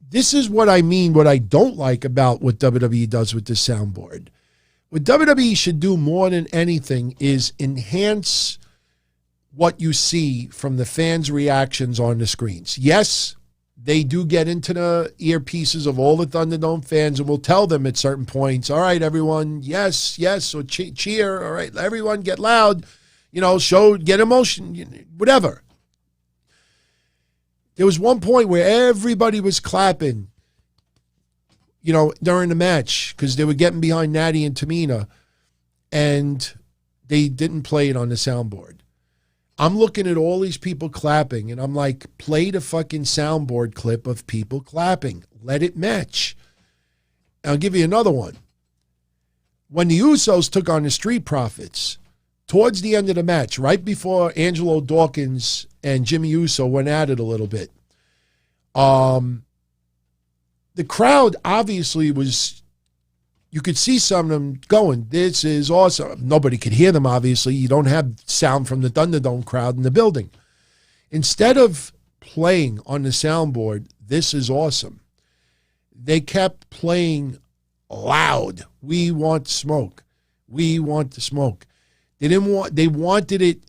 this is what I mean, what I don't like about what WWE does with the soundboard. What WWE should do more than anything is enhance what you see from the fans' reactions on the screens. Yes, they do get into the earpieces of all the Thunderdome fans and will tell them at certain points, all right, everyone, yes, yes, or cheer, all right, everyone get loud, get emotion, whatever. There was one point where everybody was clapping, during the match because they were getting behind Natty and Tamina, and they didn't play it on the soundboard. I'm looking at all these people clapping, and I'm like, play the fucking soundboard clip of people clapping. Let it match. And I'll give you another one. When the Usos took on the Street Profits, towards the end of the match, right before Angelo Dawkins and Jimmy Uso went at it a little bit, the crowd obviously was, you could see some of them going, this is awesome. Nobody could hear them, obviously. You don't have sound from the Thunderdome crowd in the building. Instead of playing on the soundboard, this is awesome, they kept playing loud. We want smoke. We want the smoke. They wanted it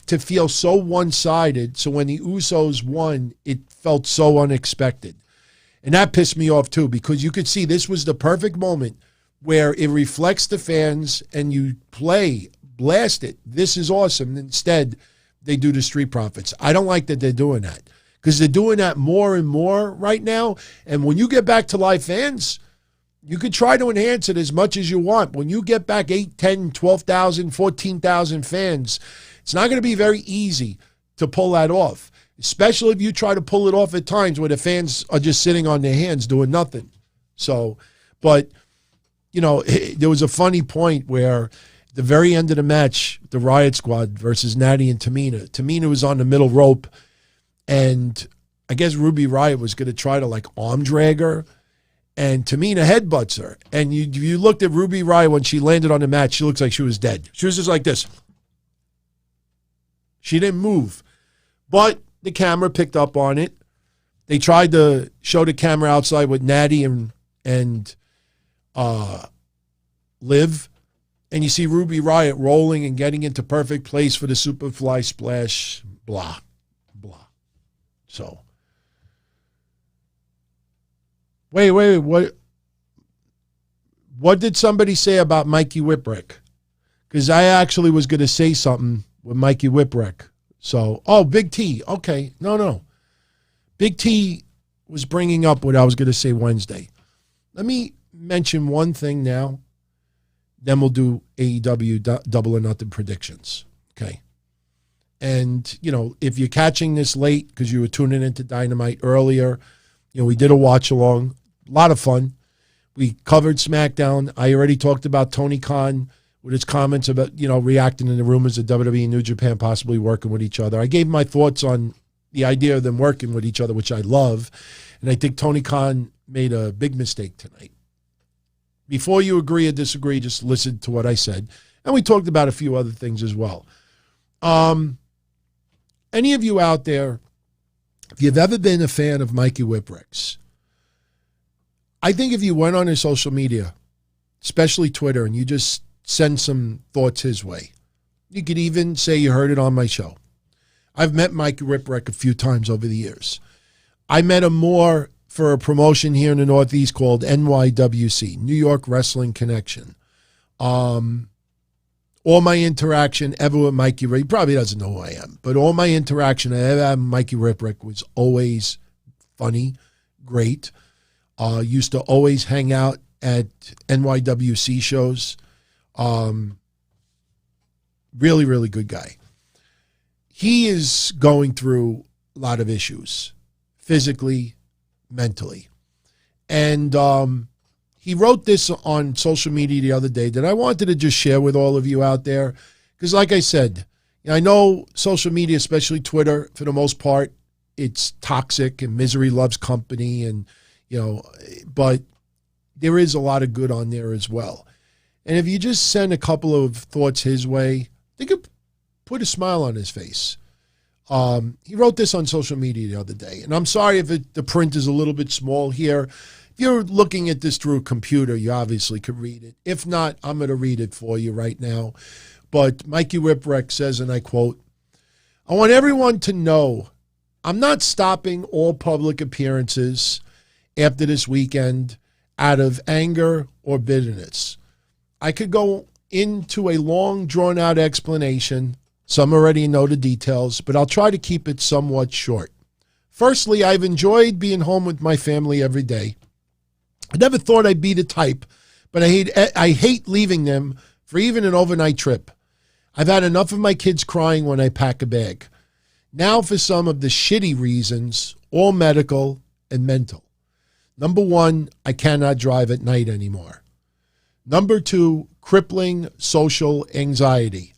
to feel so one-sided, so when the Usos won, it felt so unexpected. And that pissed me off too, because you could see this was the perfect moment where it reflects the fans and you blast it. This is awesome. Instead, they do the Street Profits. I don't like that they're doing that because they're doing that more and more right now. And when you get back to live fans, you could try to enhance it as much as you want. When you get back 8, 10, 12,000, 14,000 fans, it's not going to be very easy to pull that off, especially if you try to pull it off at times where the fans are just sitting on their hands doing nothing. So, but, there was a funny point where at the very end of the match, the Riott Squad versus Natty and Tamina. Tamina was on the middle rope, and I guess Ruby Riott was going to try to arm drag her, and Tamina headbutts her. And you looked at Ruby Riott when she landed on the mat, she looks like she was dead. She was just like this. She didn't move. But the camera picked up on it. They tried to show the camera outside with Natty and Liv, and you see Ruby Riott rolling and getting into perfect place for the Superfly Splash, blah, blah. So, wait, what did somebody say about Mikey Whipwreck? Because I actually was going to say something with Mikey Whipwreck. So, Big T. Okay, no. Big T was bringing up what I was going to say Wednesday. Let me mention one thing now, then we'll do AEW Double or Nothing predictions. Okay. And, if you're catching this late because you were tuning into Dynamite earlier, we did a watch along. A lot of fun. We covered SmackDown. I already talked about Tony Khan with his comments about, reacting to the rumors of WWE and New Japan possibly working with each other. I gave my thoughts on the idea of them working with each other, which I love. And I think Tony Khan made a big mistake tonight. Before you agree or disagree, just listen to what I said. And we talked about a few other things as well. Any of you out there, if you've ever been a fan of Mikey Whipwreck's, I think if you went on his social media, especially Twitter, and you just send some thoughts his way, you could even say you heard it on my show. I've met Mikey Whipwreck a few times over the years. I met him more for a promotion here in the Northeast called NYWC, New York Wrestling Connection. All my interaction ever with Mikey, he probably doesn't know who I am, but all my interaction I ever had with Mikey Whipwreck was always funny, great. Used to always hang out at NYWC shows. Really, really good guy. He is going through a lot of issues, physically, mentally. And he wrote this on social media the other day that I wanted to just share with all of you out there. Because like I said, I know social media, especially Twitter, for the most part, it's toxic and misery loves company. And, but there is a lot of good on there as well. And if you just send a couple of thoughts his way, they could put a smile on his face. He wrote this on social media the other day, and I'm sorry if the print is a little bit small here. If you're looking at this through a computer, you obviously could read it. If not, I'm going to read it for you right now. But Mikey Whipwreck says, and I quote, "I want everyone to know I'm not stopping all public appearances after this weekend out of anger or bitterness. I could go into a long, drawn-out explanation. Some already know the details, but I'll try to keep it somewhat short. Firstly, I've enjoyed being home with my family every day. I never thought I'd be the type, but I hate leaving them for even an overnight trip. I've had enough of my kids crying when I pack a bag. Now for some of the shitty reasons, all medical and mental. Number one, I cannot drive at night anymore. Number two, crippling social anxiety.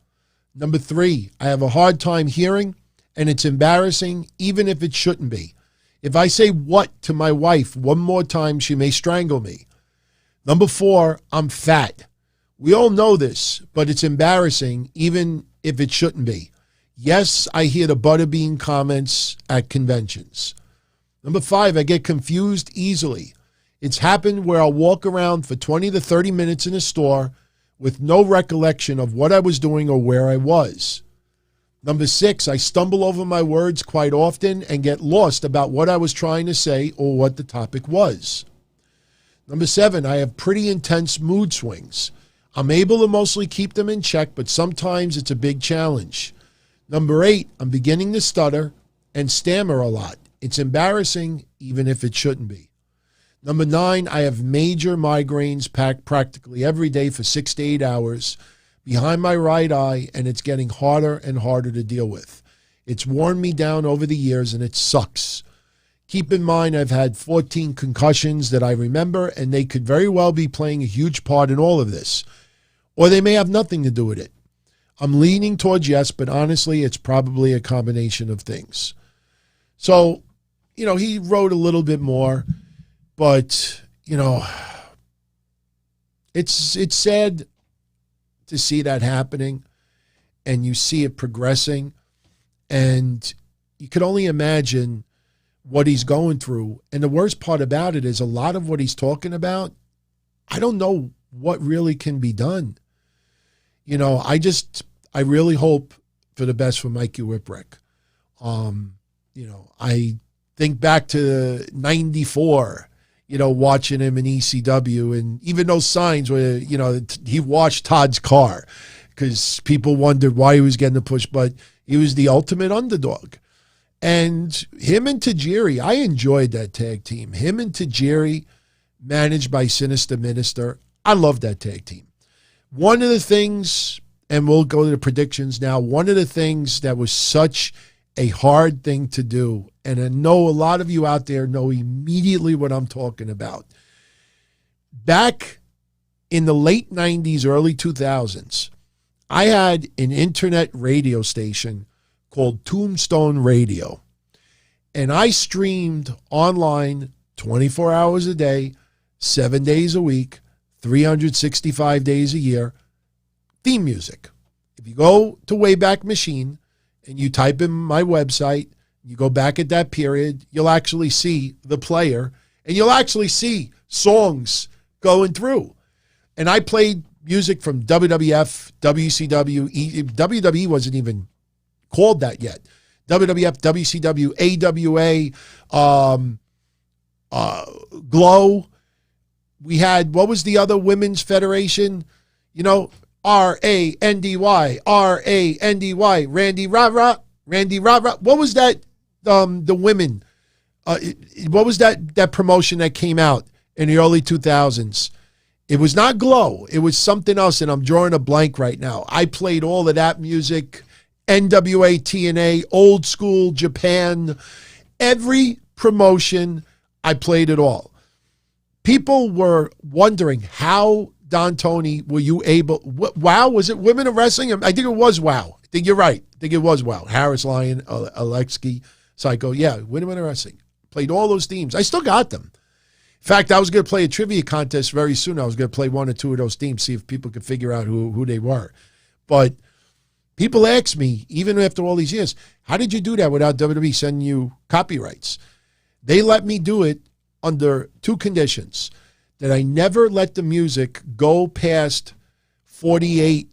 Number three, I have a hard time hearing, and it's embarrassing, even if it shouldn't be. If I say what to my wife one more time, she may strangle me. Number four, I'm fat. We all know this, but it's embarrassing, even if it shouldn't be. Yes, I hear the butterbean comments at conventions. Number five, I get confused easily. It's happened where I'll walk around for 20 to 30 minutes in a store with no recollection of what I was doing or where I was. Number six, I stumble over my words quite often and get lost about what I was trying to say or what the topic was. Number seven, I have pretty intense mood swings. I'm able to mostly keep them in check, but sometimes it's a big challenge. Number eight, I'm beginning to stutter and stammer a lot. It's embarrassing, even if it shouldn't be. Number nine, I have major migraines packed practically every day for 6 to 8 hours behind my right eye, and it's getting harder and harder to deal with. It's worn me down over the years, and it sucks. Keep in mind, I've had 14 concussions that I remember, and they could very well be playing a huge part in all of this. Or they may have nothing to do with it. I'm leaning towards yes, but honestly, it's probably a combination of things." So, he wrote a little bit more. But, it's sad to see that happening, and you see it progressing, and you could only imagine what he's going through. And the worst part about it is a lot of what he's talking about, I don't know what really can be done. I really hope for the best for Mikey Whipwreck. I think back to 94, watching him in ECW, and even those signs where, he washed Todd's car because people wondered why he was getting the push, but he was the ultimate underdog. And him and Tajiri, I enjoyed that tag team. Him and Tajiri, managed by Sinister Minister, I love that tag team. One of the things, and we'll go to the predictions now, one of the things that was such a hard thing to do, and I know a lot of you out there know immediately what I'm talking about. Back in the late 90s, early 2000s, I had an internet radio station called Tombstone Radio, and I streamed online 24 hours a day, 7 days a week, 365 days a year, theme music. If you go to Wayback Machine and you type in my website, you go back at that period, you'll actually see the player, and you'll actually see songs going through. And I played music from WWF, WCW, WWE wasn't even called that yet. WWF, WCW, AWA, Glow. We had, what was the other women's federation? R-A-N-D-Y, R-A-N-D-Y, Randy Rah-Rah. What was that, the women? What was that promotion that came out in the early 2000s? It was not Glow. It was something else, and I'm drawing a blank right now. I played all of that music, NWA, TNA, old school, Japan. Every promotion, I played it all. People were wondering how, Don Tony, were you able, WOW, was it Women of Wrestling? I think it was WOW. I think you're right. I think it was WOW. Harris Lion, Alexi, Psycho. Yeah, Women of Wrestling. Played all those themes. I still got them. In fact, I was going to play a trivia contest very soon. I was going to play one or two of those themes, see if people could figure out who they were. But people ask me, even after all these years, how did you do that without WWE sending you copyrights? They let me do it under two conditions, that I never let the music go past 48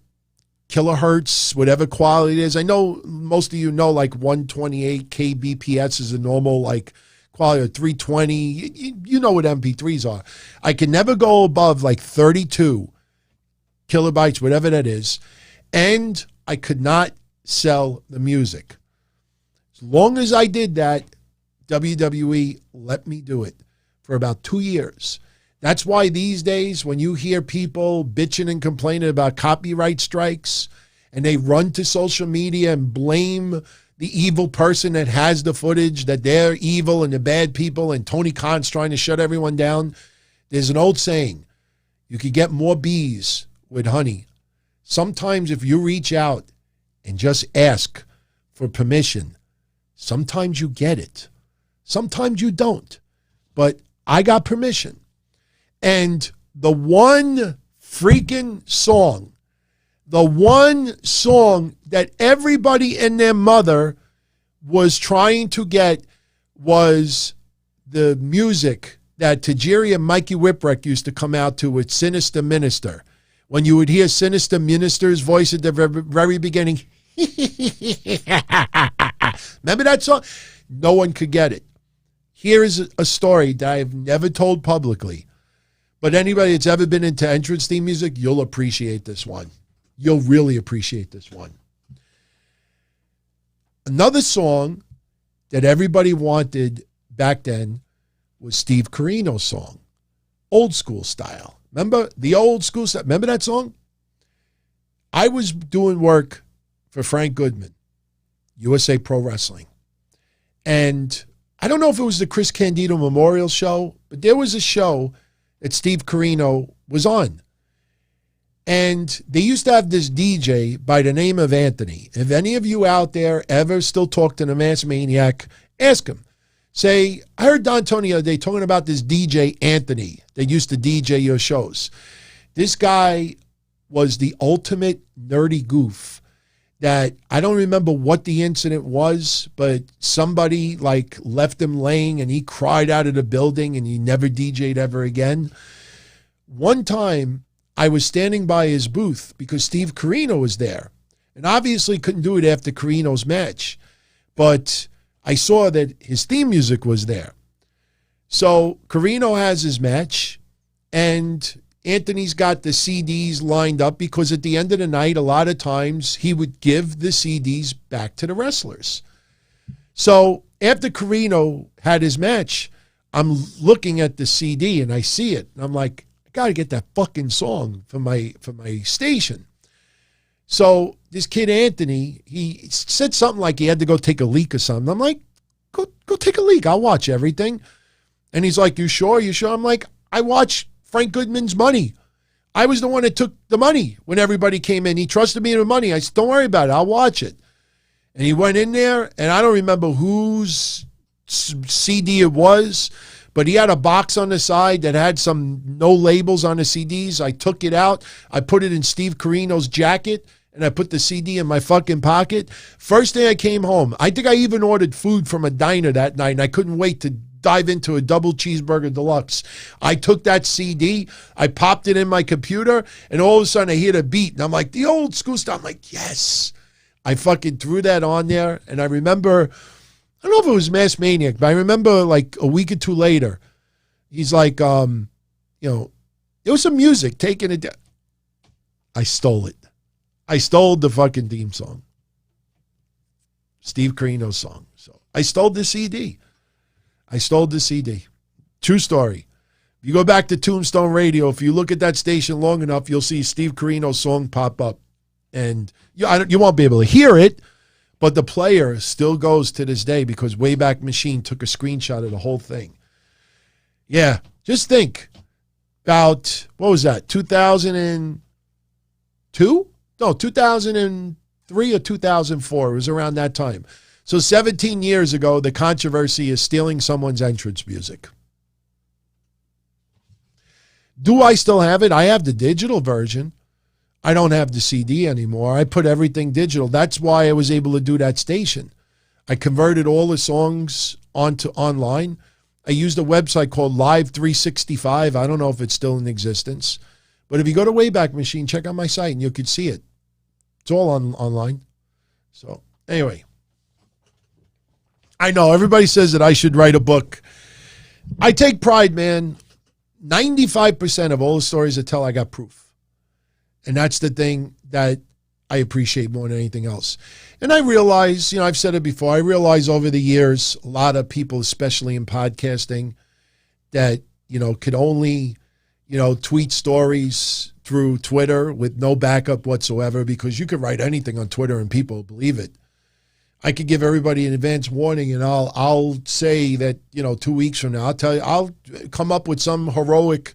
kilohertz, whatever quality it is. I know most of you know like 128 kbps is a normal like quality, or 320. You know what MP3s are. I can never go above like 32 kilobytes, whatever that is, and I could not sell the music. As long as I did that, WWE let me do it for about 2 years. That's why these days when you hear people bitching and complaining about copyright strikes and they run to social media and blame the evil person that has the footage, that they're evil and the bad people and Tony Khan's trying to shut everyone down, there's an old saying, you could get more bees with honey. Sometimes if you reach out and just ask for permission, sometimes you get it. Sometimes you don't. But I got permission. And the one freaking song, the one song that everybody and their mother was trying to get was the music that Tajiri and Mikey Whipwreck used to come out to with Sinister Minister. When you would hear Sinister Minister's voice at the very beginning, remember that song? No one could get it. Here is a story that I've never told publicly. But anybody that's ever been into entrance theme music, you'll appreciate this one. You'll really appreciate this one. Another song that everybody wanted back then was Steve Corino's song, Old School Style. Remember the Old School Style? Remember that song? I was doing work for Frank Goodman, USA Pro Wrestling. And I don't know if it was the Chris Candido Memorial Show, but there was a show that Steve Corino was on. And they used to have this DJ by the name of Anthony. If any of you out there ever still talk to the Mass Maniac, ask him. Say, I heard Don Tony the other day talking about this DJ Anthony that used to DJ your shows. This guy was the ultimate nerdy goof that I don't remember what the incident was, but somebody like left him laying and he cried out of the building and he never DJ'd ever again. One time I was standing by his booth because Steve Corino was there and obviously couldn't do it after Corino's match, but I saw that his theme music was there. So Corino has his match and Anthony's got the CDs lined up because at the end of the night, a lot of times he would give the CDs back to the wrestlers. So after Corino had his match, I'm looking at the CD and I see it. And I'm like, I got to get that fucking song for my station. So this kid, Anthony, he said something like he had to go take a leak or something. I'm like, go take a leak. I'll watch everything. And he's like, you sure? You sure? I'm like, I watch Frank Goodman's Money. I was the one that took the money when everybody came in. He trusted me with money. I said, don't worry about it. I'll watch it. And he went in there, and I don't remember whose CD it was, but he had a box on the side that had some no labels on the CDs. I took it out. I put it in Steve Corino's jacket, and I put the CD in my fucking pocket. First day I came home, I think I even ordered food from a diner that night, and I couldn't wait to dive into a double cheeseburger deluxe. I took that CD, I popped it in my computer, and all of a sudden I hear the beat, and I'm like, the Old School Style. I'm like, yes. I fucking threw that on there, and I remember, I don't know if it was Mass Maniac, but I remember like a week or two later, he's like, there was some music taking it down. I stole it. I stole the fucking theme song. Steve Corino's song. So I stole the CD. True story. If you go back to Tombstone Radio, if you look at that station long enough, you'll see Steve Corino's song pop up. And you won't be able to hear it, but the player still goes to this day because Wayback Machine took a screenshot of the whole thing. Yeah, just think about, what was that, 2002? No, 2003 or 2004. It was around that time. So 17 years ago, the controversy is stealing someone's entrance music. Do I still have it? I have the digital version. I don't have the CD anymore. I put everything digital. That's why I was able to do that station. I converted all the songs onto online. I used a website called Live 365. I don't know if it's still in existence. But if you go to Wayback Machine, check out my site and you could see it. It's all online. So anyway, I know everybody says that I should write a book. I take pride, man. 95% of all the stories I tell, I got proof. And that's the thing that I appreciate more than anything else. And I realize, I've said it before, I realize over the years, a lot of people, especially in podcasting, that, could only, tweet stories through Twitter with no backup whatsoever, because you could write anything on Twitter and people believe it. I could give everybody an advance warning, and I'll say that, 2 weeks from now, I'll come up with some heroic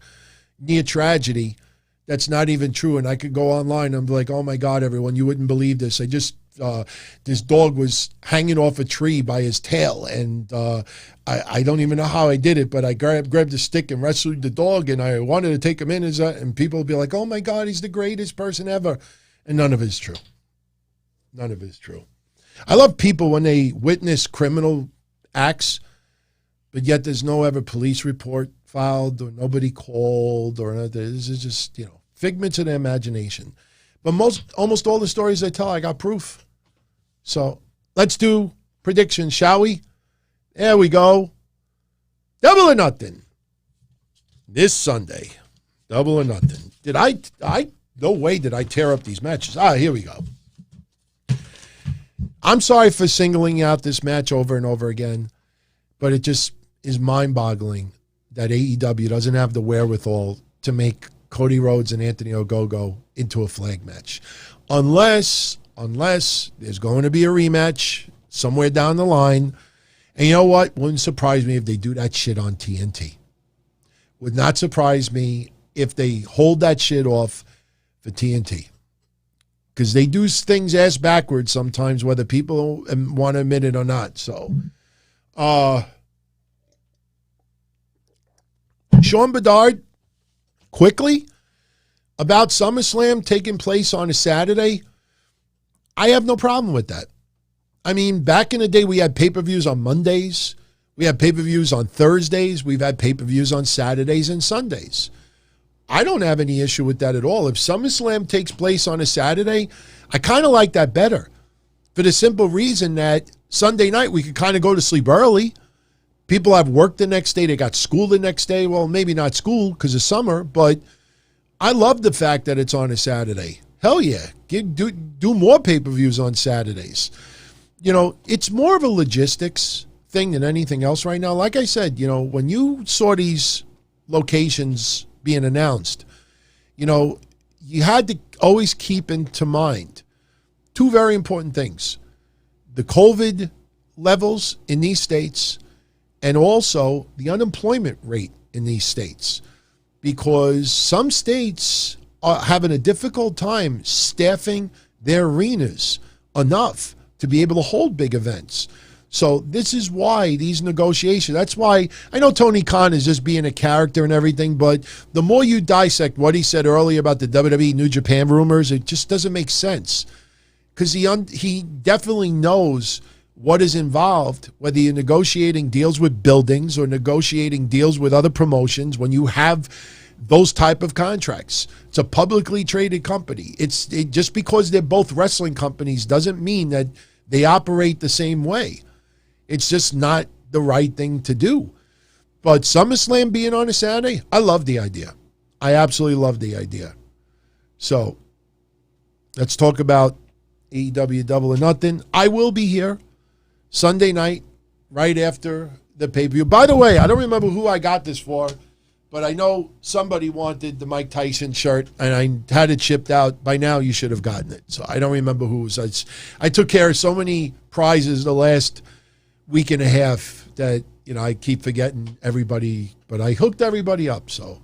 near tragedy that's not even true. And I could go online and be like, oh my God, everyone, you wouldn't believe this. This dog was hanging off a tree by his tail. And I don't even know how I did it, but I grabbed a stick and wrestled the dog, and I wanted to take him in and people would be like, oh my God, he's the greatest person ever. And none of it's true. None of it's true. I love people when they witness criminal acts, but yet there's no ever police report filed or nobody called or anything. This is just, figments of their imagination. But almost all the stories I tell, I got proof. So let's do predictions, shall we? There we go. Double or Nothing. This Sunday. Double or Nothing. No way did I tear up these matches. Here we go. I'm sorry for singling out this match over and over again, but it just is mind-boggling that AEW doesn't have the wherewithal to make Cody Rhodes and Anthony Ogogo into a flag match. Unless there's going to be a rematch somewhere down the line. And you know what? Wouldn't surprise me if they do that shit on TNT. Would not surprise me if they hold that shit off for TNT. Because they do things ass backwards sometimes, whether people want to admit it or not. So, Sean Bedard, quickly, about SummerSlam taking place on a Saturday, I have no problem with that. I mean, back in the day, we had pay-per-views on Mondays. We had pay-per-views on Thursdays. We've had pay-per-views on Saturdays and Sundays. I don't have any issue with that at all. If SummerSlam takes place on a Saturday, I kind of like that better for the simple reason that Sunday night we could kind of go to sleep early. People have work the next day. They got school the next day. Well, maybe not school because of summer, but I love the fact that it's on a Saturday. Hell yeah. Do more pay-per-views on Saturdays. It's more of a logistics thing than anything else right now. Like I said, when you saw these locations being announced, you had to always keep into mind two very important things: the COVID levels in these states and also the unemployment rate in these states, because some states are having a difficult time staffing their arenas enough to be able to hold big events. So this is why these negotiations, that's why I know Tony Khan is just being a character and everything, but the more you dissect what he said earlier about the WWE New Japan rumors, it just doesn't make sense. Because he definitely knows what is involved, whether you're negotiating deals with buildings or negotiating deals with other promotions, when you have those type of contracts. It's a publicly traded company. Just because they're both wrestling companies doesn't mean that they operate the same way. It's just not the right thing to do. But SummerSlam being on a Saturday, I love the idea. I absolutely love the idea. So let's talk about AEW Double or Nothing. I will be here Sunday night right after the pay-per-view. By the way, I don't remember who I got this for, but I know somebody wanted the Mike Tyson shirt, and I had it shipped out. By now, you should have gotten it. So I don't remember who it was. I took care of so many prizes the last week and a half that, I keep forgetting everybody, but I hooked everybody up. So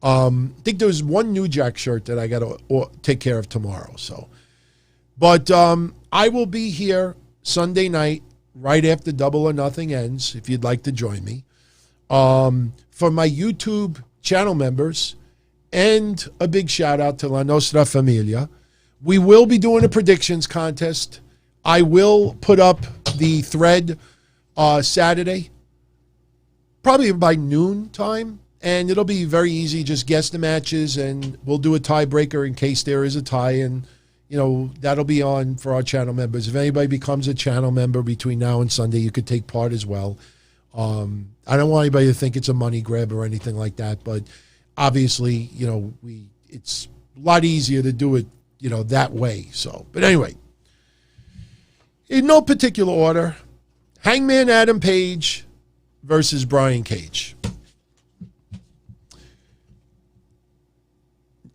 I think there was one New Jack shirt that I got to take care of tomorrow. So, but I will be here Sunday night right after Double or Nothing ends, if you'd like to join me. For my YouTube channel members, and a big shout out to La Nostra Familia. We will be doing a predictions contest. I will put up the thread Saturday, probably by noon time, and it'll be very easy. Just guess the matches, and we'll do a tiebreaker in case there is a tie, and that'll be on for our channel members. If anybody becomes a channel member between now and Sunday, you could take part as well. I don't want anybody to think it's a money grab or anything like that, but obviously, it's a lot easier to do it, that way. So, but anyway, in no particular order, Hangman Adam Page versus Brian Cage.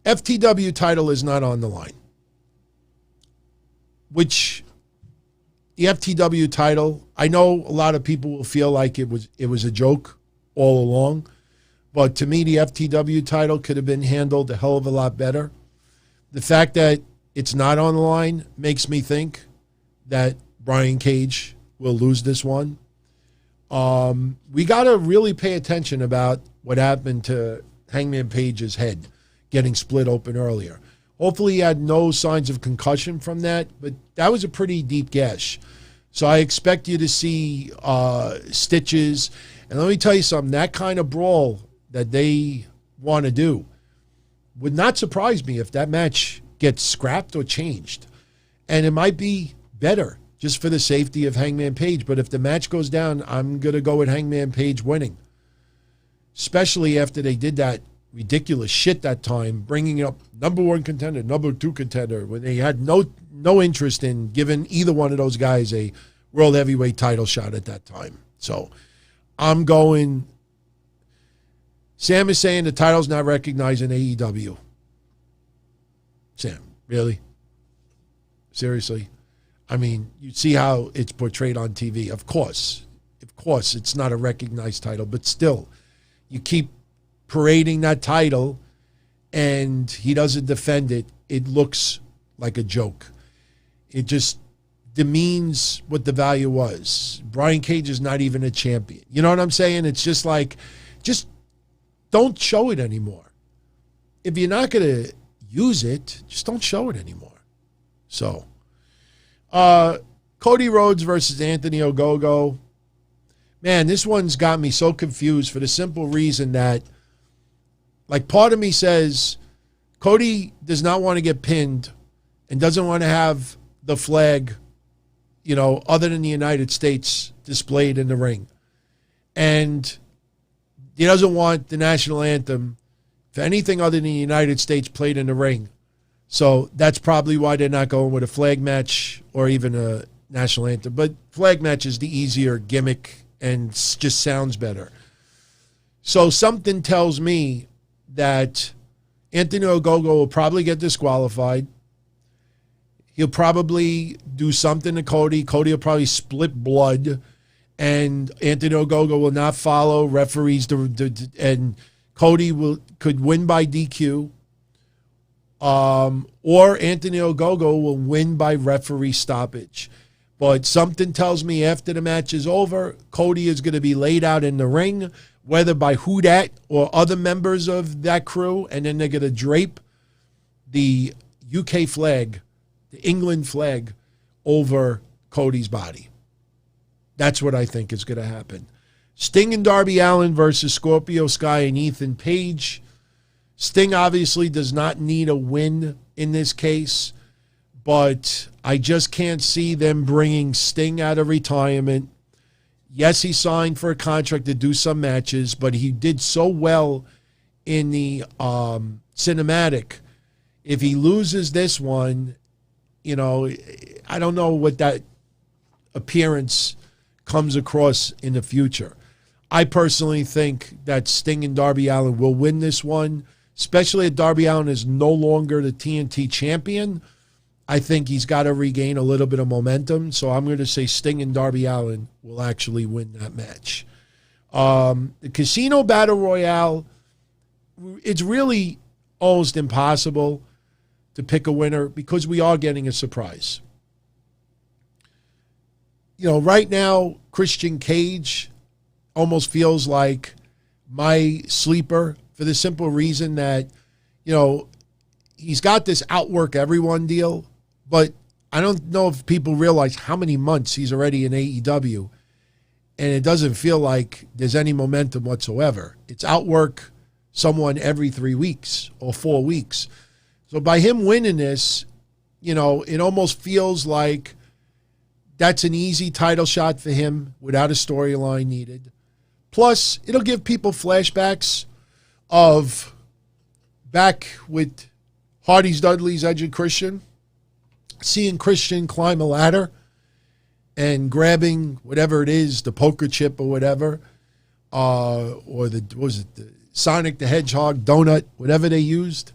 FTW title is not on the line, which the FTW title, I know a lot of people will feel like it was a joke all along, but to me, the FTW title could have been handled a hell of a lot better. The fact that it's not on the line makes me think that Brian Cage will lose this one. We got to really pay attention about what happened to Hangman Page's head getting split open earlier. Hopefully he had no signs of concussion from that, but that was a pretty deep gash. So I expect you to see stitches. And let me tell you something, that kind of brawl that they want to do would not surprise me if that match gets scrapped or changed. And it might be better just for the safety of Hangman Page. But if the match goes down, I'm going to go with Hangman Page winning. Especially after they did that ridiculous shit that time, bringing up number 1 contender, number 2 contender, when they had no interest in giving either one of those guys a world heavyweight title shot at that time. So I'm going. Sam is saying the title's not recognized in AEW. Sam, really? Seriously? I mean, you see how it's portrayed on TV. Of course, it's not a recognized title, but still, you keep parading that title and he doesn't defend it. It looks like a joke. It just demeans what the value was. Brian Cage is not even a champion. You know what I'm saying? It's just like, just don't show it anymore. If you're not going to use it, just don't show it anymore. So, Cody Rhodes versus Anthony Ogogo. Man, this one's got me so confused for the simple reason that, like, part of me says Cody does not want to get pinned and doesn't want to have the flag, other than the United States displayed in the ring. And he doesn't want the national anthem for anything other than the United States played in the ring. So that's probably why they're not going with a flag match or even a national anthem. But flag match is the easier gimmick and just sounds better. So something tells me that Anthony Ogogo will probably get disqualified. He'll probably do something to Cody. Cody will probably split blood. And Anthony Ogogo will not follow referees. And Cody could win by DQ. Or Anthony Ogogo will win by referee stoppage. But something tells me after the match is over, Cody is going to be laid out in the ring, whether by Who Dat or other members of that crew, and then they're going to drape the UK flag, the England flag, over Cody's body. That's what I think is going to happen. Sting and Darby Allin versus Scorpio Sky and Ethan Page. Sting obviously does not need a win in this case, but I just can't see them bringing Sting out of retirement. Yes, he signed for a contract to do some matches, but he did so well in the cinematic. If he loses this one, I don't know what that appearance comes across in the future. I personally think that Sting and Darby Allin will win this one, especially if Darby Allin is no longer the TNT champion. I think he's got to regain a little bit of momentum. So I'm going to say Sting and Darby Allin will actually win that match. The Casino Battle Royale, it's really almost impossible to pick a winner because we are getting a surprise. Right now, Christian Cage almost feels like my sleeper for the simple reason that, he's got this outwork everyone deal, but I don't know if people realize how many months he's already in AEW, and it doesn't feel like there's any momentum whatsoever. It's outwork someone every 3 weeks or 4 weeks. So by him winning this, it almost feels like that's an easy title shot for him without a storyline needed. Plus, it'll give people flashbacks of back with Hardy's, Dudley's, Edge, and Christian, seeing Christian climb a ladder and grabbing whatever it is, the poker chip or whatever, or the Sonic the Hedgehog donut, whatever they used.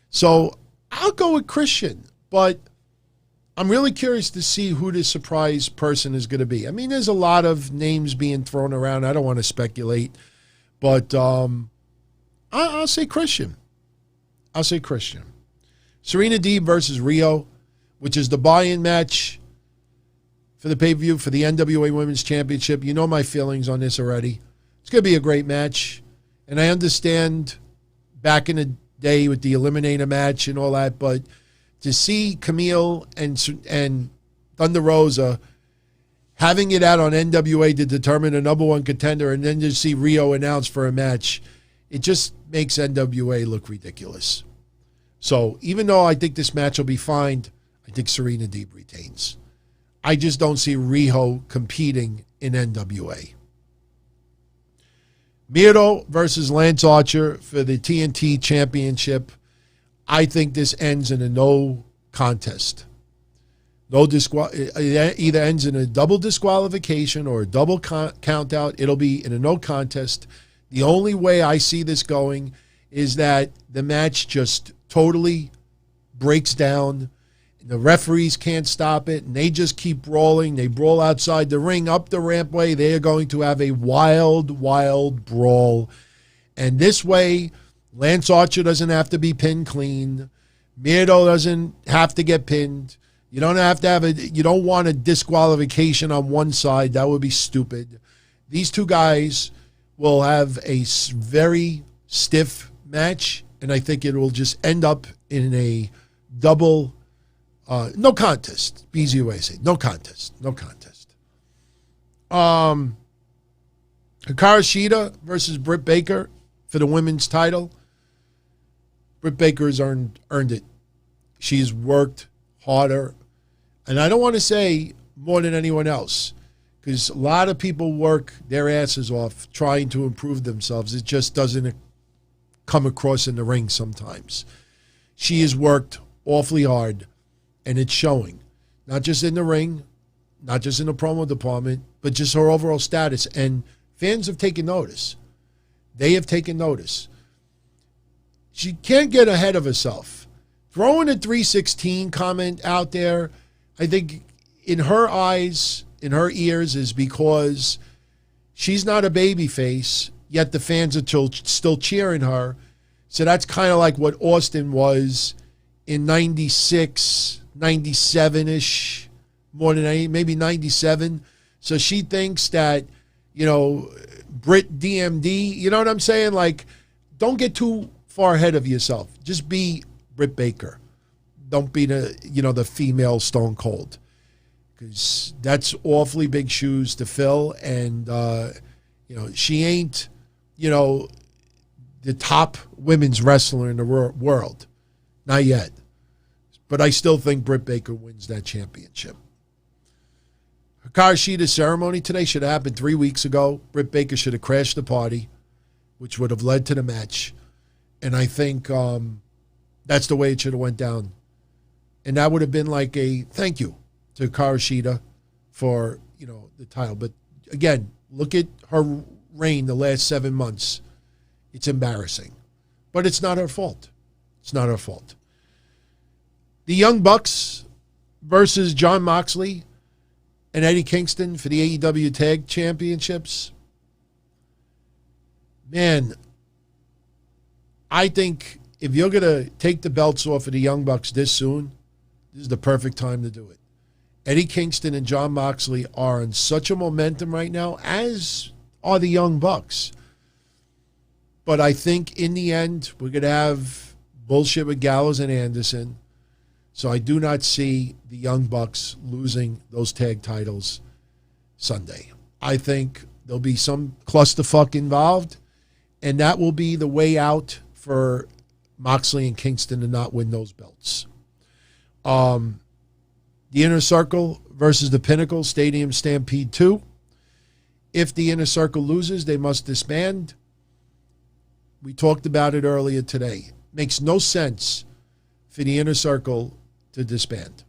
So I'll go with Christian, but I'm really curious to see who the surprise person is going to be. I mean, there's a lot of names being thrown around. I don't want to speculate, but I'll say Christian. I'll say Christian. Serena Deeb versus Riott, which is the buy-in match for the pay-per-view for the NWA Women's Championship. You know my feelings on this already. It's going to be a great match. And I understand back in the day with the Eliminator match and all that, but to see Camille and Thunder Rosa having it out on NWA to determine a number one contender and then to see Riott announced for a match, it just makes NWA look ridiculous. So even though I think this match will be fine, I think Serena Deeb retains. I just don't see Riho competing in NWA. Miro versus Lance Archer for the TNT Championship. I think this ends in a no contest. It either ends in a double disqualification or a double count out. It'll be in a no contest. The only way I see this going is that the match just totally breaks down. The referees can't stop it, and they just keep brawling. They brawl outside the ring, up the rampway. They are going to have a wild, wild brawl. And this way, Lance Archer doesn't have to be pinned clean. Miro doesn't have to get pinned. You don't have to you don't want a disqualification on one side. That would be stupid. These two guys will have a very stiff match, and I think it will just end up in a double no contest. Easy way to say it. No contest. No contest. Hikaru Shida versus Britt Baker for the women's title. Britt Baker has earned it. She's worked harder. And I don't want to say more than anyone else, because a lot of people work their asses off trying to improve themselves. It just doesn't come across in the ring sometimes. She has worked awfully hard, and it's showing. Not just in the ring, not just in the promo department, but just her overall status. And fans have taken notice. They have taken notice. She can't get ahead of herself. Throwing a 316 comment out there, I think in her eyes, in her ears, is because she's not a babyface, yet the fans are still cheering her. So that's kind of like what Austin was in 96, 97-ish, more than maybe 97. So she thinks that, Britt DMD, you know what I'm saying? Like, don't get too far ahead of yourself. Just be Britt Baker. Don't be the female Stone Cold, because that's awfully big shoes to fill. And, she ain't, the top women's wrestler in the world. Not yet. But I still think Britt Baker wins that championship. Hikaru Shida's ceremony today should have happened 3 weeks ago. Britt Baker should have crashed the party, which would have led to the match. And I think that's the way it should have went down. And that would have been like a thank you to Hikaru Shida for, the title. But again, look at her reign the last 7 months. It's embarrassing. But it's not her fault. It's not her fault. The Young Bucks versus Jon Moxley and Eddie Kingston for the AEW Tag Championships. Man, I think if you're going to take the belts off of the Young Bucks this soon, this is the perfect time to do it. Eddie Kingston and Jon Moxley are in such a momentum right now, as are the Young Bucks. But I think in the end, we're going to have bullshit with Gallows and Anderson. So I do not see the Young Bucks losing those tag titles Sunday. I think there'll be some clusterfuck involved, and that will be the way out for Moxley and Kingston to not win those belts. The Inner Circle versus the Pinnacle, Stadium Stampede 2. If the Inner Circle loses, they must disband. We talked about it earlier today. Makes no sense for the Inner Circle to disband.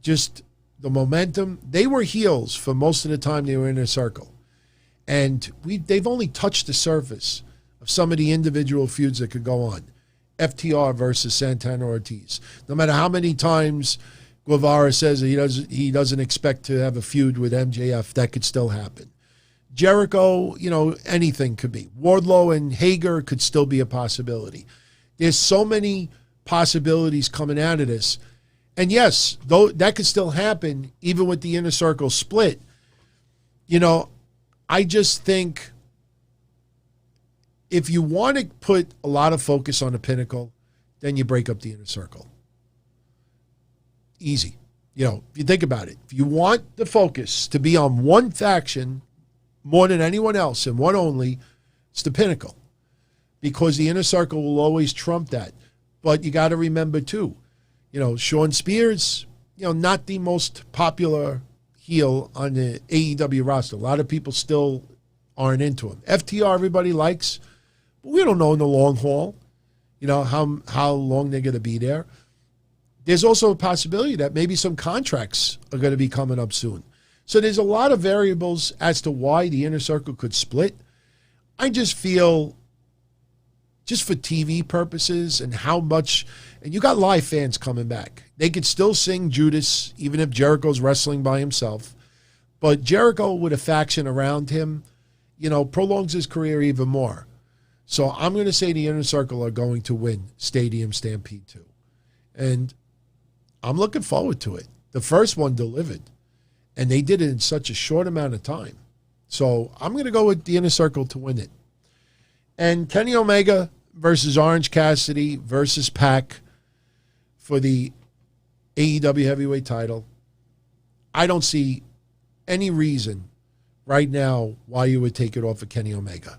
Just the momentum. They were heels for most of the time they were in Inner Circle. And they've only touched the surface of some of the individual feuds that could go on. FTR versus Santana Ortiz. No matter how many times Guevara says that he doesn't expect to have a feud with MJF, that could still happen. Jericho, anything could be. Wardlow and Hager could still be a possibility. There's so many possibilities coming out of this. And yes, though that could still happen even with the Inner Circle split. I just think if you want to put a lot of focus on the Pinnacle, then you break up the Inner Circle. Easy. If you think about it, if you want the focus to be on one faction more than anyone else and one only, it's the Pinnacle. Because the Inner Circle will always trump that. But you got to remember, too, Shawn Spears, not the most popular heel on the AEW roster. A lot of people still aren't into him. FTR, everybody likes, but we don't know in the long haul, how long they're going to be there. There's also a possibility that maybe some contracts are going to be coming up soon. So there's a lot of variables as to why the Inner Circle could split. I just feel, just for TV purposes and how much, and you got live fans coming back. They could still sing Judas, even if Jericho's wrestling by himself. But Jericho with a faction around him, prolongs his career even more. So I'm going to say the Inner Circle are going to win Stadium Stampede 2. And I'm looking forward to it. The first one delivered, and they did it in such a short amount of time. So I'm going to go with the Inner Circle to win it. And Kenny Omega versus Orange Cassidy versus Pac for the AEW heavyweight title. I don't see any reason right now why you would take it off of Kenny Omega.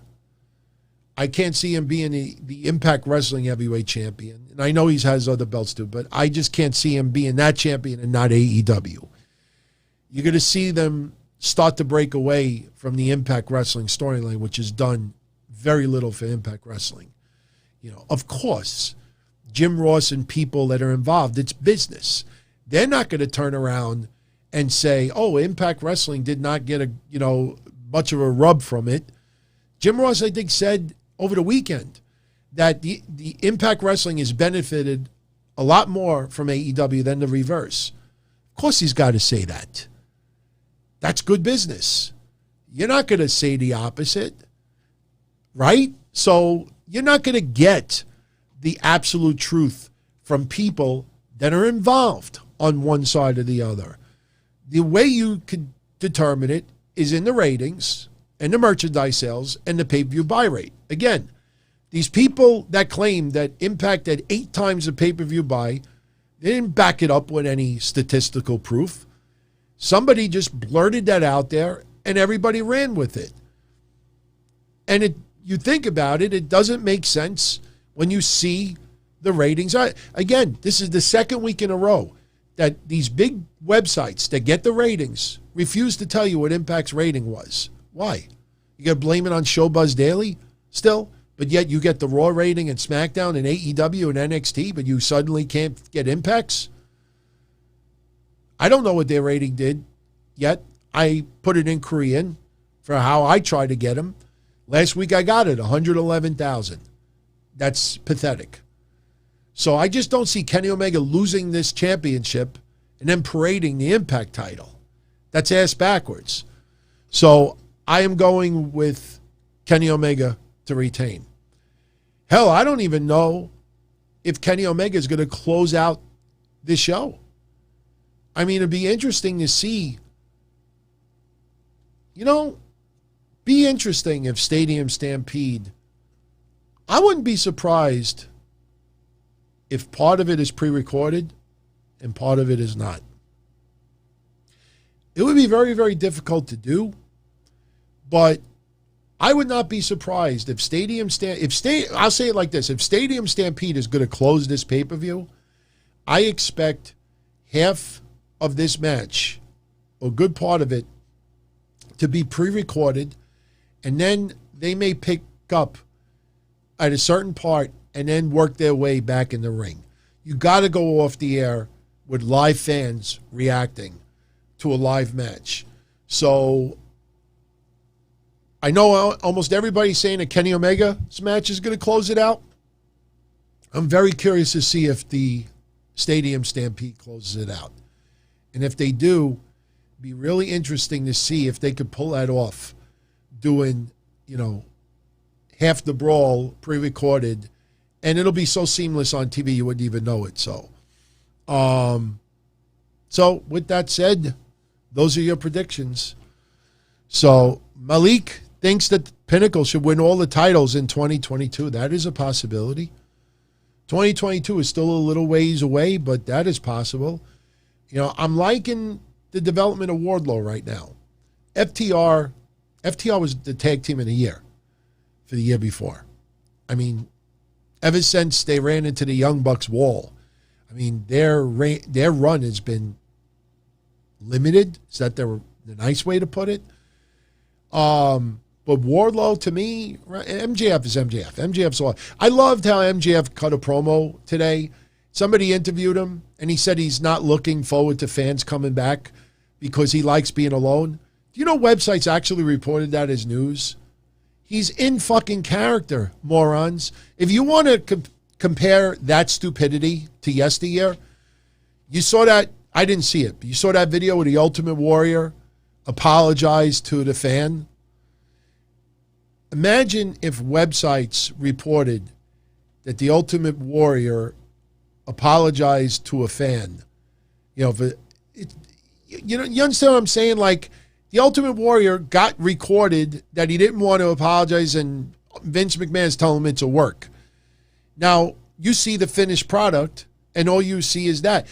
I can't see him being the Impact Wrestling heavyweight champion. And I know he has other belts too, but I just can't see him being that champion and not AEW. You're going to see them start to break away from the Impact Wrestling storyline, which has done very little for Impact Wrestling. Of course, Jim Ross and people that are involved, it's business. They're not going to turn around and say, oh, Impact Wrestling did not get much of a rub from it. Jim Ross, I think, said over the weekend that the Impact Wrestling has benefited a lot more from AEW than the reverse. Of course he's got to say that. That's good business. You're not going to say the opposite, right? So you're not going to get the absolute truth from people that are involved on one side or the other. The way you could determine it is in the ratings and the merchandise sales and the pay-per-view buy rate. Again, these people that claim that Impact had 8 times the pay-per-view buy, they didn't back it up with any statistical proof. Somebody just blurted that out there and everybody ran with it. And you think about it, it doesn't make sense when you see the ratings. Again, this is the second week in a row that these big websites that get the ratings refuse to tell you what Impact's rating was. Why? You got to blame it on Showbuzz Daily still, but yet you get the Raw rating and SmackDown and AEW and NXT, but you suddenly can't get Impact's? I don't know what their rating did yet. I put an inquiry in for how I try to get them. Last week I got it, 111,000. That's pathetic. So I just don't see Kenny Omega losing this championship and then parading the Impact title. That's ass backwards. So I am going with Kenny Omega to retain. Hell, I don't even know if Kenny Omega is going to close out this show. I mean, it'd be interesting to see. Be interesting if Stadium Stampede, I wouldn't be surprised if part of it is pre-recorded and part of it is not. It would be very, very difficult to do, but I would not be surprised if I'll say it like this, if Stadium Stampede is going to close this pay-per-view, I expect half of this match, or a good part of it, to be pre-recorded, and then they may pick up at a certain part and then work their way back in the ring. You got to go off the air with live fans reacting to a live match. So I know almost everybody's saying that Kenny Omega's match is going to close it out. I'm very curious to see if the Stadium Stampede closes it out. And if they do, it'd be really interesting to see if they could pull that off, doing, half the brawl pre-recorded, and it'll be so seamless on TV you wouldn't even know it. So with that said, those are your predictions. So Malik thinks that Pinnacle should win all the titles in 2022. That is a possibility. 2022 is still a little ways away, but that is possible. I'm liking the development of Wardlow right now. FTR was the tag team of the year for the year before. I mean, ever since they ran into the Young Bucks wall, I mean, their run has been limited. Is that the nice way to put it? But Wardlow, to me, MJF is MJF. MJF's all. I loved how MJF cut a promo today. Somebody interviewed him, and he said he's not looking forward to fans coming back because he likes being alone. Do you know websites actually reported that as news? He's in fucking character, morons. If you want to compare that stupidity to yesteryear, you saw that. I didn't see it, but you saw that video where the Ultimate Warrior apologized to the fan. Imagine if websites reported that the Ultimate Warrior apologized to a fan. You understand what I'm saying? Like, the Ultimate Warrior got recorded that he didn't want to apologize, and Vince McMahon's telling him it's a work. Now, you see the finished product, and all you see is that.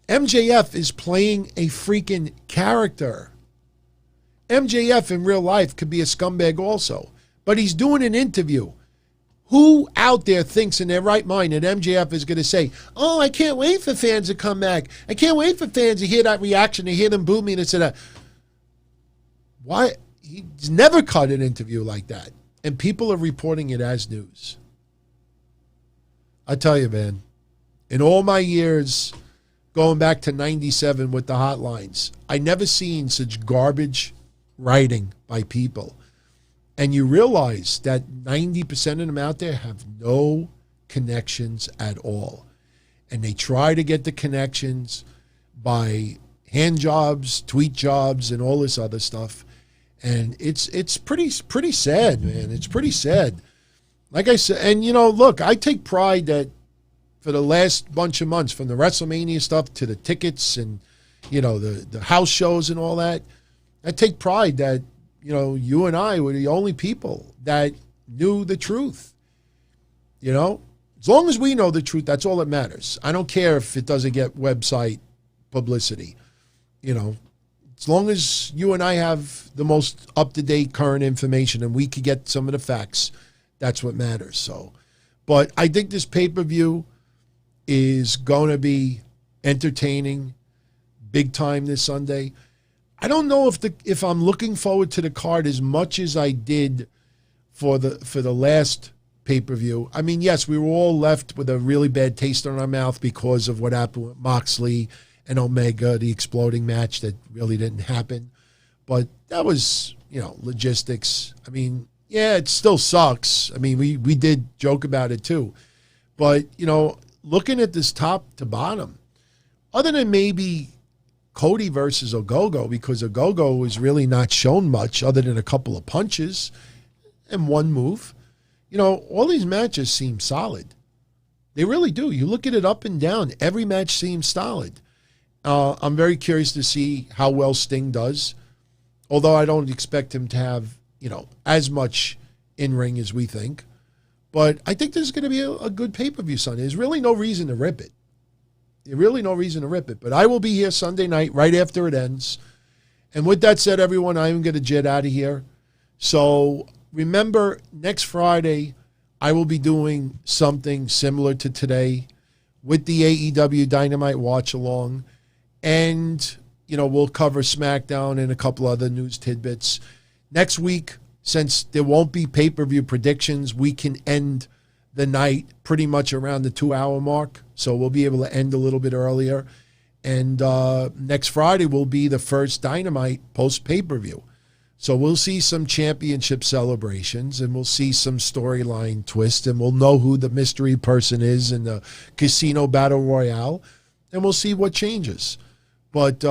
MJF is playing a freaking character. MJF in real life could be a scumbag also, but he's doing an interview. Who out there thinks in their right mind that MJF is going to say, oh, I can't wait for fans to come back. I can't wait for fans to hear that reaction, to hear them boo me and say that. Why? He's never cut an interview like that. And people are reporting it as news. I tell you, man, in all my years going back to 97 with the hotlines, I never seen such garbage writing by people. And you realize that 90% of them out there have no connections at all. And they try to get the connections by hand jobs, tweet jobs, and all this other stuff. And it's pretty sad, man. It's pretty sad. Like I said, and look, I take pride that for the last bunch of months, from the WrestleMania stuff to the tickets and, the house shows and all that, I take pride that, you and I were the only people that knew the truth. As long as we know the truth, that's all that matters. I don't care if it doesn't get website publicity. As long as you and I have the most up-to-date current information and we could get some of the facts, that's what matters. So, but I think this pay-per-view is going to be entertaining big time this Sunday. I don't know if I'm looking forward to the card as much as I did for the last pay-per-view. I mean, yes, we were all left with a really bad taste in our mouth because of what happened with Moxley and Omega, the exploding match that really didn't happen. But that was, logistics. I mean, yeah, it still sucks. I mean, we did joke about it too. But, looking at this top to bottom, other than maybe Cody versus Ogogo, because Ogogo was really not shown much other than a couple of punches and one move, all these matches seem solid. They really do. You look at it up and down, every match seems solid. I'm very curious to see how well Sting does, although I don't expect him to have, as much in-ring as we think. But I think there's going to be a good pay-per-view Sunday. There's really no reason to rip it. There's really no reason to rip it. But I will be here Sunday night right after it ends. And with that said, everyone, I'm going to jet out of here. So remember, next Friday, I will be doing something similar to today with the AEW Dynamite watch-along. And, we'll cover SmackDown and a couple other news tidbits. Next week, since there won't be pay-per-view predictions, we can end the night pretty much around the 2-hour mark. So we'll be able to end a little bit earlier. And next Friday will be the first Dynamite post-pay-per-view. So we'll see some championship celebrations, and we'll see some storyline twists, and we'll know who the mystery person is in the Casino Battle Royale, and we'll see what changes. But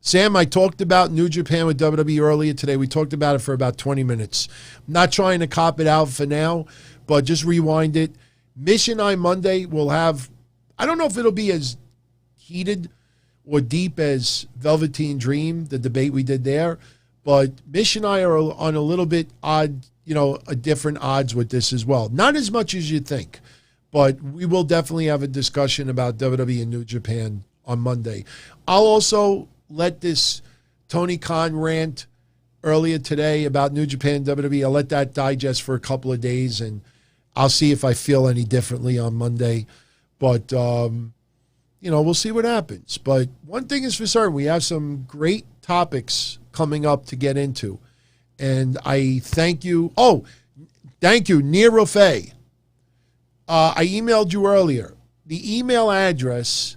Sam, I talked about New Japan with WWE earlier today. We talked about it for about 20 minutes. I'm not trying to cop it out for now, but just rewind it. Mission Eye Monday will have, I don't know if it'll be as heated or deep as Velveteen Dream, the debate we did there, but Mission Eye are on a little bit odd, a different odds with this as well. Not as much as you think, but we will definitely have a discussion about WWE and New Japan on Monday. I'll also let this Tony Khan rant earlier today about New Japan and WWE, I'll let that digest for a couple of days, and I'll see if I feel any differently on Monday. But, we'll see what happens. But one thing is for certain, we have some great topics coming up to get into. And I thank you. Oh, thank you, Nero Fay. I emailed you earlier. The email address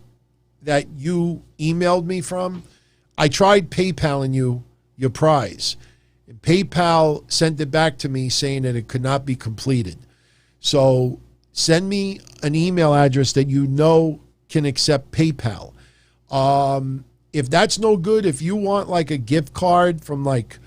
that you emailed me from, I tried PayPaling you your prize. And PayPal sent it back to me saying that it could not be completed. So send me an email address that can accept PayPal. If that's no good, if you want like a gift card from like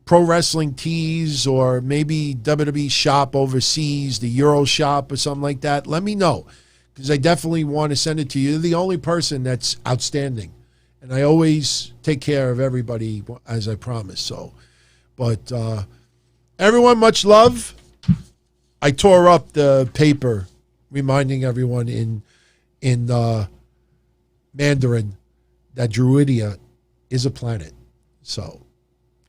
Pro Wrestling Tees or maybe WWE Shop overseas, the Euro Shop or something like that, let me know, because I definitely want to send it to you. You're the only person that's outstanding. And I always take care of everybody, as I promise. So, but everyone, much love. I tore up the paper, reminding everyone in Mandarin that Druidia is a planet. So,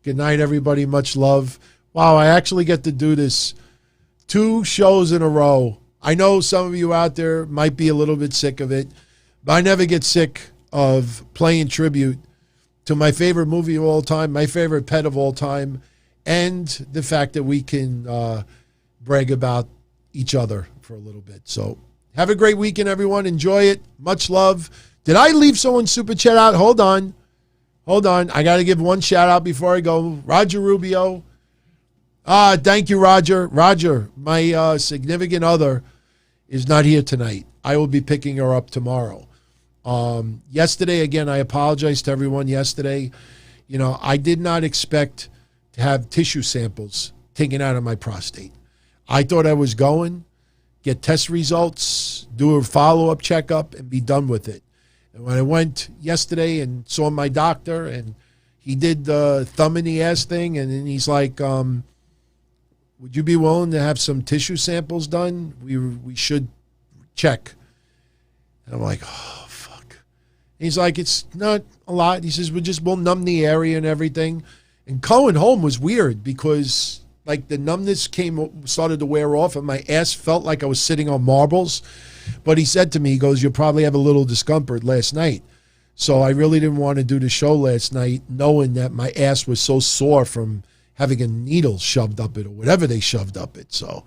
good night, everybody. Much love. Wow, I actually get to do this 2 shows in a row. I know some of you out there might be a little bit sick of it, but I never get sick of playing tribute to my favorite movie of all time, my favorite pet of all time, and the fact that we can brag about each other for a little bit. So have a great weekend, everyone. Enjoy it. Much love. Did I leave someone's super chat out? Hold on. I got to give one shout out before I go. Roger Rubio. Thank you, Roger. Roger, my significant other, is not here tonight. I will be picking her up tomorrow. Yesterday, again, I apologize to everyone yesterday. I did not expect to have tissue samples taken out of my prostate. I thought I was going, get test results, do a follow-up checkup, and be done with it. And when I went yesterday and saw my doctor, and he did the thumb in the ass thing, and then he's like, would you be willing to have some tissue samples done? We should check. And I'm like, oh, fuck. And he's like, it's not a lot. He says, we'll numb the area and everything. And going home was weird because like the numbness started to wear off, and my ass felt like I was sitting on marbles. But he said to me, he goes, you'll probably have a little discomfort last night. So I really didn't want to do the show last night, knowing that my ass was so sore from having a needle shoved up it or whatever they shoved up it. So,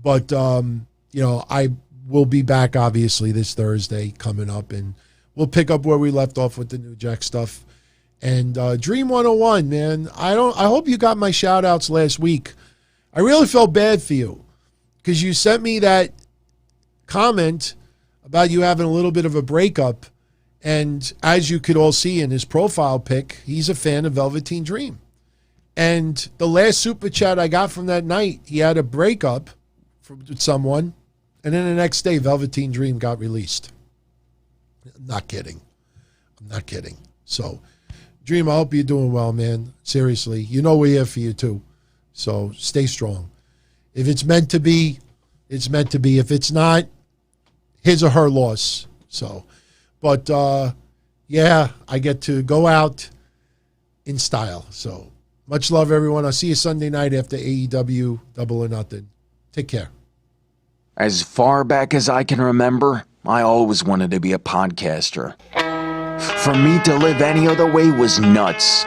but, I will be back obviously this Thursday coming up, and we'll pick up where we left off with the New Jack stuff. And Dream 101, man, I hope you got my shout outs last week. I really felt bad for you because you sent me that comment about you having a little bit of a breakup. And as you could all see in his profile pic, he's a fan of Velveteen Dream. And the last super chat I got from that night, he had a breakup with someone, and then the next day, Velveteen Dream got released. I'm not kidding. So, Dream, I hope you're doing well, man. Seriously. You know we're here for you, too. So stay strong. If it's meant to be, it's meant to be. If it's not, his or her loss. So, but, yeah, I get to go out in style. So, much love, everyone. I'll see you Sunday night after AEW Double or Nothing. Take care. As far back as I can remember, I always wanted to be a podcaster. For me to live any other way was nuts.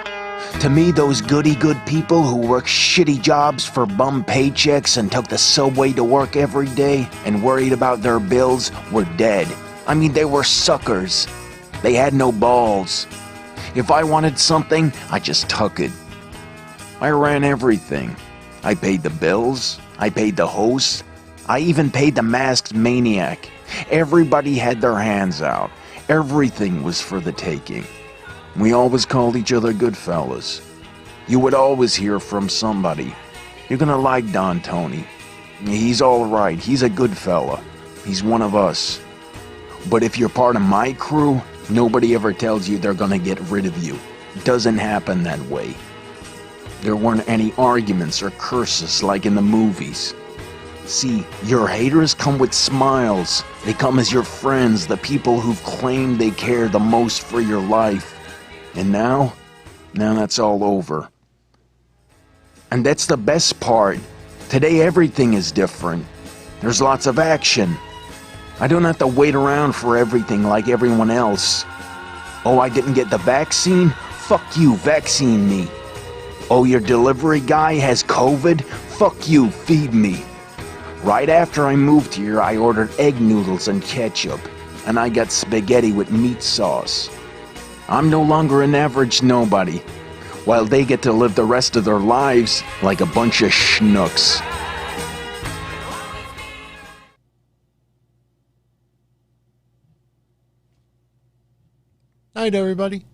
To me, those goody-good people who worked shitty jobs for bum paychecks and took the subway to work every day and worried about their bills were dead. I mean, they were suckers. They had no balls. If I wanted something, I just took it. I ran everything. I paid the bills. I paid the host. I even paid the masked maniac. Everybody had their hands out. Everything was for the taking. We always called each other good fellas. You would always hear from somebody. You're gonna like Don Tony. He's alright. He's a good fella. He's one of us. But if you're part of my crew, nobody ever tells you they're gonna get rid of you. It doesn't happen that way. There weren't any arguments or curses like in the movies. See, your haters come with smiles. They come as your friends, the people who've claimed they care the most for your life. And now that's all over. And that's the best part. Today everything is different. There's lots of action. I don't have to wait around for everything like everyone else. Oh, I didn't get the vaccine? Fuck you, vaccine me. Oh, your delivery guy has COVID? Fuck you, feed me. Right after I moved here, I ordered egg noodles and ketchup, and I got spaghetti with meat sauce. I'm no longer an average nobody, while they get to live the rest of their lives like a bunch of schnooks. Night, everybody.